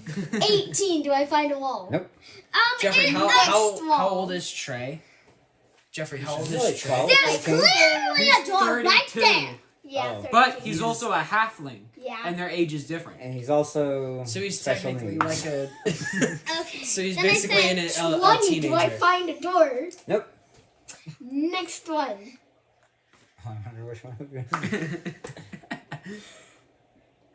18. Do I find a wall? Nope. Jeffrey, and how wall. old is Trey? Jeffrey, how old She's really is Trey? 12. There's clearly a door right 32. there. Yeah. Oh. 13. But he's also a halfling, Yeah. and their age is different. And he's also So he's special technically needs. like a. Okay. So he's Then I basically say in a 20. teenager. Do I find a door? Nope. Next one. I wonder which one.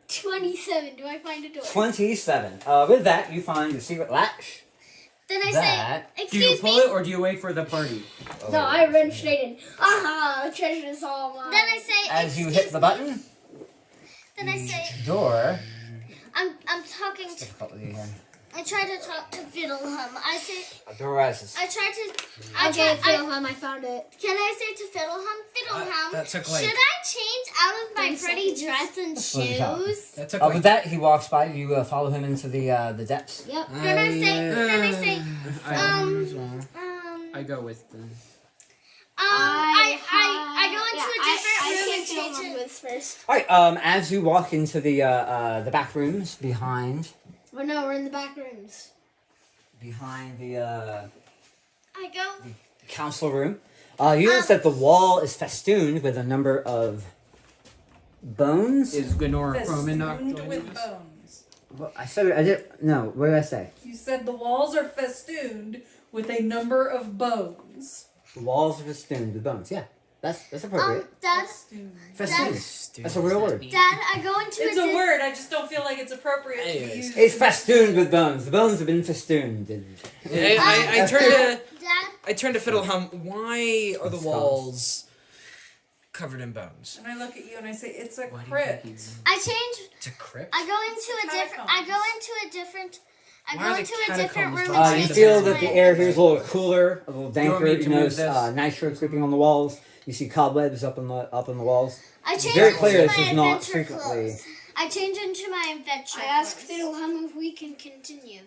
27. Do I find a door? 27. With that, you find the secret latch. Then I That. say, Do you excuse pull me. it or do you wait for the party? No, I run straight in. Aha! Treasure is all mine. Then I say, As you excuse hit the me. button, Then I say, door. I'm talking to. Difficulty here. I try to talk to Fiddlehum. I say, A door rises. I try to. Okay, Fiddlehum, I found it. Can I say to Fiddlehum, Fiddlehum, that took, like- should I change out of my 30 pretty seconds. dress and What is that? shoes? That took With that, he walks by. You follow him into the depths. Yep. Then I say, I go with the. I go into a different room and I change say it. Fiddlehum was first. All right. As you walk into the back rooms behind Well, no, we're in the back rooms. the I go. council room, you notice that the wall is festooned with a number of bones. Is Gnora Croman not Festooned joining with us? bones. Well, I said it. I did. No. What did I say? You said the walls are festooned with a number of bones. The walls are festooned with bones. Yeah, that's appropriate. Dad, Festooned. That's a real word. Dad, I go into It's a word, I just don't feel like it's appropriate to Anyways. use. It's festooned with bones. The bones have been festooned. I turn to Dad, Fiddlehum. Why are the That's walls covered in bones? And I look at you and I say, it's a Why do you crypt. think he's- I change. It's a crypt. I go into a different. I go into a different. I Why go are the into a different catacombs room dark? and You change feel into that the my air here is a little cooler, a little want danker. me You to move notice this? nitro creeping on the walls. You see cobwebs up on the walls. I change Very into clear my this is not adventure frequently. clothes. I change into my adventure I ask clothes. Fiddlehum if we can continue.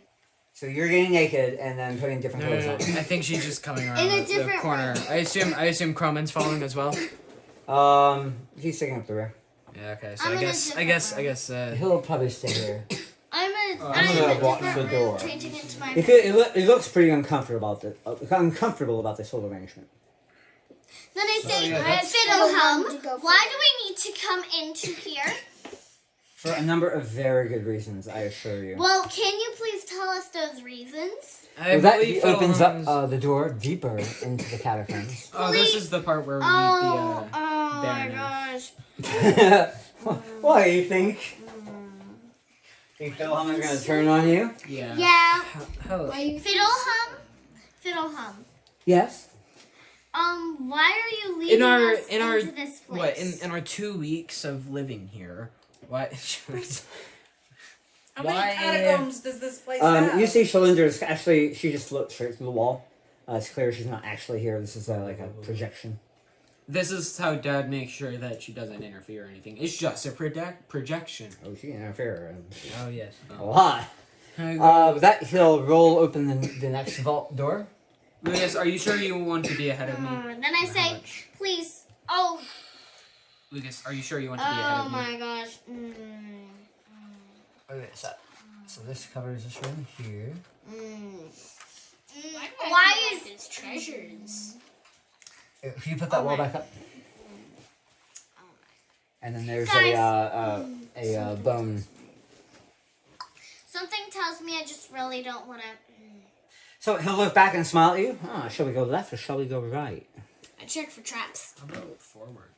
So you're getting naked and then putting different No, clothes no, no. on. I think she's just coming around In a the different corner. way. I assume Croman's following as well. He's taking up the rear. Yeah. Okay. So I'm I in a guess. different room. He'll probably stay here. I'm I'm gonna in a watch different the room, door. changing into my It looks pretty uncomfortable about this whole arrangement. Then I say, yeah, that's- Fiddlehum, why do we need to come into here? For a number of very good reasons, I assure you. Well, can you please tell us those reasons? I That believe opens up Fiddlehum's- the door deeper into the catacombs. Oh, this is the part where we meet Oh my Baroness. gosh. What do you think? Think Philhum is going to turn on you? Yeah. Yeah. Hello. Fiddlehum. Yes. Why are you leading us into this place? What in our 2 weeks of living here? What? How Why- many catacombs does this place have? You see Shalinder's actually, she just floats straight through the wall. It's clear she's not actually here. This is like a projection. This is how Dad makes sure that she doesn't interfere or anything. It's just a projection. Oh, she can interfere Oh yes. a lot. With that, he'll roll open the next vault door. Lucas, are you sure you want to be ahead of me? Then I say, please. Oh. Lucas, are you sure you want to be ahead Oh of me? my gosh. Okay, so this covers this room here. Why is this treasures? Can you put that wall back up? And then there's Guys. a bone. Something tells me I just really don't want to. So he'll look back and smile at you. Shall we go left or shall we go right? I check for traps. How about forward?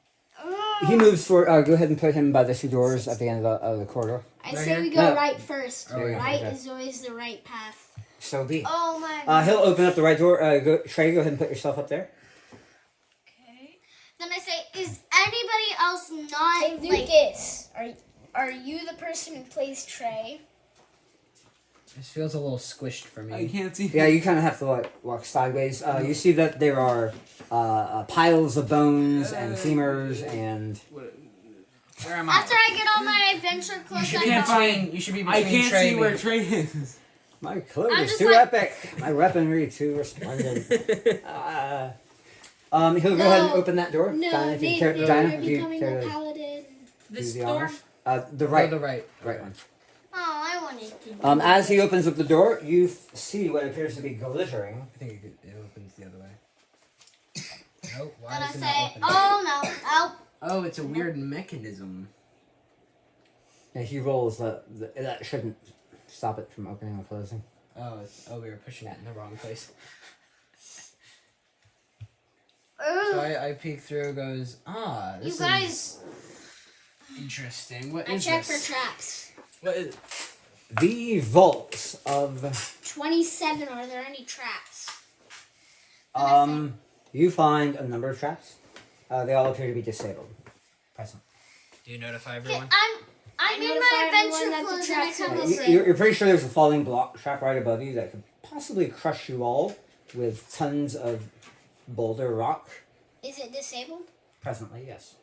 He moves for. Go ahead and put him by the two doors at the end of the corridor. I Right say here? we go No. right first. Oh, yeah, Right okay. is always the right path. So be. Oh my god. He'll open up the right door. Trey, go ahead and put yourself up there. Okay. Then I say, is anybody else not Hey Lucas, are you the person who plays Trey? This feels a little squished for I me. can't see. Yeah, you kind of have to walk sideways. You see that there are piles of bones and femurs and. Where am I? After I get all my adventure clothes, I can't go. find- You should be I between can't Trey see and where me. Trey is. My clothes I'm are just too like- epic. My weaponry too resplendent. He'll go ahead and open that door. Dinah, if you care, Dinah, if you care to paladin. This do the door? honors. The Go right, the right. right one. Oh, I wanted to. As he opens up the door, you see what appears to be glittering. I think it opens the other way. Nope. Then Why I is it say, not opening? oh no, oh. Oh, it's a weird mechanism. And he rolls that shouldn't stop it from opening and closing. Oh, we were pushing it in the wrong place. Ugh. So I peek through. Goes this You guys, is interesting. What I is check this? for traps. What is? The vaults of 27. Are there any traps? you find a number of traps. They all appear to be disabled. Present. Do you notify everyone? I'm in notify my everyone adventure that the clothes and I traps come are over. You're pretty sure there's a falling block trap right above you that could possibly crush you all with tons of boulder rock. Is it disabled? Presently, yes.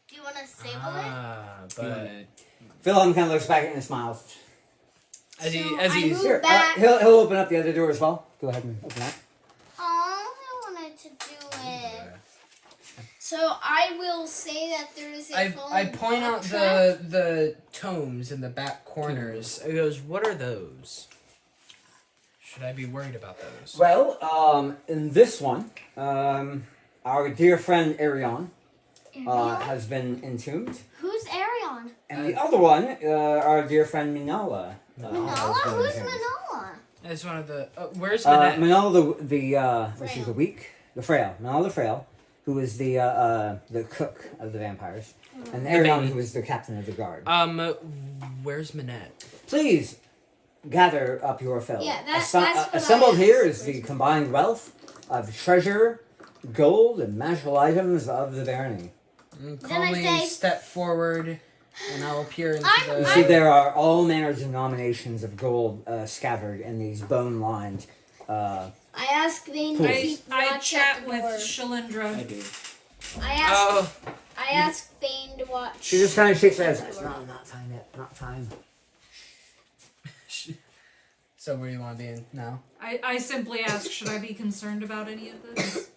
Do you want to disable it? But Philhum kind of looks back and smiles. as he So as I he's move Sure. back. He'll open up the other door as well. Go ahead and open that. Oh, I wanted to do it. So I will say that there is a I fallen point block out trap. the tomes in the back corners. It goes, what are those? Should I be worried about those? Well, in this one, our dear friend Arion has been entombed. Who's Arion? And the other one, our dear friend Minala. Manala? Who's Manala? It's one of the. Where's Manette? Manala which is the weak, the frail. Manala the frail, who is the cook of the vampires, and Arion, who is the captain of the guard. Where's Manette? Please gather up your fill. Yeah, that's what assembled I here asked. is the combined wealth of treasure, gold, and magical items of the barony. Calmly say- step forward, and I'll peer into You the. see, there are all manner of denominations of gold scattered in these bone-lined. I ask Vane to Cool. keep I watch chat at the with door. Shalindra. I do. I ask Vane to watch. She just kind of shakes her head. It's not time yet. Not time. So where do you want to be in now? I simply ask, should I be concerned about any of this?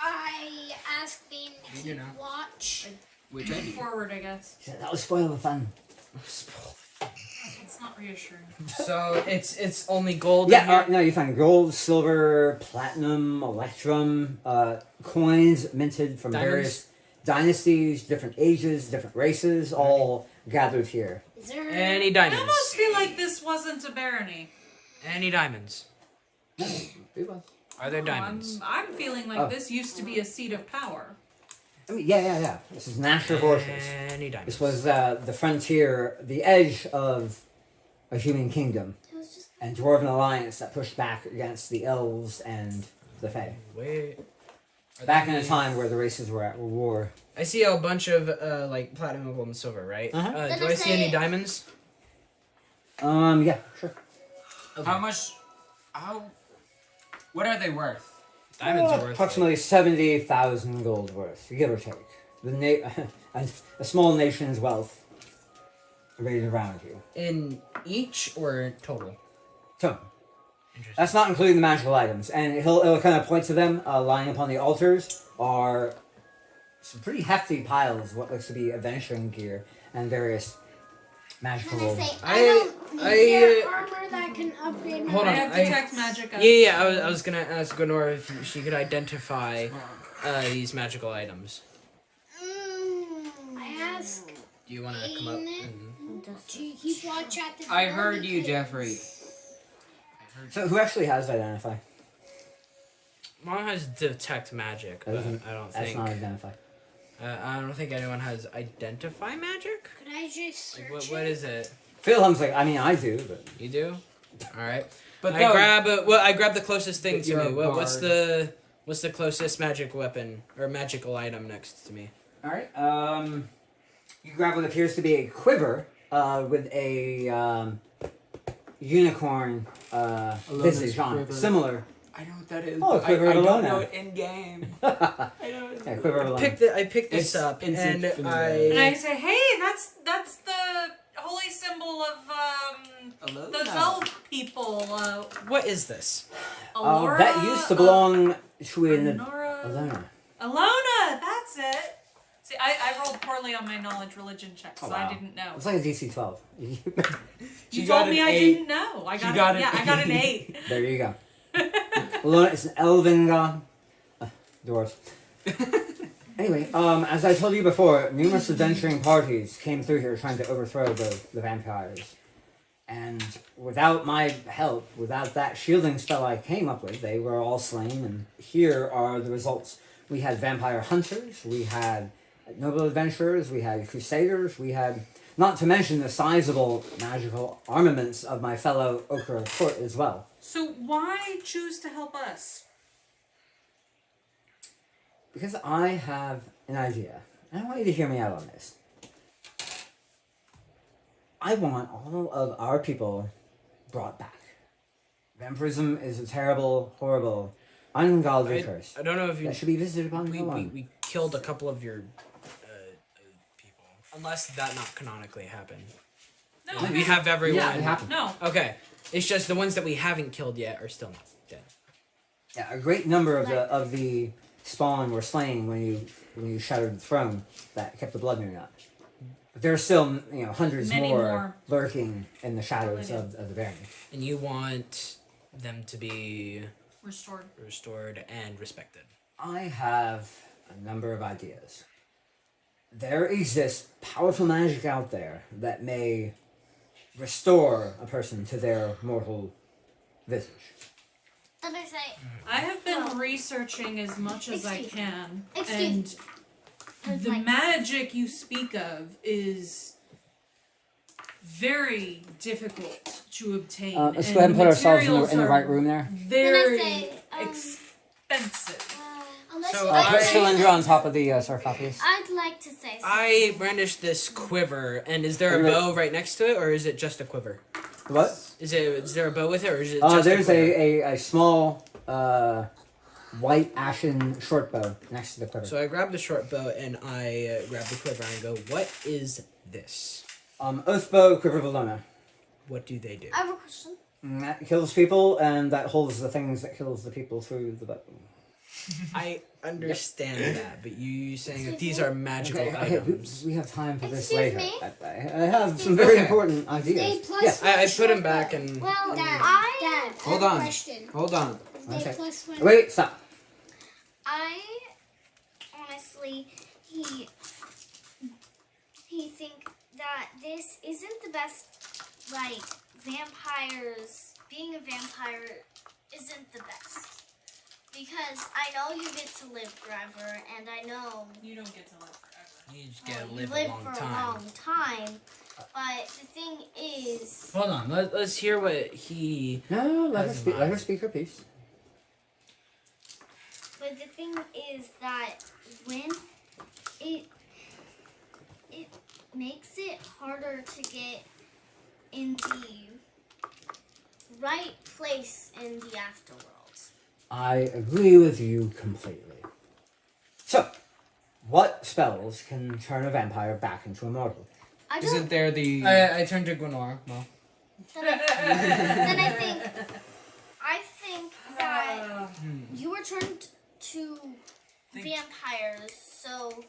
I ask Bean to You do keep now. watch. Which I do. Forward, I guess. That would spoil the fun. It's not reassuring. So it's only gold. Yeah, in here? no, you find gold, silver, platinum, electrum, coins minted from Diamonds? various dynasties, different ages, different races, all gathered here. Is there Any I diamonds? almost feel like this wasn't a barony. Any diamonds? Are there diamonds? I'm feeling like Oh. this used to be a seat of power. I mean, yeah. This is natural horses. Any diamonds? This was the frontier, the edge of a human kingdom It was just and dwarven alliance that pushed back against the elves and the fae. Wait. Are Back in they- a time where the races were at war. I see a bunch of like platinum, gold, and silver, right? Uh-huh. Then Do I I see any say- diamonds? Yeah, sure. How much? How? What are they worth? Diamonds are worth approximately 70,000 gold worth, give or take. A small nation's wealth arrayed around you. in each or total. So, Interesting. that's not including the magical items. And it'll kind of point to them. Lying upon the altars are some pretty hefty piles of what looks to be adventuring gear and various magical. Can I say I- don't need I, their armor that can upgrade my Hold I on, have I- detect magic. Yeah. I was gonna ask Gwenora if she could identify these magical items. I ask, Do you want to come up? Ain't it? And... do you keep watch at the I door heard you, because- Jeffrey. So, who actually has identify? Mom has detect magic, but Doesn't- I don't That's think not identify. I don't think anyone has identify magic. Could I just Like search what it? is it? Philham's like, I mean, I do, but. You do? All right. But I no, grab the closest thing But to you're me. a What's bard. the closest magic weapon or magical item next to me? Alright, you grab what appears to be a quiver with a unicorn Alona's visage on it. quiver. Similar. I know what that is. Oh, but quiver I of don't Alona. know it in game. Yeah, I don't. quiver of I Alona. picked this It's up and infinite. And I I say, hey, that's the holy symbol of those elf people. what is this? Alora. That used to belong to an Alora. Alona. Alona, that's it. See, I rolled poorly on my knowledge religion check, so Oh, wow. I didn't know. It's like a DC 12. You She told got me an I 8. didn't know. I She got, got it. an Yeah, I got an 8. 8. There you go. Alona is an elven god. Dwarves. Anyway, as I told you before, numerous adventuring parties came through here trying to overthrow the vampires. And without my help, without that shielding spell I came up with, they were all slain, and here are the results. We had vampire hunters, we had noble adventurers, we had crusaders, we had, not to mention the sizable magical armaments of my fellow Ochre court as well. So why choose to help us? Because I have an idea, and I want you to hear me out on this. I want all of our people brought back. Vampirism is a terrible, horrible, ungodly curse I don't know if you that should be visited upon we, no we, one. we killed a couple of your people. Unless that not canonically happened. No, We have everyone. Yeah, it happened. no. Okay. It's just the ones that we haven't killed yet are still not dead. Yeah, a great number of the spawn were slain when you shattered the throne that kept the blood moon up. But there are still hundreds Many more. lurking in the shadows of the barony. And you want them to be Restored. restored and respected. I have a number of ideas. There exists powerful magic out there that may restore a person to their mortal visage. Then I say, I have been researching as much as I Excuse me. can, Excuse and the magic you speak of is very difficult to obtain. Let's and go ahead and the put ourselves materials in the are right room there. Very Then I say, expensive. unless So you I'll like put to a say, cylinder on top of the sarcophagus. I'd like to say something. I brandish this quiver, and is there a Okay. bow right next to it, or is it just a quiver? What? Is there a bow with it, or is it just There's a quiver? a small white ashen short bow next to the quiver. So I grab the short bow and I grab the quiver and I go, "What is this?" Oathbow Quivervalona. What do they do? I have a question. That kills people, and that holds the things that kills the people through the bow. I understand that, but you saying that Excuse these me? are magical Okay, items. we have time for this Excuse later. me? I have some very Okay. important ideas. They plus Yes. one I put short him back bow. and Well, Dad, I Hold have on. a question. Hold on. They Okay. plus one. Wait, stop. I honestly he think that this isn't the best. Like vampires, being a vampire isn't the best because I know you get to live forever, and I know You don't get to live forever. you just you gotta live a live long for time. a long time. But the thing is, Hold on, let's hear what he. No, let her As speak. am Let I. her speak her piece. but the thing is that when it makes it harder to get in the right place in the afterworld. I agree with you completely. So, what spells can turn a vampire back into a mortal? I don't. Isn't there the? I turned to Gwenora. Well, Then I think that you were turned to vampires. So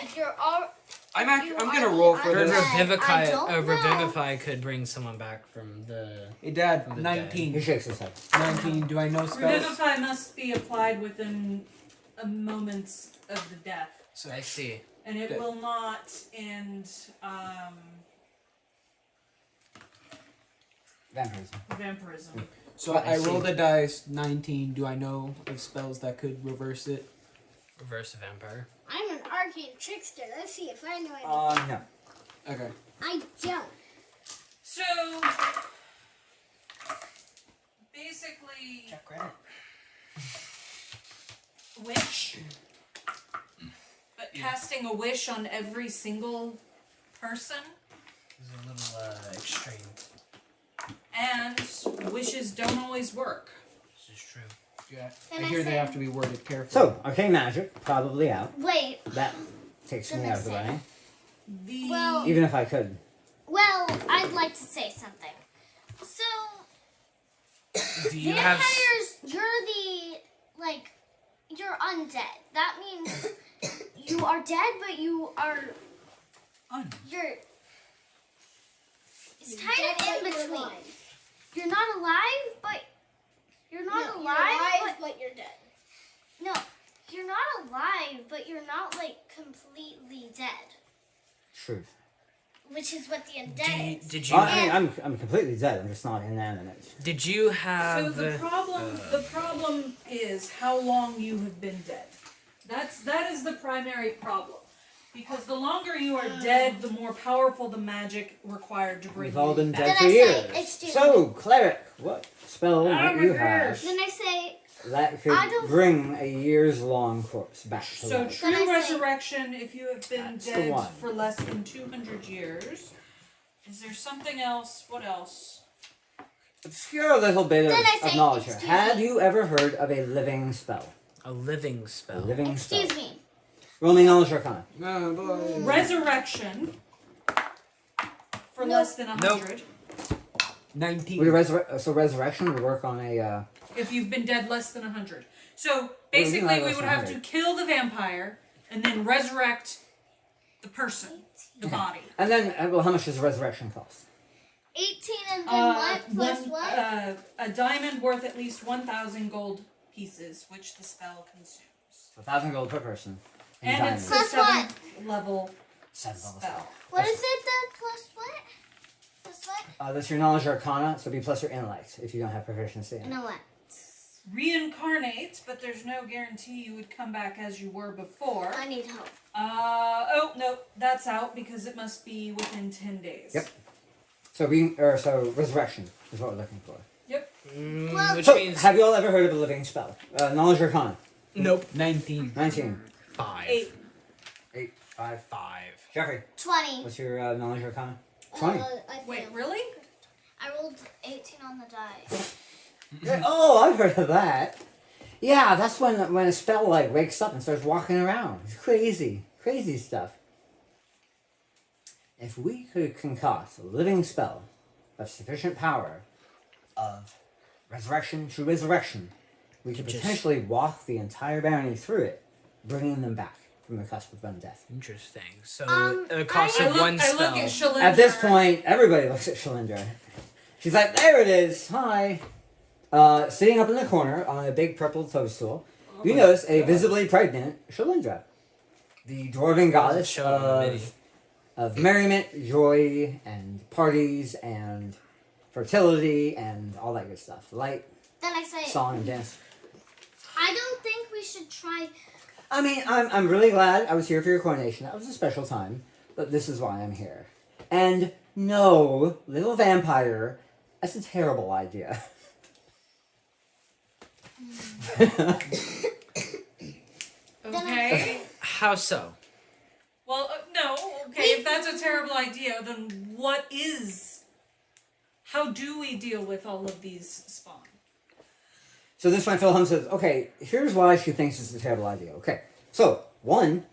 if you're all, I'm you gonna are roll for the this. undead, I don't know. Revivify could bring someone back from the. Hey, Dad. From the He 19. shakes his head. 19. Do I know spells? Revivify must be applied within a moments of the death, So I see. and it will not end Vampirism. vampirism. So But I I see. rolled a dice. 19. Do I know of spells that could reverse it? Reverse a vampire. I'm an arcane trickster. Let's see if I know anything. No. Okay. I don't. So basically, credit. wish, but casting a wish on every single person, Is a little extreme. and wishes don't always work. This is true. Yeah. Then I I hear they say- have to be worded carefully. So, arcane magic, probably out. wait. That takes Then me I out of the say- way. The Well- Even if I could. Well, I'd like to say something. So Do you have? vampires, you're undead. That means you are dead, but you are you're. It's kind of in between. You're not alive, but you're not alive. but you're dead. No, you're not alive, but you're not like completely dead, Truth. which is what the undead is. Did you? Well, I mean, I'm completely dead. I'm just not inanimate. Did you So have? the problem is how long you have been dead. That is the primary problem. Because the longer you are dead, the more powerful the magic required to bring We've all you been back. dead Then for I say, years. excuse So, cleric, what spell might my you gosh. have Then I say, that I could don't- bring a years-long corpse back to So life? true Then I say- resurrection, if you have been That's the dead one. for less than 200 years. Is there something else? What else? Obscure little bit of, Then I say, knowledge here. excuse Had me. you ever heard of a living spell? a living A spell? living excuse spell. me. Roll me knowledge arcana. Oh boy. Resurrection for less than 100. 19. So resurrection would work on a. If you've been dead less than 100. So Well, basically, less we than would have to 100. kill the vampire and then resurrect the person, the body. And then, well, how much does resurrection cost? 18 and then what? Plus one- what? a diamond worth at least 1,000 gold pieces, which the spell consumes. 1,000 gold per person. in And diamonds. it's a Plus what? 7th level 7 levels. spell. What is it then? Plus what? Plus what? That's your knowledge arcana, so it'd be plus your intellect if you don't have proficiency in it. No what? Reincarnate, but there's no guarantee you would come back as you were before. I need help. Oh no, that's out because it must be within 10 days. Yep. So resurrection is what we're looking for. Well- Which So, means have you all ever heard of a living spell? Knowledge arcana. nope. 19. 19. 5. 8. 8. 5. 5. Jeffrey, 20. what's your knowledge arcana? 20. I Wait, failed. really? I rolled 18 on the die. Oh, I've heard of that. Yeah, that's when a spell like wakes up and starts walking around. It's crazy. Crazy stuff. if we could concoct a living spell of sufficient power of resurrection to resurrection, we could potentially walk the entire barony through it, bringing them back from the cusp of undeath. Interesting. So I the cost of one I look spell. at Shalindra. At this point, everybody looks at Shalindra. She's like, there it is, hi. Sitting up in the corner on a big purple toadstool, you notice a visibly pregnant Shalindra, the dwarven goddess Show them the of merriment, joy, and parties, and fertility, and all that good stuff. Light, Then I say, song, and dance. I don't think we should try. I mean, I'm really glad I was here for your coronation. That was a special time, but this is why I'm here. And no, little vampire, that's a terrible idea. Okay. How so? Well, no. Okay, if that's a terrible idea, then what is? How do we deal with all of these spawn? So this one, Philhelm says, okay, here's why she thinks it's a terrible idea. Okay, so, one,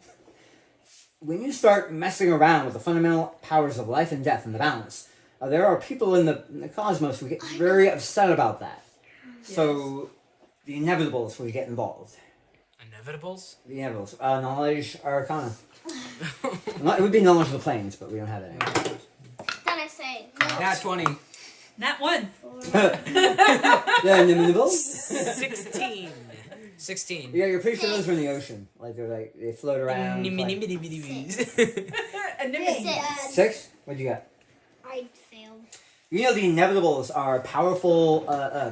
when you start messing around with the fundamental powers of life and death and the balance, there are people in the cosmos who get very upset about that. Yes. So, the inevitables will get involved. Inevitables? The inevitables. Knowledge, arcana. It would be knowledge of the planes, but we don't have that anymore. Then I say, no. Nat 20. Nat 1. The inevitables? 16. 16. Yeah, you're pretty sure those are in the ocean. Like, they float around. Six. 6? What'd you got? I failed. You know the Inevitables are a powerful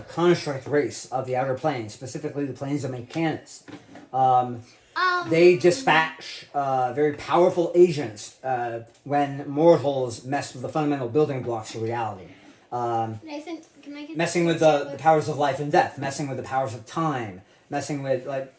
construct race of the Outer Planes, specifically the planes of Mechanus. They dispatch very powerful agents when mortals mess with the fundamental building blocks of reality. Nathan, can I get Messing with the powers of life and death, messing with the powers of time, messing with like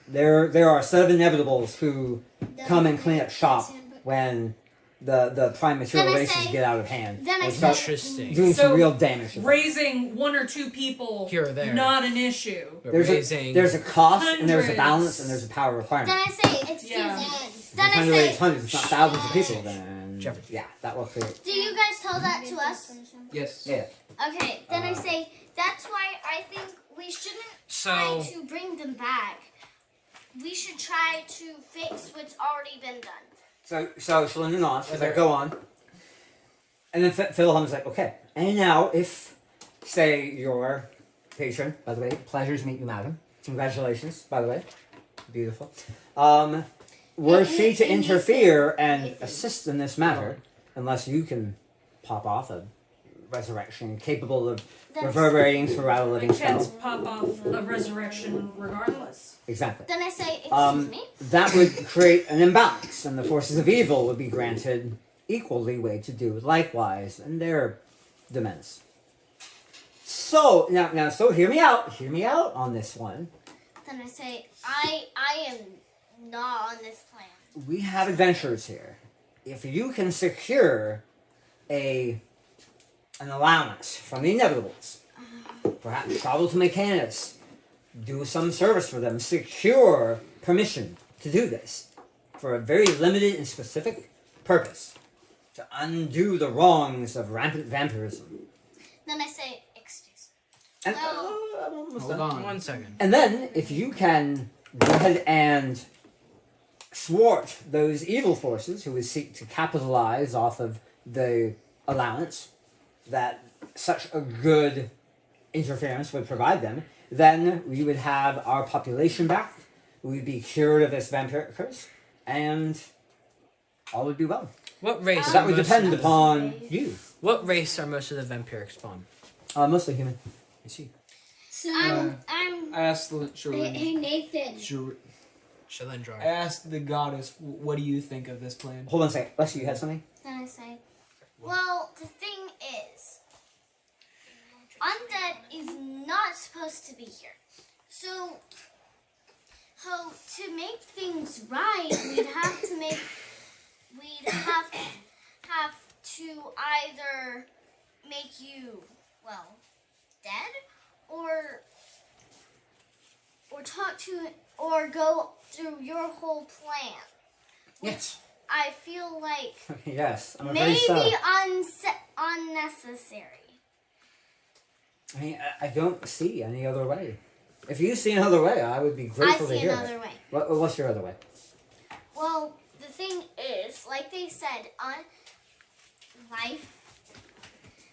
there are a set of Inevitables who come and clean up shop when the prime material Then I races say- get out of hand. then I They say- start Interesting. doing some So, real damage. to them. Raising 1 or 2 people Here or there. not an issue. But There's raising. a cost and there's a hundreds. balance and there's a power requirement. Then I say, excuse Yeah. me. If Then you're I trying to raise say, hundreds, if not thousands of people, then Jeffrey. yeah, that will create. do you guys tell that to us? Yes. Yeah. Okay, then I say, that's why I think we shouldn't try So, to bring them back. We should try to fix what's already been done. So Shalinda nods. She's like, go on. And then Philhelm's like, okay. And now, if say your patron, by the way, pleasure to meet you, madam. Congratulations, by the way, beautiful. Were she to interfere and assist in this matter, unless you can pop off a resurrection capable of Then I reverberating throughout a We living spell. can't pop off a resurrection regardless. Exactly. Then I say, excuse me. That would create an imbalance, and the forces of evil would be granted equal leeway to do likewise in their demands. So now, so hear me out on this one. Then I say, I am not on this plan. We have adventurers here. If you can secure an allowance from the Inevitables, perhaps travel to Mechanus, do some service for them, secure permission to do this for a very limited and specific purpose, to undo the wrongs of rampant vampirism. Then I say, excuse me. And, No. I'm almost Hold done. on. 1 second. And then, if you can go ahead and thwart those evil forces who would seek to capitalize off of the allowance that such a good interference would provide them, then we would have our population back, we would be cured of this vampiric curse, and all would be well. What race? So that are would most depend of the- upon you. What race are most of the vampiric spawn? Mostly human. I see. So Uh, I'm. I asked the Hey, Nathan. I Shalindra. asked the goddess, what do you think of this plan? Hold on a second. Leslie, you had something? Then I say, well, the thing is, undead is not supposed to be here. So, to make things right, we'd have to either make you, well, dead, or talk to, or go through your whole plan. Yes. I feel like Yes, I'm afraid maybe so. unnecessary. I mean, I don't see any other way. If you see another way, I would be I grateful to see hear another it. way. What's your other way? Well, the thing is, like they said, life.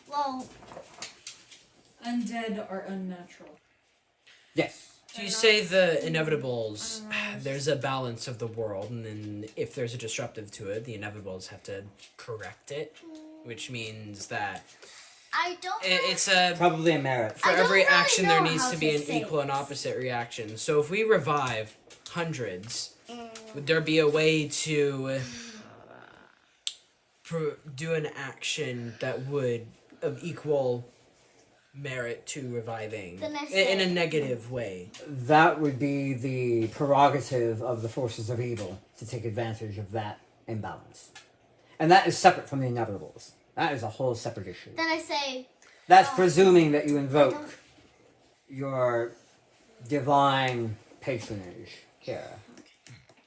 Well, Undead are unnatural. Yes. So you say the inevitables, there's a balance of the world, and then if there's a disruptive to it, the inevitables have to correct it, which means that I don't. it's a Probably a merit. for I don't every really action there know needs how to be to an say equal and this. opposite reaction. So if we revive hundreds, would there be a way to do an action that would of equal merit to reviving Then I in a say- negative way? That would be the prerogative of the forces of evil to take advantage of that imbalance. And that is separate from the inevitables. That is a whole separate issue. Then I say, That's Oh. presuming that you I invoke don't- your divine patronage here.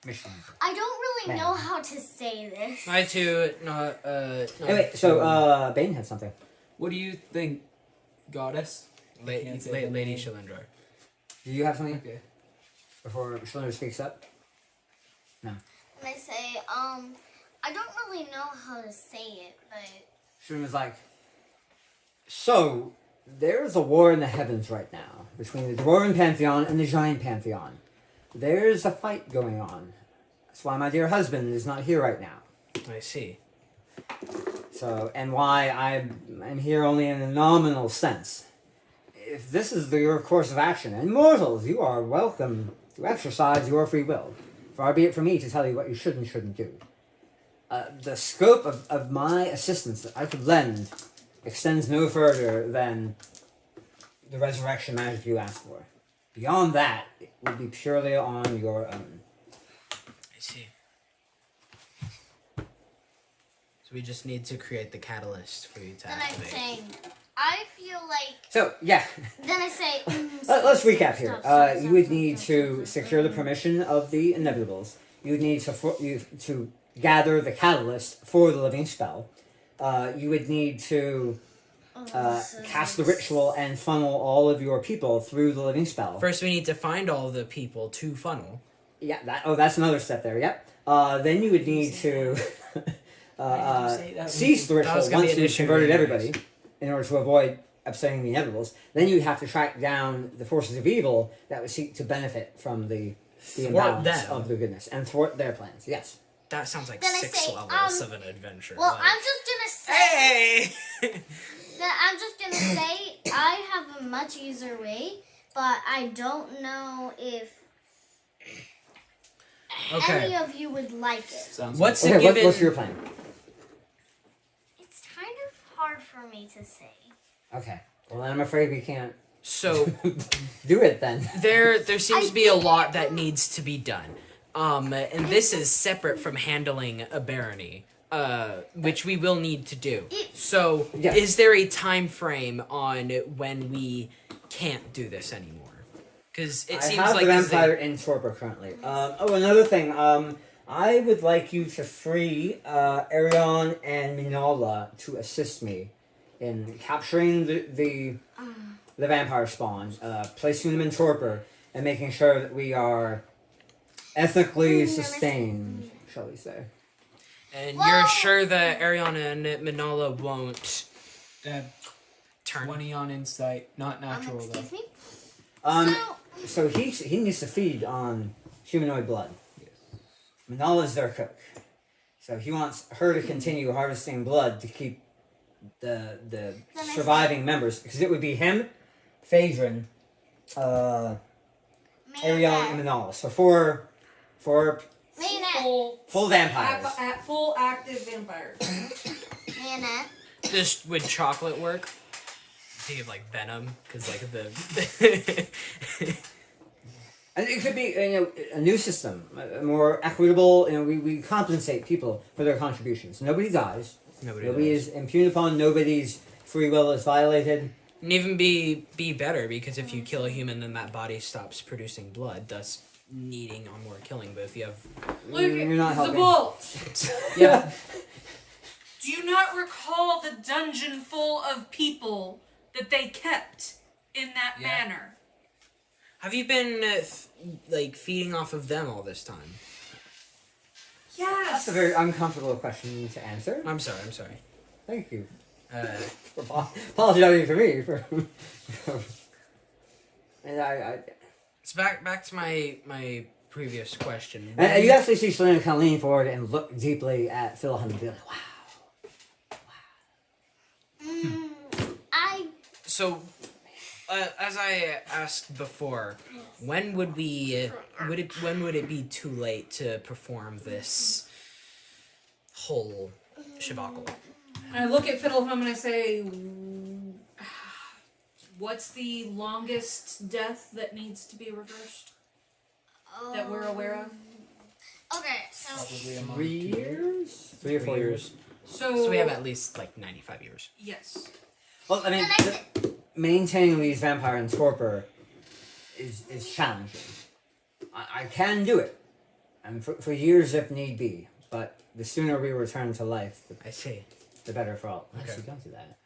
Mission. I don't really Man. know how to say this. I too not Anyway, so Bane had something. What do you think, goddess? Can't say the Lady name. Shalendrar. Do you have something Okay. before Schlinger speaks up? And I say, I don't really know how to say it, but Schlinger was like, so there's a war in the heavens right now between the Dwarven Pantheon and the Giant Pantheon. There's a fight going on. That's why my dear husband is not here right now. I see. So, and why I'm here only in a nominal sense. If this is your course of action, and mortals, you are welcome to exercise your free will. Far be it from me to tell you what you should and shouldn't do. The scope of my assistance that I could lend extends no further than the resurrection magic you asked for. Beyond that, it would be purely on your own. I see. So we just need to create the catalyst for you to then I'm activate. saying, I feel like. So, yeah. Then I say. Let's recap here. Stop, You would need to secure the permission of the inevitables. You would need to gather the catalyst for the living spell. You would need to cast the ritual and funnel all of your people through the living spell. First, we need to find all the people to funnel. Yeah, that's another step there. Yep. Then you would need to cease the That ritual was gonna be once an you've issue converted anyways. everybody, in order to avoid upsetting the inevitables. Then you have to track down the forces of evil that would seek to benefit from the Thwart imbalance them. of the goodness and thwart their plans. Yes. That sounds like Then I 6 say, levels of an adventure. Well, like- I'm just gonna say. Hey! Then I'm just gonna say I have a much easier way, but I don't know if Okay. any of you would like it. Sounds What's Okay. a given? What's your plan? It's kind of hard for me to say. Okay. Well, then I'm afraid we can't So do it then. there seems I to be a think- lot that needs to be done. And this is separate from handling a barony, which we will need to do. So, Yeah. is there a time frame on when we can't do this anymore? Because it I seems have like the this is a- vampire in torpor currently. Another thing. I would like you to free Arion and Minala to assist me in capturing the vampire spawn, placing them in torpor, and making sure that we are ethically sustained, shall we say. And Well- you're sure that Ariana and Manala won't Dad, turn? 20 on insight. Not natural, though. Excuse me? So he needs to feed on humanoid blood. Manala's their cook. So he wants her to continue harvesting blood to keep the I surviving members. Because it would be him, Phaedron, Arion, and Manala. So four Mayonnaise. full vampires. Full active vampires. Mayonnaise. Just would chocolate work? Think of like Venom, because like the And it could be a new system, a more equitable. We compensate people for their contributions. Nobody dies. Nobody is impugned upon. Nobody's free will is violated. And even be better, because if you kill a human, then that body stops producing blood, thus needing on more killing. But if you have... Look, You're not the helping. bolt. Yeah. Do you not recall the dungeon full of people that they kept in that Yeah. manner? Have you been, feeding off of them all this time? Yes. That's a very uncomfortable question to answer. I'm sorry. Thank you. Uh, For apologizing for me. And I it's back to my previous question. and you actually see Selena kind of lean forward and look deeply at Phil and be like, wow. So, as I asked before, when would it be too late to perform this whole shabacle? I look at Fiddlehum and I say, what's the longest death that needs to be reversed? That we're aware of? Okay, so Probably a month. 3 years? 3 or 4 years. So we have at least 95 years. Yes. Well, I mean, then I said, maintaining these vampire and torpor is challenging. I can do it, and for years if need be. But the sooner we return to life, I see. the better for all. Okay. Actually, don't do that.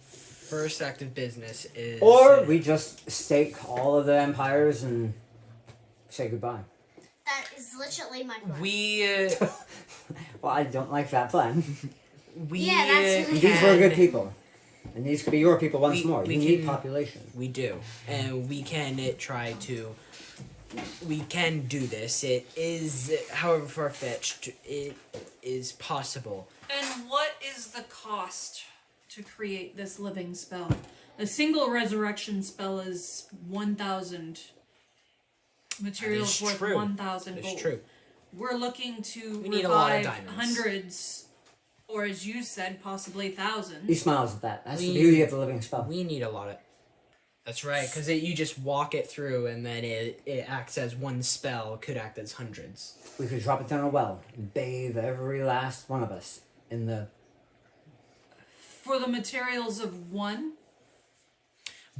First act of business is... Or we just stake all of the empires and say goodbye. that is literally my plan. We... Well, I don't like that plan. we Yeah, that's really- These were good people, and these could be your people once more. we You need can- population. We do. And we can try to... We can do this. It is, however far-fetched, it is possible. And what is the cost to create this living spell? A single resurrection spell is 1,000 materials That is worth true. 1,000 It's gold. true. We're looking to We need a lot of revive diamonds. hundreds, or as you said, possibly He thousands. smiles at that. That's the We- beauty of the living spell. We need a lot of... That's right, because you just walk it through, and then it acts as one spell, could act as hundreds. We could drop it down a well and bathe every last one of us in the. For the materials of one,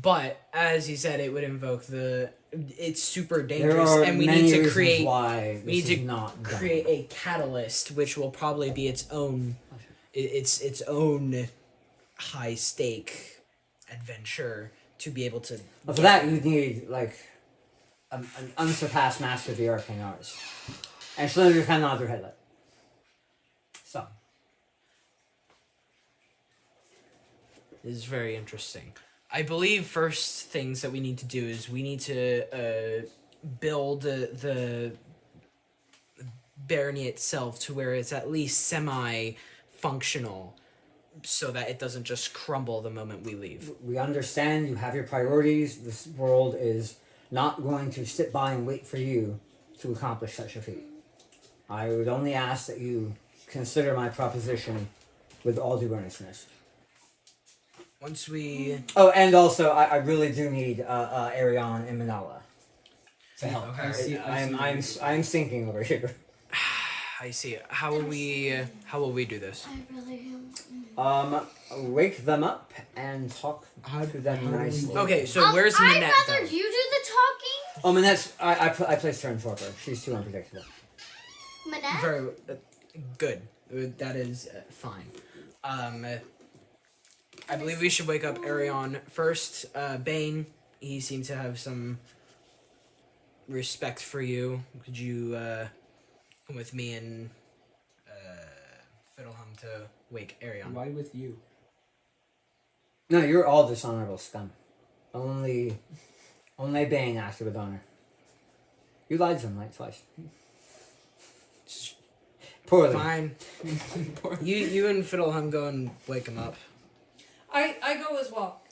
But, as you said, it would invoke the... It's super There dangerous, are and we many need to reasons create... why We need this to is not done. create a catalyst, which will probably be its own... Its own high-stake adventure to be able to... But for that, you need like an unsurpassed master of the arcane arts. And slowly you kind of nod your head like. So. This is very interesting. I believe first things that we need to do is we need to build the barony itself to where it's at least semi-functional, so that it doesn't just crumble the moment we leave. We understand you have your priorities. This world is not going to sit by and wait for you to accomplish such a feat. I would only ask that you consider my proposition with all due earnestness. Once we... Oh, and also, I really do need Arion and Manala to help. Okay. I'm sinking over here. I see. How will we do this? I really am. Wake them up and talk to them nicely. Okay, so where's I'd Minette rather though? you do the talking. Oh, Minette's. I placed her in torpor. She's too unpredictable. Manette? Very good. That is fine. I believe we should wake up Arion first. Bane, he seemed to have some respect for you. Could you come with me and Fiddlehum to wake Arion? Why with you? No, you're all dishonorable scum. Only Bane acted with honor. You lied to him like twice. Poorly. Fine. you and Fiddlehum go and wake him up. I go as well.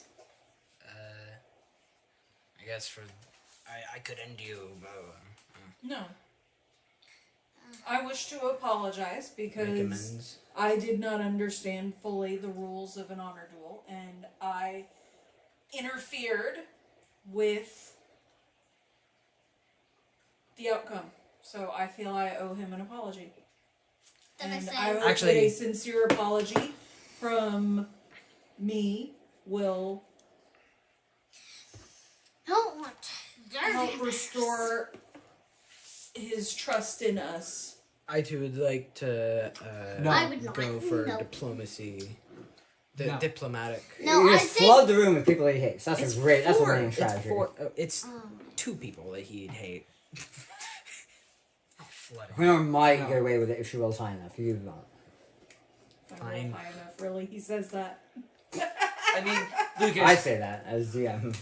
I guess I could end you. No. I wish to apologize Make because amends. I did not understand fully the rules of an honor duel, and I interfered with the outcome. So I feel I owe him an apology. Then I And said, I will Actually- get a sincere apology from me, Will, don't want help dirty. restore his trust in us. I too would like to No. I would not. go for No. diplomacy. No. Diplomatic. No, you I just think. flood the room with people he hates. That's It's a great. That's a four. winning It's strategy. It's Oh. 2 people that he'd hate. Flooding. Winner might No. get away with it if she rolls high enough. You don't. If I roll Fine. high enough, really. He says that. I mean, Lucas. I say that as DM.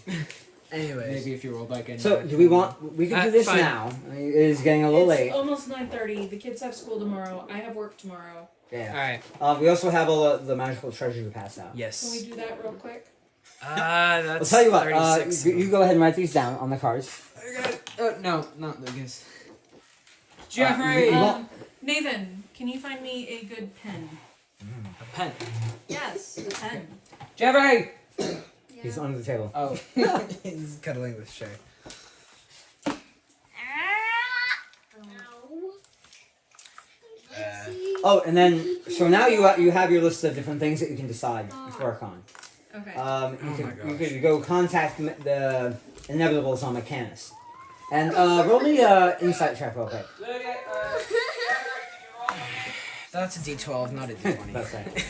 Anyways. Maybe if you rolled like a. So, do we want? We can do this Fine. now. I mean, it is getting a little It's late. almost 9:30. The kids have school tomorrow. I have work tomorrow. Yeah. Alright. We also have all the magical treasure to pass out. Can we Yes. do that real quick? That's I'll tell you what. 36. You go ahead and write these down on the cards. Oh no, not Lucas. you- Jeffrey. you want- Nathan, can you find me a good pen? A pen. Yes, a pen. Jeffrey. He's under the table. Oh. He's cuddling with Shay. Oh, and then so now you have your list of different things that you can decide to work on. Okay. You Oh my you gosh. could go contact the inevitables on Mechanus, and roll me insight check real quick. That's a D12, not a D20. That's right.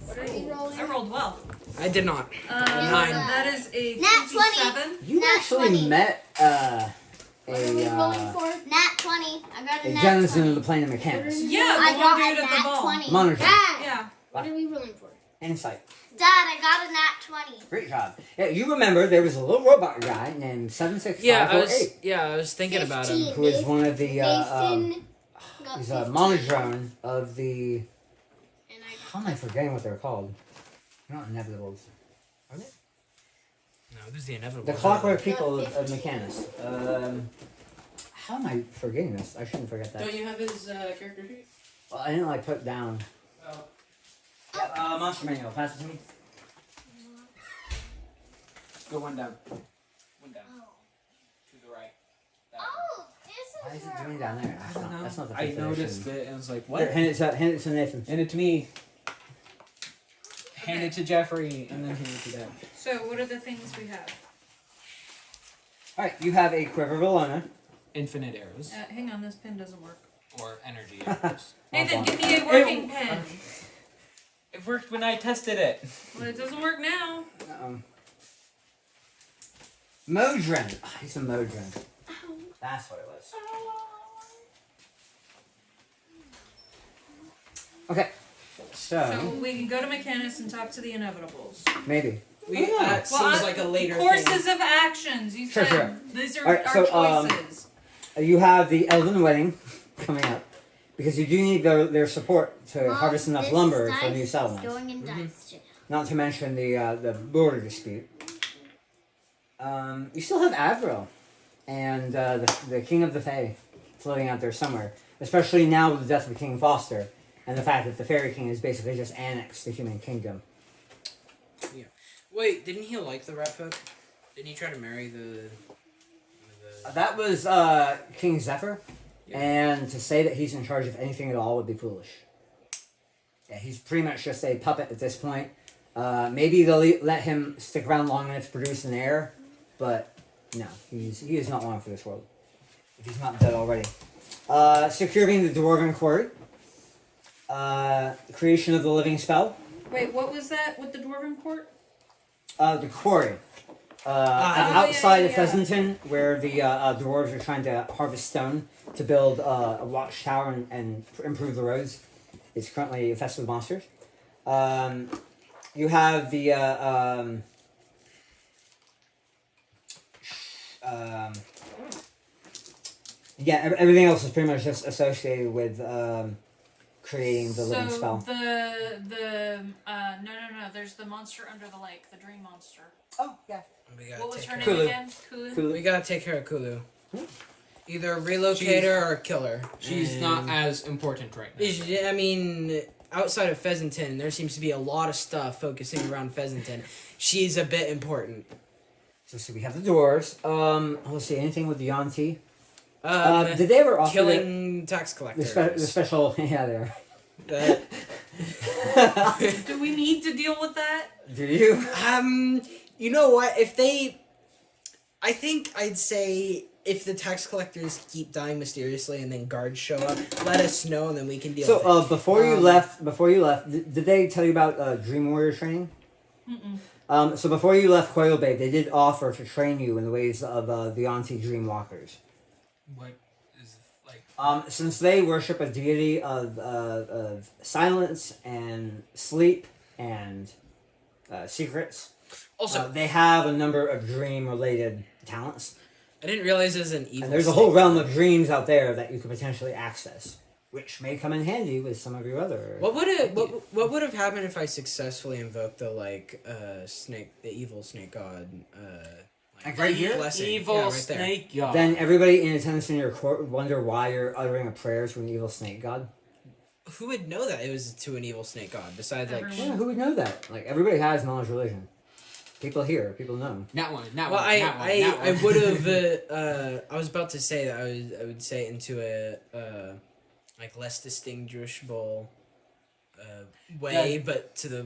What are you rolling? I rolled well. I did not. Nine. That is a Nat 20. 27. You Nat actually 20. met What are we rolling for? Nat 20. I got a a nat denizen 20. of the plane of Mechanus. Yeah, I the got one a dude at the nat ball. 20. Monitor. Dad, Yeah. What are we rolling for? Insight. Dad, I got a nat 20. Great job. Yeah, you remember there was a little robot guy named 76548 I was thinking about him. 15. who is one of the Nathan got he's a 15. monodrone of the And I how am I forgetting what they're called? They're not inevitables. No, this is the inevitable. The clockwork people of Mechanus. How am I forgetting this? I shouldn't forget that. Don't you have his character sheet? Well, I didn't like put down. Oh. Yeah, monster manual. Pass it to me. Go one down. One down. Oh. To the right. Oh, Why this is is it doing down there? I don't know. That's not the I fifth noticed edition. it and was like, Here, what? hand it to Nathan. Hand it to me. Hand it to Jeffrey, and then hand it to them. So, what are the things we have? Alright, you have a quiver Valona. Infinite arrows. Hang on, this pen doesn't work. Or energy arrows. Nathan, give me a working pen. It worked when I tested it. Well, it doesn't work now. Modron. Oh, he's a Modron. That's what it was. Okay. So, we can go to Mechanus and talk to the inevitables. Maybe. That seems like a later Courses thing. of actions. You Sure, said sure. these are Alright, our so, choices. You have the Elven Wedding coming up. Because you do need their support to Mom, harvest enough this lumber dice for new is settlements. going in dice. Not to mention the border dispute. You still have Avril and the King of the Fae floating out there somewhere. Especially now with the death of King Foster and the fact that the Fairy King has basically just annexed the human kingdom. Wait, didn't he like the rat folk? Didn't he try to marry the That was King Zephyr, Yeah. and to say that he's in charge of anything at all would be foolish. Yeah, he's pretty much just a puppet at this point. Maybe they'll let him stick around long enough to produce an heir, but no, he is not long for this world. If he's not dead already. Securing the Dwarven Quarry. Creation of the Living Spell. Wait, what was that with the Dwarven Court? The quarry. Outside of Pheasanton, where the dwarves are trying to harvest stone to build a watchtower and improve the roads. It's currently infested with monsters. You have the everything else is pretty much just associated with creating the living spell. No. There's the monster under the lake, the dream monster. Oh yeah. What was her name Kulu. again? Kulu. We gotta take care of Kulu. Either relocate her or kill her. She's not as important right now. I mean, outside of Pheasanton, there seems to be a lot of stuff focusing around Pheasanton. She's a bit important. So we have the dwarves. Let's see, anything with the Yanti? Did they ever offer killing tax the collectors. special? Yeah, they are. Do we need to deal with that? Do you? You know what? I think I'd say if the tax collectors keep dying mysteriously and then guards show up, let us know and then we can deal with it. So, before you left, did they tell you about Dream Warrior training? Mm-mm. So before you left Coil Bay, they did offer to train you in the ways of the Auntie Dream Walkers. What is like? Since they worship a deity of silence and sleep and secrets, Also, they have a number of dream-related talents. I didn't realize there's an evil. And there's a whole realm of dreams out there that you could potentially access, which may come in handy with some of your other. What would have happened if I successfully invoked the evil snake god? Like right here? Blessing. Evil Yeah, right there. snake god. Then everybody in attendance in your court would wonder why you're uttering a prayer to an evil snake god. Who would know that it was to an evil snake god? Besides, like, Everyone. Yeah, who would know that? Like everybody has knowledge religion. People here, people know. Not one. Not well, one. not one. I not one. would have. I was about to say that I would say it into a like less distinguishable way, but to the.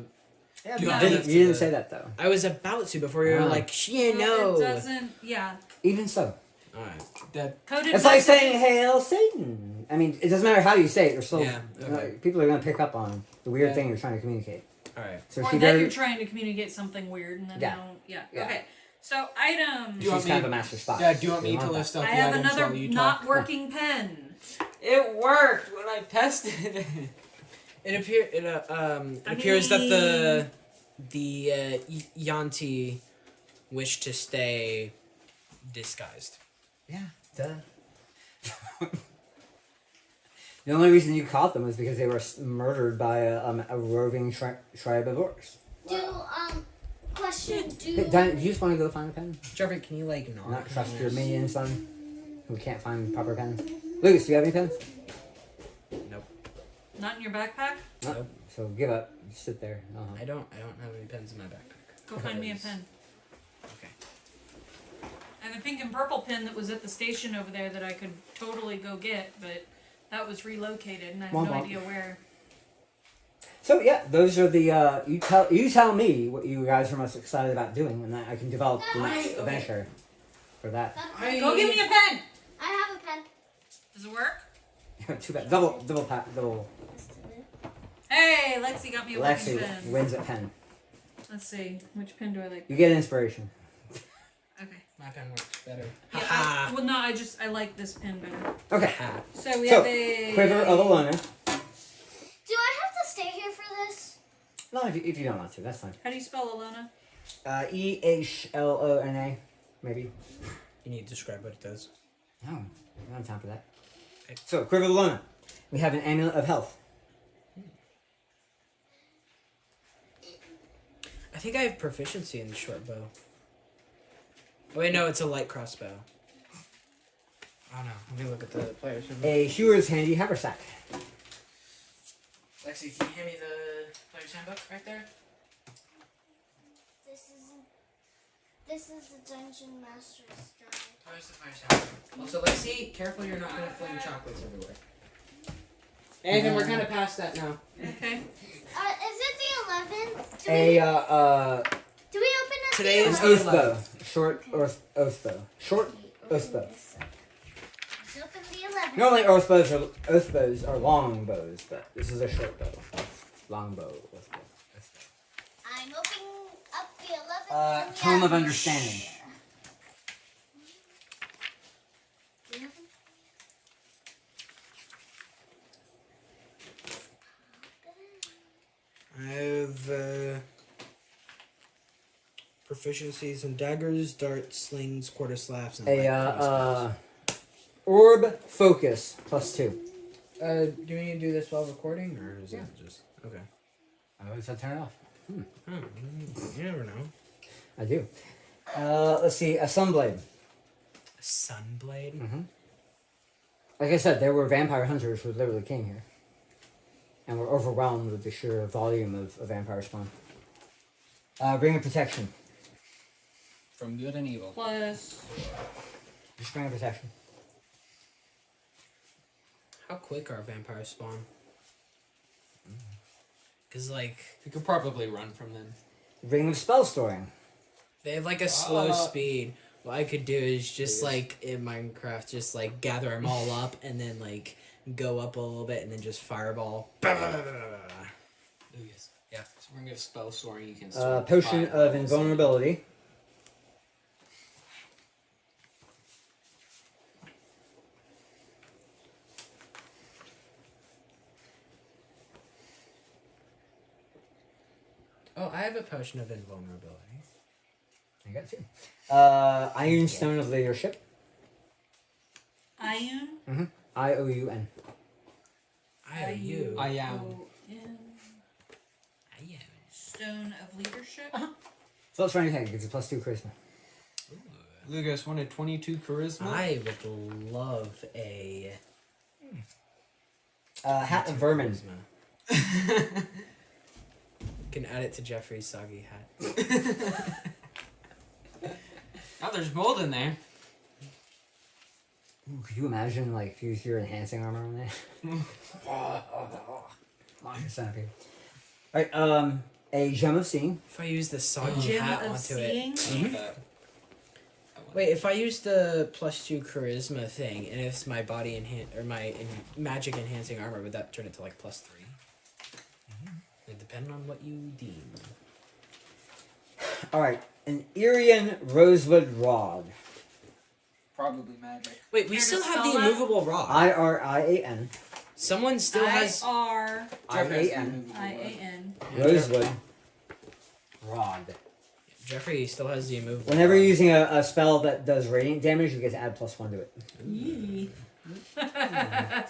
Yeah, You you have didn't, to you didn't the- say that though. I was about to before you were Ah. like, she ain't Well, know. It doesn't. Yeah. Even so, All right. That Coded it's like messages- saying "Hail Satan." I mean, it doesn't matter how you say it. You're still Yeah, okay. people are gonna pick up on the weird Yeah. thing you're trying to communicate. All right. So Or she that very, you're trying to communicate something weird and then Yeah. they don't. Yeah. Yeah. Okay. So item. Do you she's want me- kind of a master spy. Yeah, do you want So me to want that. list off I the have items another while you not talk? working pen. It worked when I tested it. It appears that the Yanti wish to stay disguised. Yeah, duh. The only reason you caught them was because they were murdered by a roving tribe of orcs. Question, do... Hey, Diane, do you just want to go find a pen? Jeffrey, can you like Not trust your minion son who can't find proper pens? Lucas, do you have any pens? Not in your backpack? No. So give up. Just sit there. I don't have any pens in my backpack. Go find me a pen. Okay. I have a pink and purple pen that was at the station over there that I could totally go get, but that was relocated and I have Womp no womp. idea where. So yeah, those are the you tell me what you guys are most excited about doing, and I can develop the next Okay. adventure for that. Go give me a pen! I have a pen. Does it work? Too bad. Double. Hey, Lexi got me a working Lexi pen. wins at pen. Let's see, which pen do I like? You get inspiration. Okay. My pen works better. Yeah, Ha well, no, I like this pen better. Okay. ha. So we So, have a Quiver of Alona. Do I have to stay here for this? No, if you don't want to, that's fine. How do you spell Alona? EHLONA, maybe. You need to describe what it does. No, I don't have time for that. So, Quiver of Alona. We have an amulet of health. I think I have proficiency in the short bow. Oh, wait, no, it's a light crossbow. Oh no, let me look at the player's symbol. A hewer's handy haversack. Lexi, can you hand me the player's handbook right there? This is the Dungeon Master's guide. Where's the player's handbook? Also, Lexi, careful you're not going to fling chocolates everywhere. Nathan, we're kind of past that now. Okay. Is it the 11th? A Do we open at Today the is 11th? the oath bow. Short oath bow. Short oath bow. Let's open the 11th. Normally oath bows are long bows, but this is a short bow. Long bow. Oath bow. I'm opening up the 11th. one we Tome of have understanding. here. The 11th? I have proficiencies in daggers, darts, slings, quarterstaffs, and light crossbows. Orb focus +2. Do we need to do this while recording, or is that just okay? I always have to turn it off. Oh, you never know. I do. Let's see. A sunblade. A sunblade. Mm-hmm. Like I said, there were vampire hunters who literally came here, and were overwhelmed with the sheer volume of vampire spawn. Ring of protection. From good and evil. Plus Just ring of protection. How quick are vampires spawn? Cause like You could probably run from them. Ring of spell storing. they have like a slow speed. What I could do is just like in Minecraft, just like gather them all up and then like go up a little bit and then just fireball. Yes. Yeah. So we're gonna give spell soaring. You can. Store Potion of fireballs. invulnerability. Oh, I have a potion of invulnerability. I got two. Iron Stone of Leadership. Iron. IOUN. I am. Stone of leadership. So what's wrong with It's a +2 charisma. Lucas wanted 22 charisma. I would love a Hat of Vermin. charisma. Can add it to Jeffrey's soggy hat. Oh, there's mold in there. Ooh, could you imagine like if you use your enhancing armor on there? Like a centipede. Alright, a Gem of Seeing. If I use the soggy Gem hat of onto seeing. it. Wait, if I use the +2 charisma thing, and it's my body magic enhancing armor, would that turn it to like +3? It depends on what you deem. Alright, an Irian Rosewood Rod. Probably magic. Wait, we Care to still have spell the that? immovable rod. IRIAN. Someone still has. IAN. IAN. Rosewood Rod. Jeffrey still has the immovable. Whenever rod. you're using a spell that does radiant damage, you get to add +1 to it. Yee. I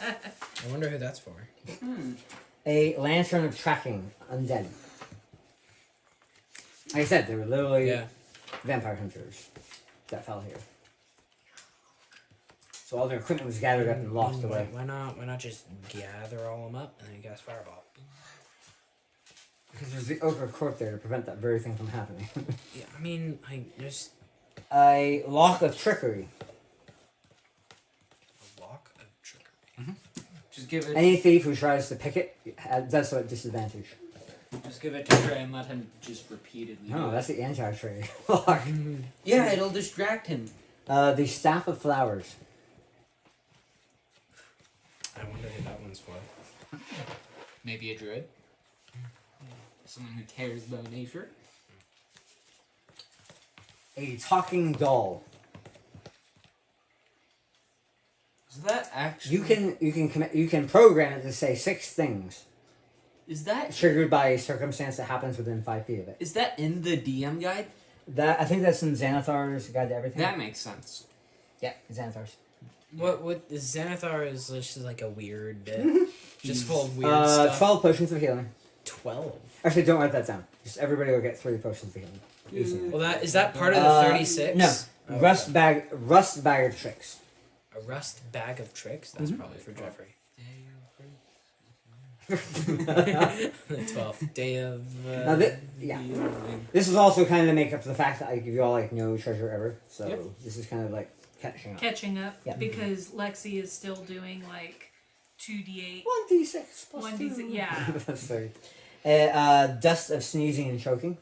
wonder who that's for. A Lantern of Tracking, Undead. Like I said, they were literally Yeah. vampire hunters that fell here. So all their equipment was gathered up and lost away. Why not just gather all them up and then cast fireball? Because there's the Ochre Court there to prevent that very thing from happening. Yeah, I mean, I just A Lock of Trickery. a lock of trickery. Just give it. Any thief who tries to pick it does so at disadvantage. Just give it to Trey and let him just repeatedly. No, do that's it. the anti-trade lock. Yeah, it'll distract him. The Staff of Flowers. I wonder who that one's for. Maybe a druid. Someone who tears bone nature. A Talking Doll. Is that actually? You can program it to say 6 things Is that triggered by a circumstance that happens within 5 feet of it. is that in the DM guide? That I think that's in Xanathar's Guide to Everything. That makes sense. Yeah, Xanathar's. What Xanathar is just like a weird, just full of weird stuff. 12 potions of healing. 12. Actually, don't write that down. Just everybody will get 3 potions of healing. Easy. Well, that is that part of the 36? No. Oh, Rust bag of tricks. A rust bag of tricks. That's probably for Jeffrey. The 12th day of. Now yeah. This is also kind of to make up for the fact that I give you all like no treasure ever. So Yep. this is kind of like catching up. Catching up Yeah. because Lexi is still doing like 2d8. 1d6 plus 1d6, 2. yeah. That's 30. Dust of sneezing and choking.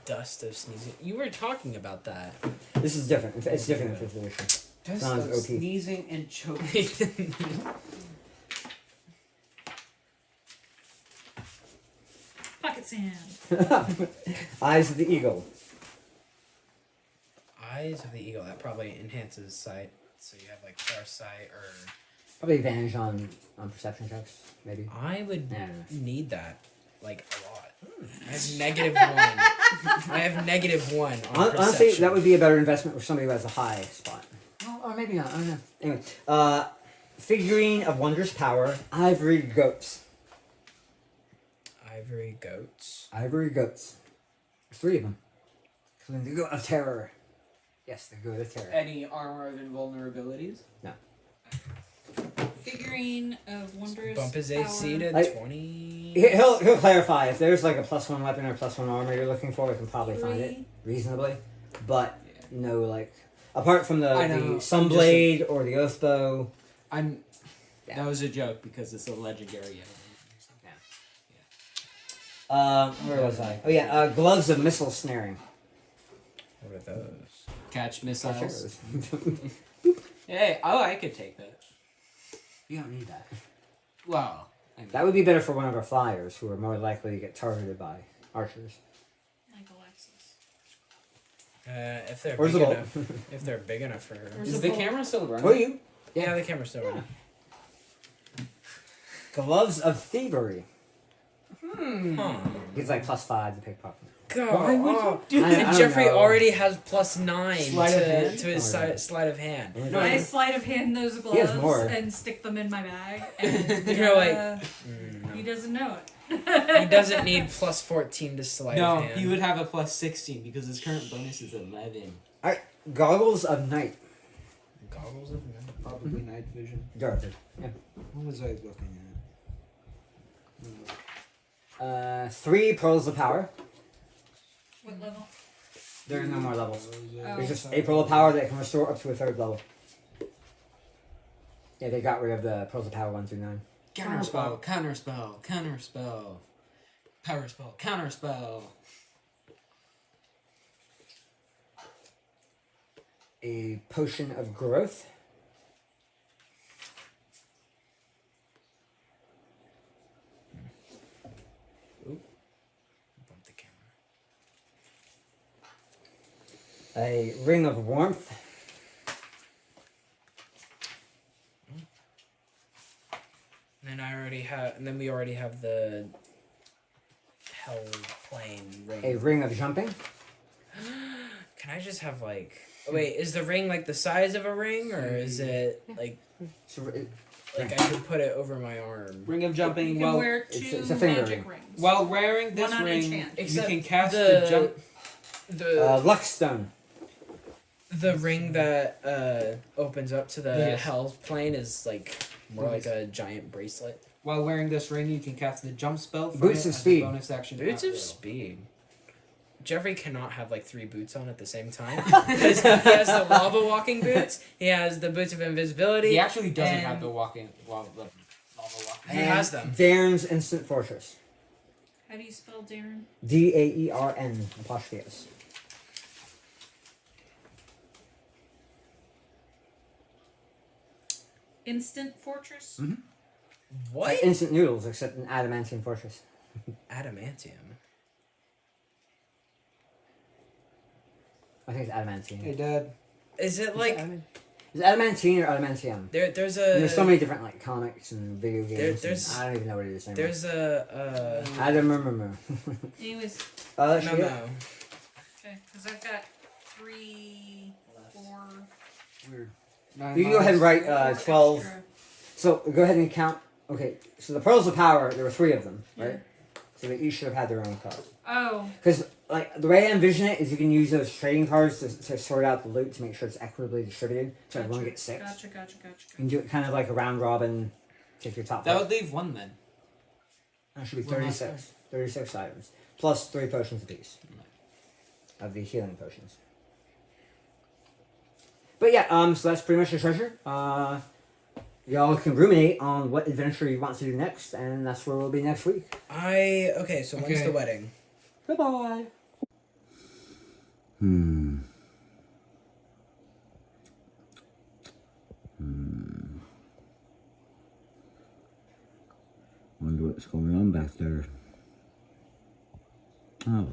Dust of sneezing. You were talking about that. This is different. It's different in 5th edition. Just Not as of OP. sneezing and choking. Pocket sand. Eyes of the Eagle. Eyes of the eagle. That probably enhances sight. So you have like far sight or. Probably advantage on perception checks, maybe. I would Yeah. need that like a lot. I have -1. I have -1 on Honestly, perception. that would be a better investment for somebody who has a high spot. Oh, or maybe not. I don't know. Anyway, figurine of wondrous power. Ivory goats. Ivory goats. Ivory goats. There's 3 of them. Including the goat of terror. Yes, the goat of terror. Any armor of invulnerabilities? Figurine of wondrous Bump his power. AC to Like- 20. He'll clarify if there's like a +1 weapon or +1 armor you're looking for. We can probably find it 3. reasonably, but Yeah. no like. apart from I the know, Sunblade or the Oathbow. I'm. Yeah. That was a joke because it's a legendary. Where was I? Oh yeah, gloves of missile snaring. What are those? Catch missiles. You Hey, I could take that. don't need that. Well, I mean, That would be better for one of our flyers, who are more likely to get targeted by archers. Like Alexis. If they're Or big Zabul. enough, if they're big enough for her. is the camera still running? Or you. Yeah, the camera's still running. Gloves of thievery. Huh. He's like +5 to pickpocket. God, Why would you do I that? don't Jeffrey know. already has +9 Sleight of hand? to his Oh, yeah. sleight of hand. No, I I- sleight of hand those He has gloves more. and stick them in my bag, and You're like, he doesn't know it. He doesn't need +14 to sleight No, of hand. he would have a +16 because his current bonus is 11. Goggles of night. Goggles of night. Probably night vision. Darker. Yeah. What was I looking at? 3 pearls of power. What level? There are no more levels. Oh. There's just a pearl of power that can restore up to a 3rd level. Yeah, they got rid of the pearls of power 1 through 9. Counterspell, counterspell, counterspell. Power spell, counterspell. A potion of growth. Bump the camera. A ring of warmth. And then we already have the hell plane ring. A ring of jumping. Can I just have like? Wait, is the ring like the size of a ring, or is it like So it- I could put it over my arm? Ring of You jumping. can Well, wear it's- 2 it's a finger magic ring. rings. while wearing this One on each ring, hand. you Except can cast the- the jump. The Luckstone. the ring that opens up to the Yes. hell plane is like more like a giant bracelet. While wearing this ring, you can cast the jump spell. From Boots it of as a speed. Bonus action. Boots at of will. speed. Jeffrey cannot have like 3 boots on at the same time because he has the lava walking boots. He has the boots of invisibility. He actually doesn't and- have the walking. Well, the lava walking. He has them. Darren's Instant Fortress. How do you spell Darren? DAERN''. Instant Fortress? What? Like instant noodles, except an adamantium fortress. Adamantium. I think it's adamantium. Hey, Dad. Is it like Is it adamantine or adamantium? there's a There's so many different like comics and video games. there's- and I don't even know what it is anymore. there's a Adam. Anyways, Oh, no no. okay, because I've got 3, 4. Weird. You can go ahead and write 12. extra. So go ahead and count. Okay, so the pearls of power, there were 3 of them, right? Yeah. So they each should have had their own color. Oh, Because like the way I envision it is, you can use those trading cards to sort out the loot to make sure it's equitably distributed. So everyone gets 6. gotcha. You can do it kind of like a round robin. Take your top. That four. would leave 1 then. That should be One last 36. 36 items. Plus 3 potions apiece. Of the healing potions. But yeah, so that's pretty much the treasure. Y'all can ruminate on what adventure you want to do next, and that's where we'll be next week. Okay, so when's Okay. the wedding? Goodbye. Wonder what's going on back there. Oh.